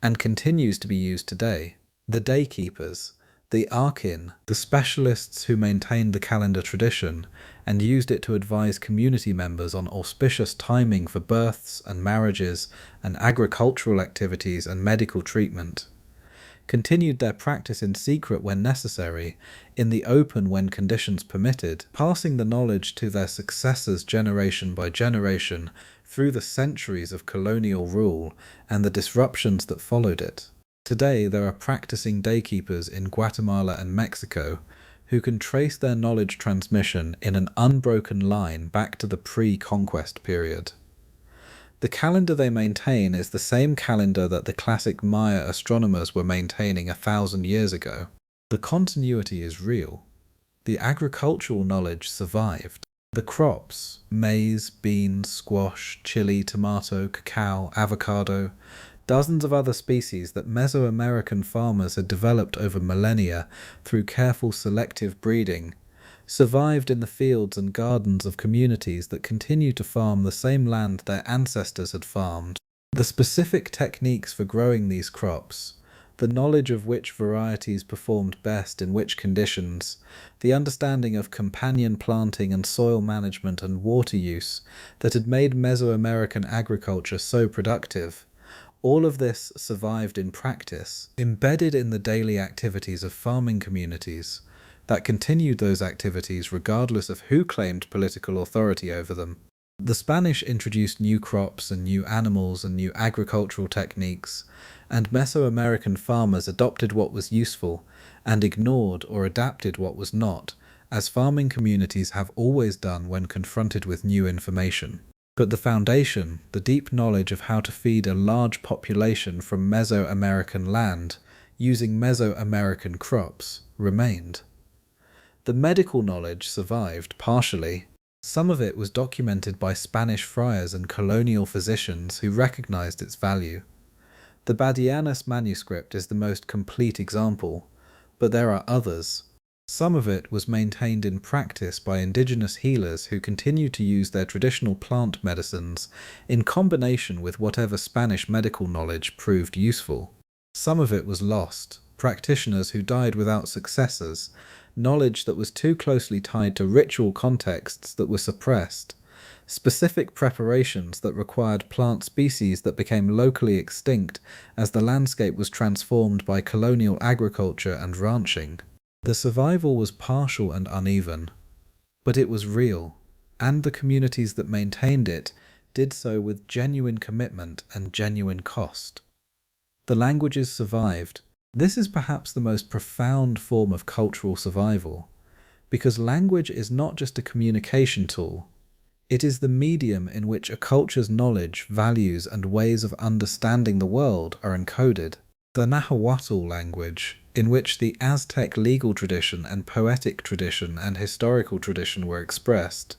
and continues to be used today. The daykeepers, the Arkin, the specialists who maintained the calendar tradition and used it to advise community members on auspicious timing for births and marriages and agricultural activities and medical treatment, continued their practice in secret when necessary, in the open when conditions permitted, passing the knowledge to their successors generation by generation through the centuries of colonial rule and the disruptions that followed it. Today there are practicing daykeepers in Guatemala and Mexico who can trace their knowledge transmission in an unbroken line back to the pre-conquest period. The calendar they maintain is the same calendar that the classic Maya astronomers were maintaining 1,000 years ago. The continuity is real. The agricultural knowledge survived. The crops, maize, beans, squash, chili, tomato, cacao, avocado, Dozens of other species that Mesoamerican farmers had developed over millennia through careful selective breeding survived in the fields and gardens of communities that continue to farm the same land their ancestors had farmed. The specific techniques for growing these crops, the knowledge of which varieties performed best in which conditions, the understanding of companion planting and soil management and water use that had made Mesoamerican agriculture so productive, all of this survived in practice, embedded in the daily activities of farming communities that continued those activities regardless of who claimed political authority over them. The Spanish introduced new crops and new animals and new agricultural techniques, and Mesoamerican farmers adopted what was useful and ignored or adapted what was not, as farming communities have always done when confronted with new information. But the foundation, the deep knowledge of how to feed a large population from Mesoamerican land using Mesoamerican crops, remained. The medical knowledge survived partially. Some of it was documented by Spanish friars and colonial physicians who recognized its value. The Badianas manuscript is the most complete example, but there are others. Some of it was maintained in practice by indigenous healers who continue to use their traditional plant medicines in combination with whatever Spanish medical knowledge proved useful. Some of it was lost, practitioners who died without successors, knowledge that was too closely tied to ritual contexts that were suppressed, specific preparations that required plant species that became locally extinct as the landscape was transformed by colonial agriculture and ranching. The survival was partial and uneven, but it was real, and the communities that maintained it did so with genuine commitment and genuine cost. The languages survived. This is perhaps the most profound form of cultural survival, because language is not just a communication tool. It is the medium in which a culture's knowledge, values, and ways of understanding the world are encoded. The Nahuatl language, in which the Aztec legal tradition and poetic tradition and historical tradition were expressed,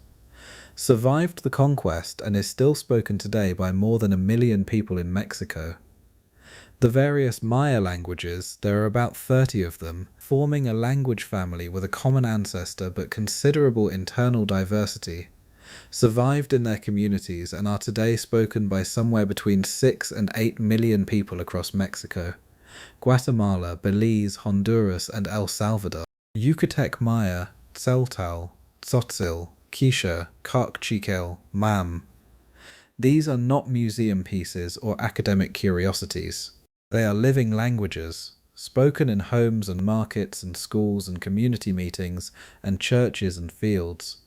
survived the conquest and is still spoken today by more than 1 million people in Mexico. The various Maya languages, there are about 30 of them, forming a language family with a common ancestor but considerable internal diversity, survived in their communities and are today spoken by somewhere between 6 and 8 million people across Mexico, Guatemala, Belize, Honduras, and El Salvador. Yucatec Maya, Tzeltal, Tzotzil, Quiche, Kaqchikel, Mam. These are not museum pieces or academic curiosities. They are living languages, spoken in homes and markets and schools and community meetings and churches and fields,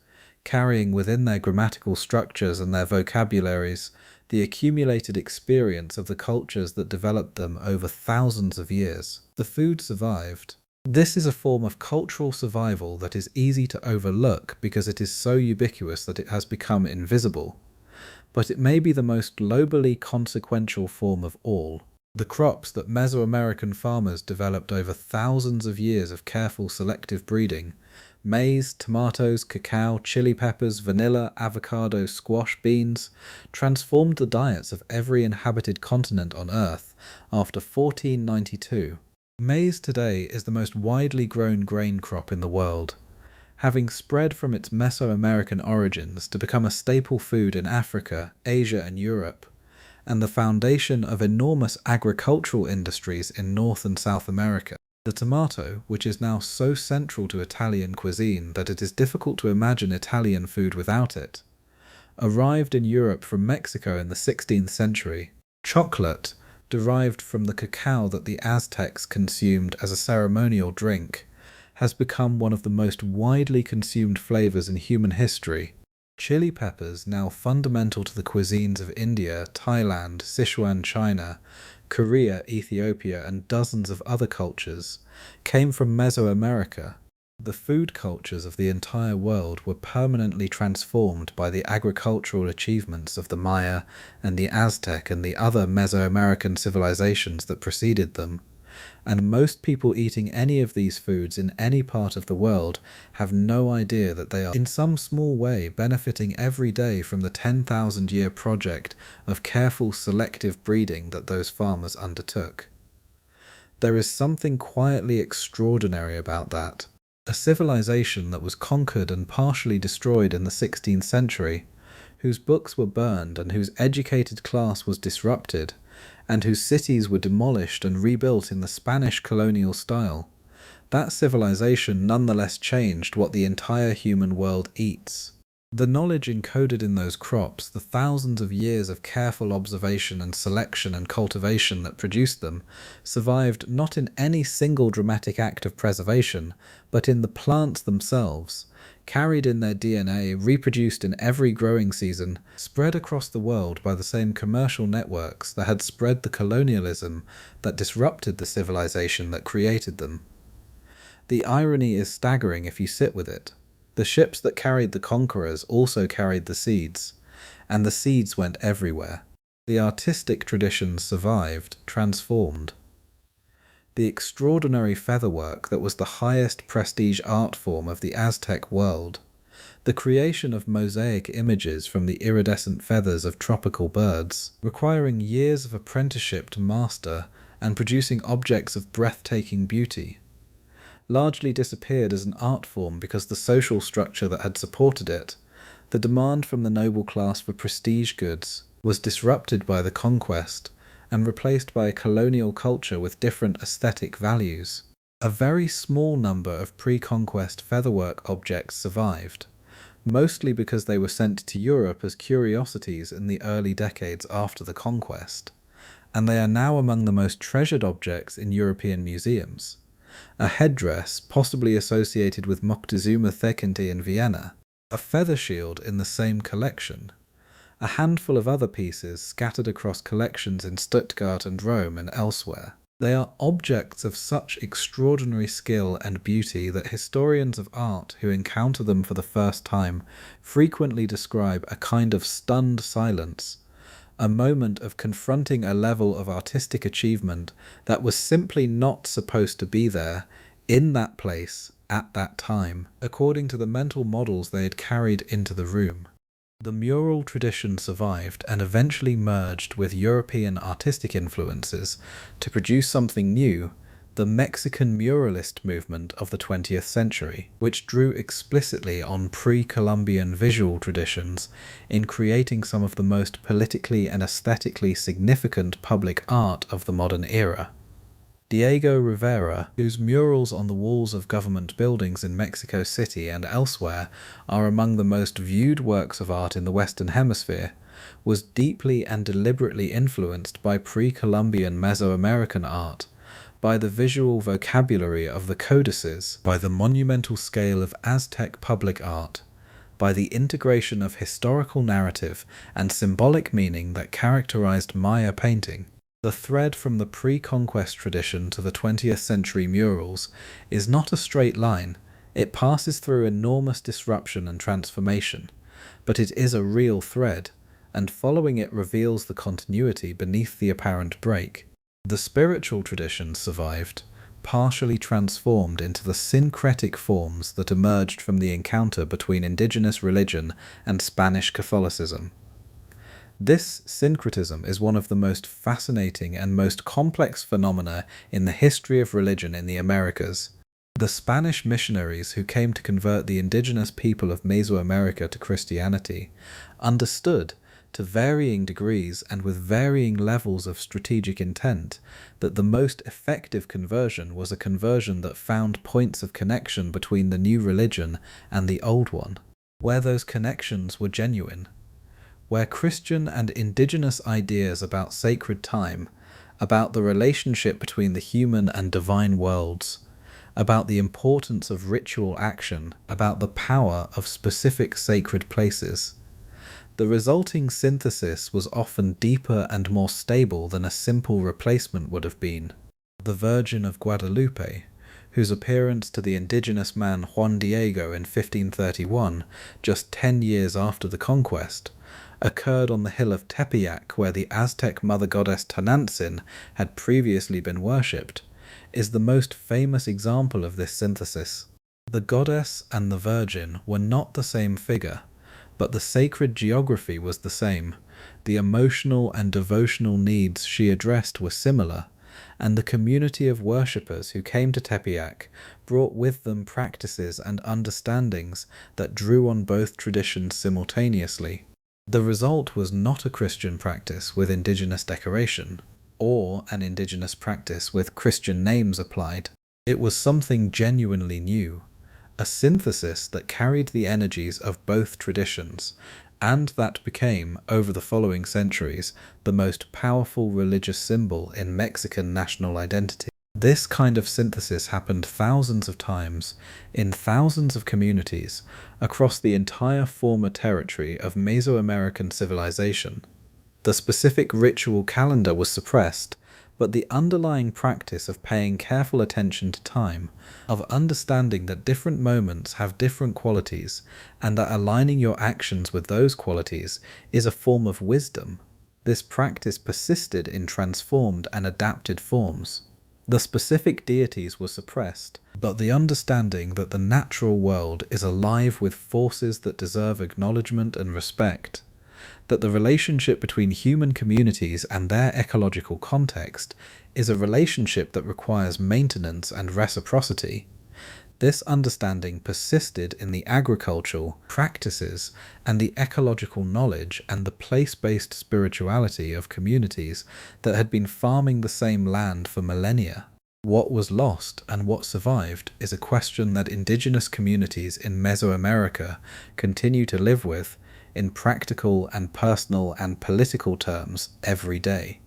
carrying within their grammatical structures and their vocabularies the accumulated experience of the cultures that developed them over thousands of years. The food survived. This is a form of cultural survival that is easy to overlook because it is so ubiquitous that it has become invisible, but it may be the most globally consequential form of all. The crops that Mesoamerican farmers developed over thousands of years of careful selective breeding, maize, tomatoes, cacao, chili peppers, vanilla, avocado, squash, beans, transformed the diets of every inhabited continent on Earth after 1492. Maize today is the most widely grown grain crop in the world, having spread from its Mesoamerican origins to become a staple food in Africa, Asia, and Europe, and the foundation of enormous agricultural industries in North and South America. The tomato, which is now so central to Italian cuisine that it is difficult to imagine Italian food without it, arrived in Europe from Mexico in the 16th century. Chocolate, derived from the cacao that the Aztecs consumed as a ceremonial drink, has become one of the most widely consumed flavors in human history. Chili peppers, now fundamental to the cuisines of India, Thailand, Sichuan China, Korea, Ethiopia, and dozens of other cultures, came from Mesoamerica. The food cultures of the entire world were permanently transformed by the agricultural achievements of the Maya and the Aztec and the other Mesoamerican civilizations that preceded them, and most people eating any of these foods in any part of the world have no idea that they are in some small way benefiting every day from the 10,000-year project of careful selective breeding that those farmers undertook. There is something quietly extraordinary about that. A civilization that was conquered and partially destroyed in the 16th century, whose books were burned and whose educated class was disrupted, and whose cities were demolished and rebuilt in the Spanish colonial style, that civilization nonetheless changed what the entire human world eats. The knowledge encoded in those crops, the thousands of years of careful observation and selection and cultivation that produced them, survived not in any single dramatic act of preservation, but in the plants themselves, carried in their DNA, reproduced in every growing season, spread across the world by the same commercial networks that had spread the colonialism that disrupted the civilization that created them. The irony is staggering if you sit with it. The ships that carried the conquerors also carried the seeds, and the seeds went everywhere. The artistic traditions survived, transformed. The extraordinary featherwork that was the highest prestige art form of the Aztec world, the creation of mosaic images from the iridescent feathers of tropical birds, requiring years of apprenticeship to master and producing objects of breathtaking beauty, largely disappeared as an art form because the social structure that had supported it, the demand from the noble class for prestige goods, was disrupted by the conquest and replaced by a colonial culture with different aesthetic values. A very small number of pre-conquest featherwork objects survived, mostly because they were sent to Europe as curiosities in the early decades after the conquest, and they are now among the most treasured objects in European museums. A headdress possibly associated with Moctezuma Thekinti in Vienna, a feather shield in the same collection, a handful of other pieces scattered across collections in Stuttgart and Rome and elsewhere. They are objects of such extraordinary skill and beauty that historians of art who encounter them for the first time frequently describe a kind of stunned silence, a moment of confronting a level of artistic achievement that was simply not supposed to be there, in that place, at that time, according to the mental models they had carried into the room. The mural tradition survived and eventually merged with European artistic influences to produce something new, the Mexican muralist movement of the 20th century, which drew explicitly on pre-Columbian visual traditions in creating some of the most politically and aesthetically significant public art of the modern era. Diego Rivera, whose murals on the walls of government buildings in Mexico City and elsewhere are among the most viewed works of art in the Western Hemisphere, was deeply and deliberately influenced by pre-Columbian Mesoamerican art, by the visual vocabulary of the codices, by the monumental scale of Aztec public art, by the integration of historical narrative and symbolic meaning that characterized Maya painting. The thread from the pre-conquest tradition to the 20th century murals is not a straight line. It passes through enormous disruption and transformation, but it is a real thread, and following it reveals the continuity beneath the apparent break. The spiritual tradition survived, partially transformed into the syncretic forms that emerged from the encounter between indigenous religion and Spanish Catholicism. This syncretism is one of the most fascinating and most complex phenomena in the history of religion in the Americas. The Spanish missionaries who came to convert the indigenous people of Mesoamerica to Christianity understood, to varying degrees and with varying levels of strategic intent, that the most effective conversion was a conversion that found points of connection between the new religion and the old one, where those connections were genuine, where Christian and indigenous ideas about sacred time, about the relationship between the human and divine worlds, about the importance of ritual action, about the power of specific sacred places. The resulting synthesis was often deeper and more stable than a simple replacement would have been. The Virgin of Guadalupe, whose appearance to the indigenous man Juan Diego in 1531, just 10 years after the conquest, occurred on the hill of Tepeyac where the Aztec mother goddess Tonantzin had previously been worshipped, is the most famous example of this synthesis. The goddess and the virgin were not the same figure, but the sacred geography was the same. The emotional and devotional needs she addressed were similar, and the community of worshippers who came to Tepeyac brought with them practices and understandings that drew on both traditions simultaneously. The result was not a Christian practice with indigenous decoration, or an indigenous practice with Christian names applied. It was something genuinely new, a synthesis that carried the energies of both traditions, and that became, over the following centuries, the most powerful religious symbol in Mexican national identity. This kind of synthesis happened thousands of times, in thousands of communities, across the entire former territory of Mesoamerican civilization. The specific ritual calendar was suppressed, but the underlying practice of paying careful attention to time, of understanding that different moments have different qualities, and that aligning your actions with those qualities is a form of wisdom, this practice persisted in transformed and adapted forms. The specific deities were suppressed, but the understanding that the natural world is alive with forces that deserve acknowledgement and respect, that the relationship between human communities and their ecological context is a relationship that requires maintenance and reciprocity. This understanding persisted in the agricultural practices and the ecological knowledge and the place-based spirituality of communities that had been farming the same land for millennia. What was lost and what survived is a question that indigenous communities in Mesoamerica continue to live with in practical and personal and political terms every day.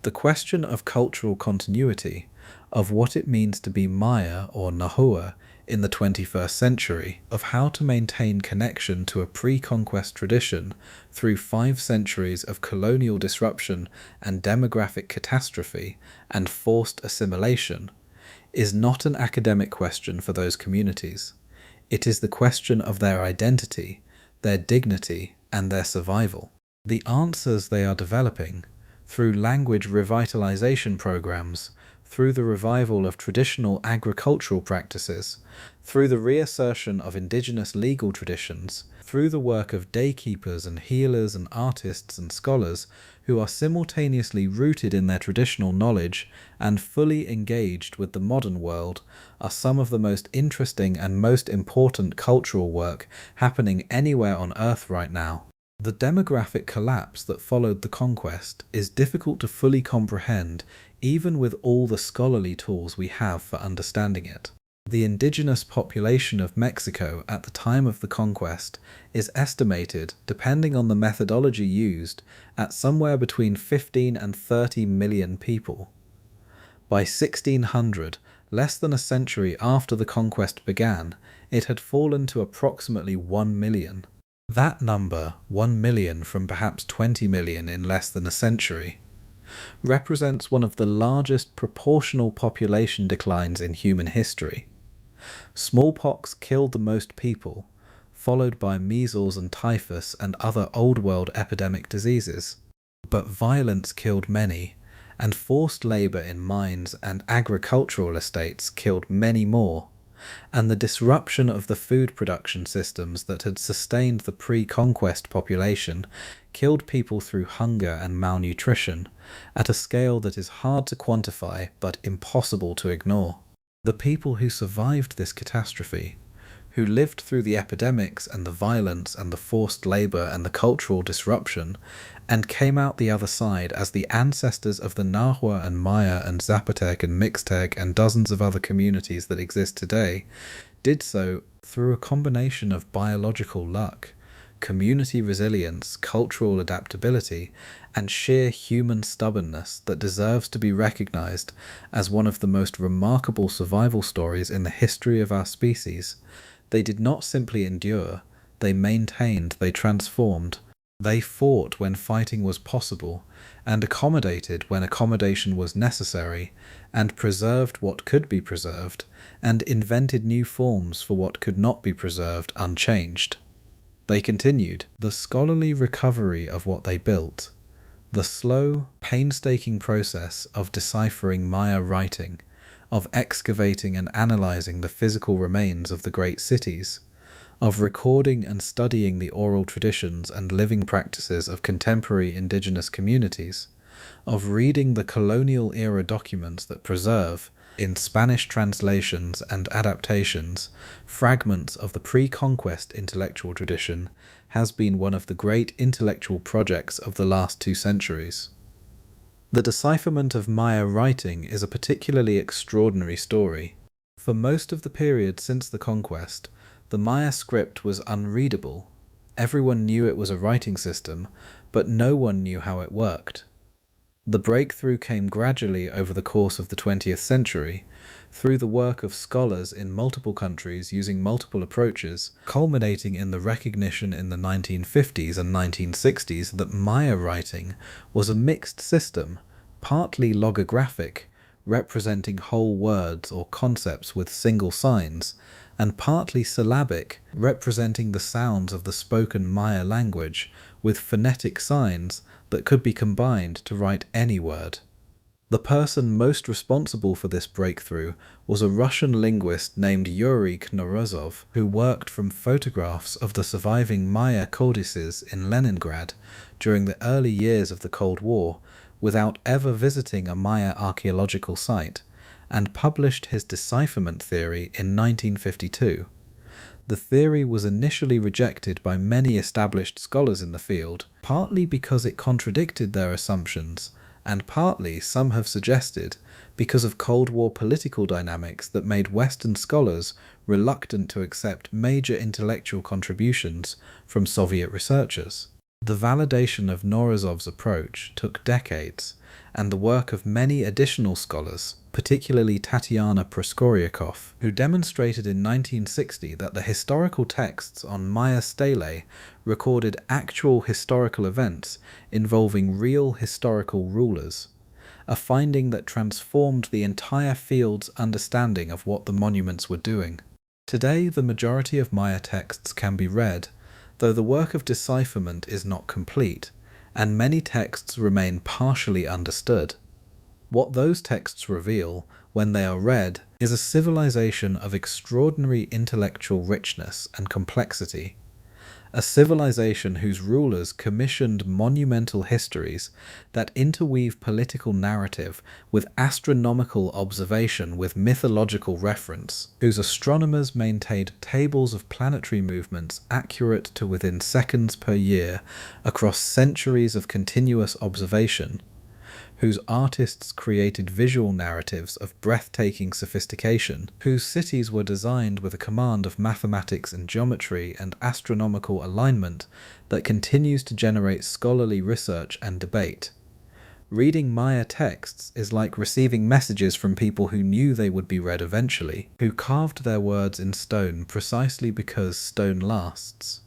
The question of cultural continuity, of what it means to be Maya or Nahua in the 21st century, of how to maintain connection to a pre-conquest tradition through 5 centuries of colonial disruption and demographic catastrophe and forced assimilation, is not an academic question for those communities. It is the question of their identity, their dignity, and their survival. The answers they are developing, through language revitalization programs, through the revival of traditional agricultural practices, through the reassertion of indigenous legal traditions, through the work of daykeepers and healers and artists and scholars who are simultaneously rooted in their traditional knowledge and fully engaged with the modern world, are some of the most interesting and most important cultural work happening anywhere on Earth right now. The demographic collapse that followed the conquest is difficult to fully comprehend even with all the scholarly tools we have for understanding it. The indigenous population of Mexico at the time of the conquest is estimated, depending on the methodology used, at somewhere between 15 and 30 million people. By 1600, less than a century after the conquest began, it had fallen to approximately 1 million. That number, 1 million from perhaps 20 million in less than a century, represents one of the largest proportional population declines in human history. Smallpox killed the most people, followed by measles and typhus and other Old World epidemic diseases. But violence killed many, and forced labour in mines and agricultural estates killed many more, and the disruption of the food production systems that had sustained the pre-conquest population killed people through hunger and malnutrition at a scale that is hard to quantify but impossible to ignore. The people who survived this catastrophe, who lived through the epidemics and the violence and the forced labour and the cultural disruption, and came out the other side as the ancestors of the Nahua and Maya and Zapotec and Mixtec and dozens of other communities that exist today, did so through a combination of biological luck, community resilience, cultural adaptability, and sheer human stubbornness that deserves to be recognized as one of the most remarkable survival stories in the history of our species. They did not simply endure, they maintained, they transformed. They fought when fighting was possible, and accommodated when accommodation was necessary, and preserved what could be preserved, and invented new forms for what could not be preserved unchanged. They continued the scholarly recovery of what they built, the slow, painstaking process of deciphering Maya writing, of excavating and analyzing the physical remains of the great cities, of recording and studying the oral traditions and living practices of contemporary indigenous communities, of reading the colonial-era documents that preserve, in Spanish translations and adaptations, fragments of the pre-conquest intellectual tradition, has been one of the great intellectual projects of the last 2 centuries. The decipherment of Maya writing is a particularly extraordinary story. For most of the period since the conquest, the Maya script was unreadable. Everyone knew it was a writing system, but no one knew how it worked. The breakthrough came gradually over the course of the 20th century, through the work of scholars in multiple countries using multiple approaches, culminating in the recognition in the 1950s and 1960s that Maya writing was a mixed system, partly logographic, representing whole words or concepts with single signs, and partly syllabic, representing the sounds of the spoken Maya language with phonetic signs that could be combined to write any word. The person most responsible for this breakthrough was a Russian linguist named Yuri Knorozov, who worked from photographs of the surviving Maya codices in Leningrad during the early years of the Cold War without ever visiting a Maya archaeological site, and published his decipherment theory in 1952. The theory was initially rejected by many established scholars in the field, partly because it contradicted their assumptions, and partly, some have suggested, because of Cold War political dynamics that made Western scholars reluctant to accept major intellectual contributions from Soviet researchers. The validation of Knorozov's approach took decades, and the work of many additional scholars, particularly Tatiana Proskoryakov, who demonstrated in 1960 that the historical texts on Maya stelae recorded actual historical events involving real historical rulers, a finding that transformed the entire field's understanding of what the monuments were doing. Today, the majority of Maya texts can be read, though the work of decipherment is not complete, and many texts remain partially understood. What those texts reveal, when they are read, is a civilization of extraordinary intellectual richness and complexity. A civilization whose rulers commissioned monumental histories that interweave political narrative with astronomical observation with mythological reference, whose astronomers maintained tables of planetary movements accurate to within seconds per year across centuries of continuous observation, whose artists created visual narratives of breathtaking sophistication, whose cities were designed with a command of mathematics and geometry and astronomical alignment that continues to generate scholarly research and debate. Reading Maya texts is like receiving messages from people who knew they would be read eventually, who carved their words in stone precisely because stone lasts,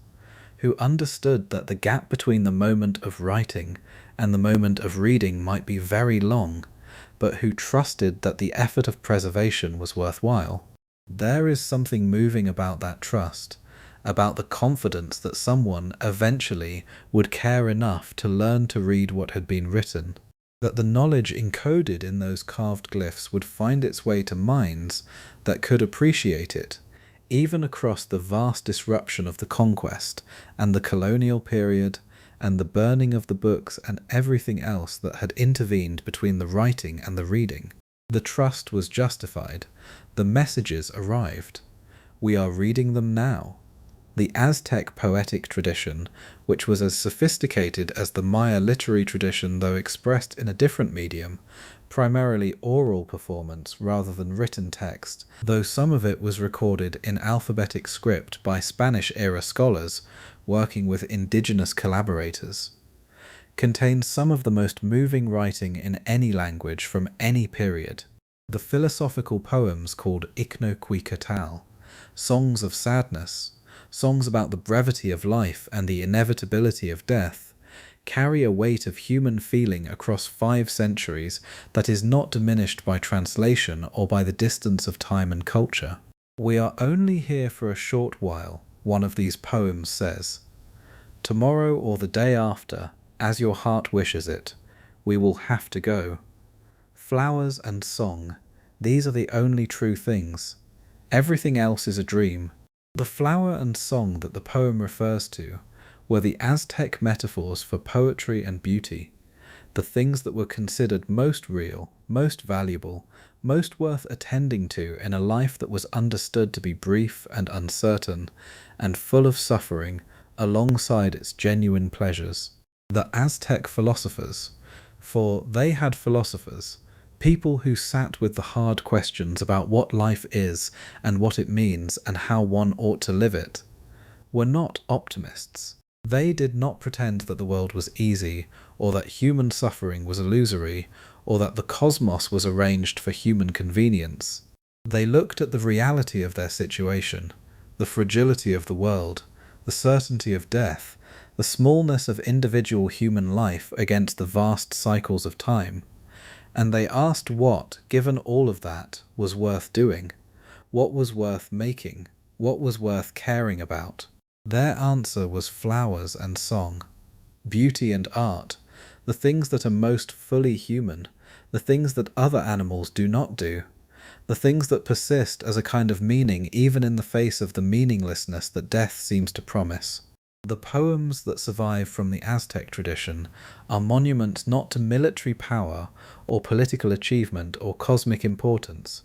who understood that the gap between the moment of writing and the moment of reading might be very long, but who trusted that the effort of preservation was worthwhile. There is something moving about that trust, about the confidence that someone eventually would care enough to learn to read what had been written, that the knowledge encoded in those carved glyphs would find its way to minds that could appreciate it, even across the vast disruption of the conquest and the colonial period and the burning of the books and everything else that had intervened between the writing and the reading. The trust was justified. The messages arrived. We are reading them now. The Aztec poetic tradition, which was as sophisticated as the Maya literary tradition though expressed in a different medium, primarily oral performance rather than written text, though some of it was recorded in alphabetic script by Spanish-era scholars working with indigenous collaborators, contains some of the most moving writing in any language from any period. The philosophical poems called Iknoquikatal, songs of sadness, songs about the brevity of life and the inevitability of death, carry a weight of human feeling across 5 centuries that is not diminished by translation or by the distance of time and culture. We are only here for a short while, one of these poems says. Tomorrow or the day after, as your heart wishes it, we will have to go. Flowers and song, These are the only true things. Everything else is a dream. The flower and song that the poem refers to were the Aztec metaphors for poetry and beauty, the things that were considered most real, most valuable, most worth attending to in a life that was understood to be brief and uncertain, and full of suffering alongside its genuine pleasures. The Aztec philosophers, for they had philosophers, people who sat with the hard questions about what life is and what it means and how one ought to live it, were not optimists. They did not pretend that the world was easy, or that human suffering was illusory, or that the cosmos was arranged for human convenience. They looked at the reality of their situation, the fragility of the world, the certainty of death, the smallness of individual human life against the vast cycles of time, and they asked what, given all of that, was worth doing, what was worth making, what was worth caring about. Their answer was flowers and song, beauty and art, the things that are most fully human, the things that other animals do not do, the things that persist as a kind of meaning even in the face of the meaninglessness that death seems to promise. The poems that survive from the Aztec tradition are monuments not to military power or political achievement or cosmic importance,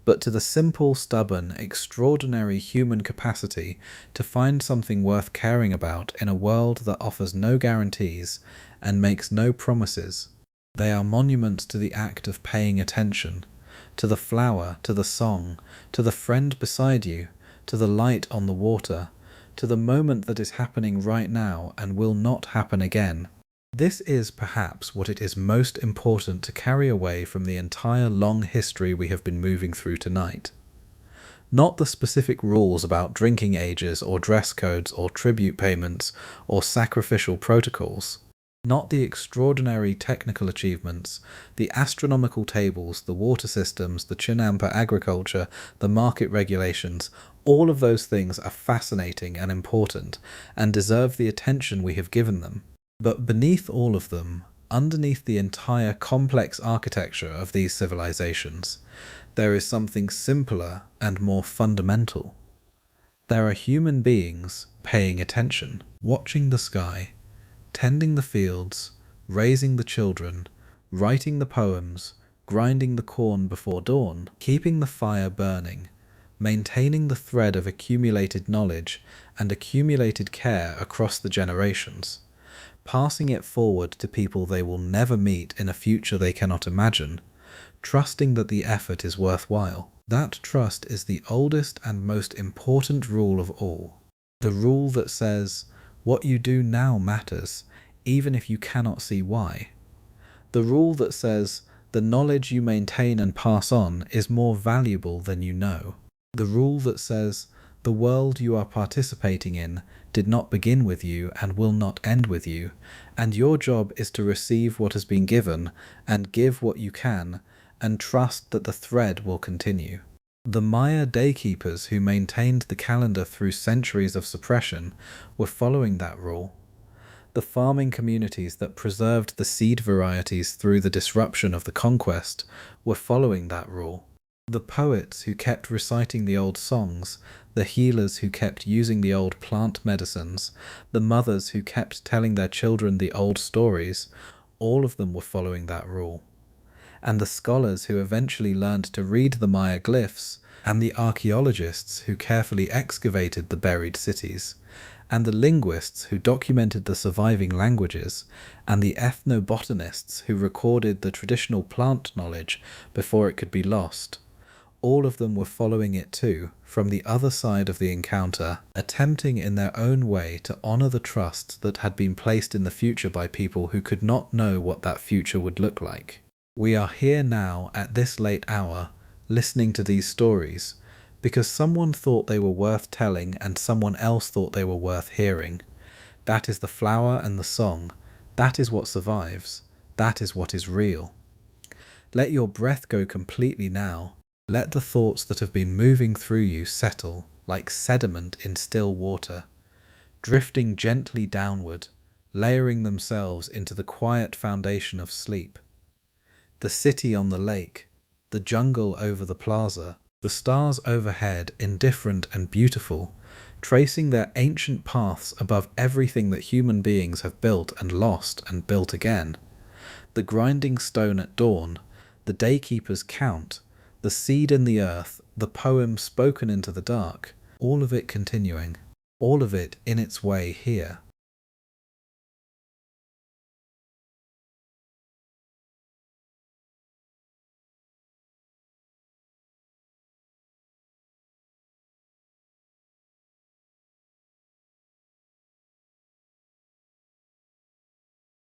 but to the simple, stubborn, extraordinary human capacity to find something worth caring about in a world that offers no guarantees and makes no promises. They are monuments to the act of paying attention, to the flower, to the song, to the friend beside you, to the light on the water, to the moment that is happening right now and will not happen again. This is perhaps what it is most important to carry away from the entire long history we have been moving through tonight. Not the specific rules about drinking ages or dress codes or tribute payments or sacrificial protocols. Not the extraordinary technical achievements, the astronomical tables, the water systems, the Chinampa agriculture, the market regulations. All of those things are fascinating and important and deserve the attention we have given them. But beneath all of them, underneath the entire complex architecture of these civilizations, there is something simpler and more fundamental. There are human beings paying attention, watching the sky, tending the fields, raising the children, writing the poems, grinding the corn before dawn, keeping the fire burning, maintaining the thread of accumulated knowledge and accumulated care across the generations, passing it forward to people they will never meet in a future they cannot imagine, trusting that the effort is worthwhile. That trust is the oldest and most important rule of all. The rule that says, what you do now matters, even if you cannot see why. The rule that says, the knowledge you maintain and pass on is more valuable than you know. The rule that says, the world you are participating in did not begin with you and will not end with you, and your job is to receive what has been given and give what you can, and trust that the thread will continue. The Maya daykeepers who maintained the calendar through centuries of suppression were following that rule. The farming communities that preserved the seed varieties through the disruption of the conquest were following that rule. The poets who kept reciting the old songs, the healers who kept using the old plant medicines, the mothers who kept telling their children the old stories, all of them were following that rule. And the scholars who eventually learned to read the Maya glyphs, and the archaeologists who carefully excavated the buried cities, and the linguists who documented the surviving languages, and the ethnobotanists who recorded the traditional plant knowledge before it could be lost. All of them were following it too, from the other side of the encounter, attempting in their own way to honor the trust that had been placed in the future by people who could not know what that future would look like. We are here now, at this late hour, listening to these stories, because someone thought they were worth telling and someone else thought they were worth hearing. That is the flower and the song. That is what survives. That is what is real. Let your breath go completely now. Let the thoughts that have been moving through you settle like sediment in still water, drifting gently downward, layering themselves into the quiet foundation of sleep. The city on the lake, the jungle over the plaza, the stars overhead indifferent and beautiful, tracing their ancient paths above everything that human beings have built and lost and built again, the grinding stone at dawn, the daykeeper's count, the seed in the earth, the poem spoken into the dark, all of it continuing, all of it in its way here.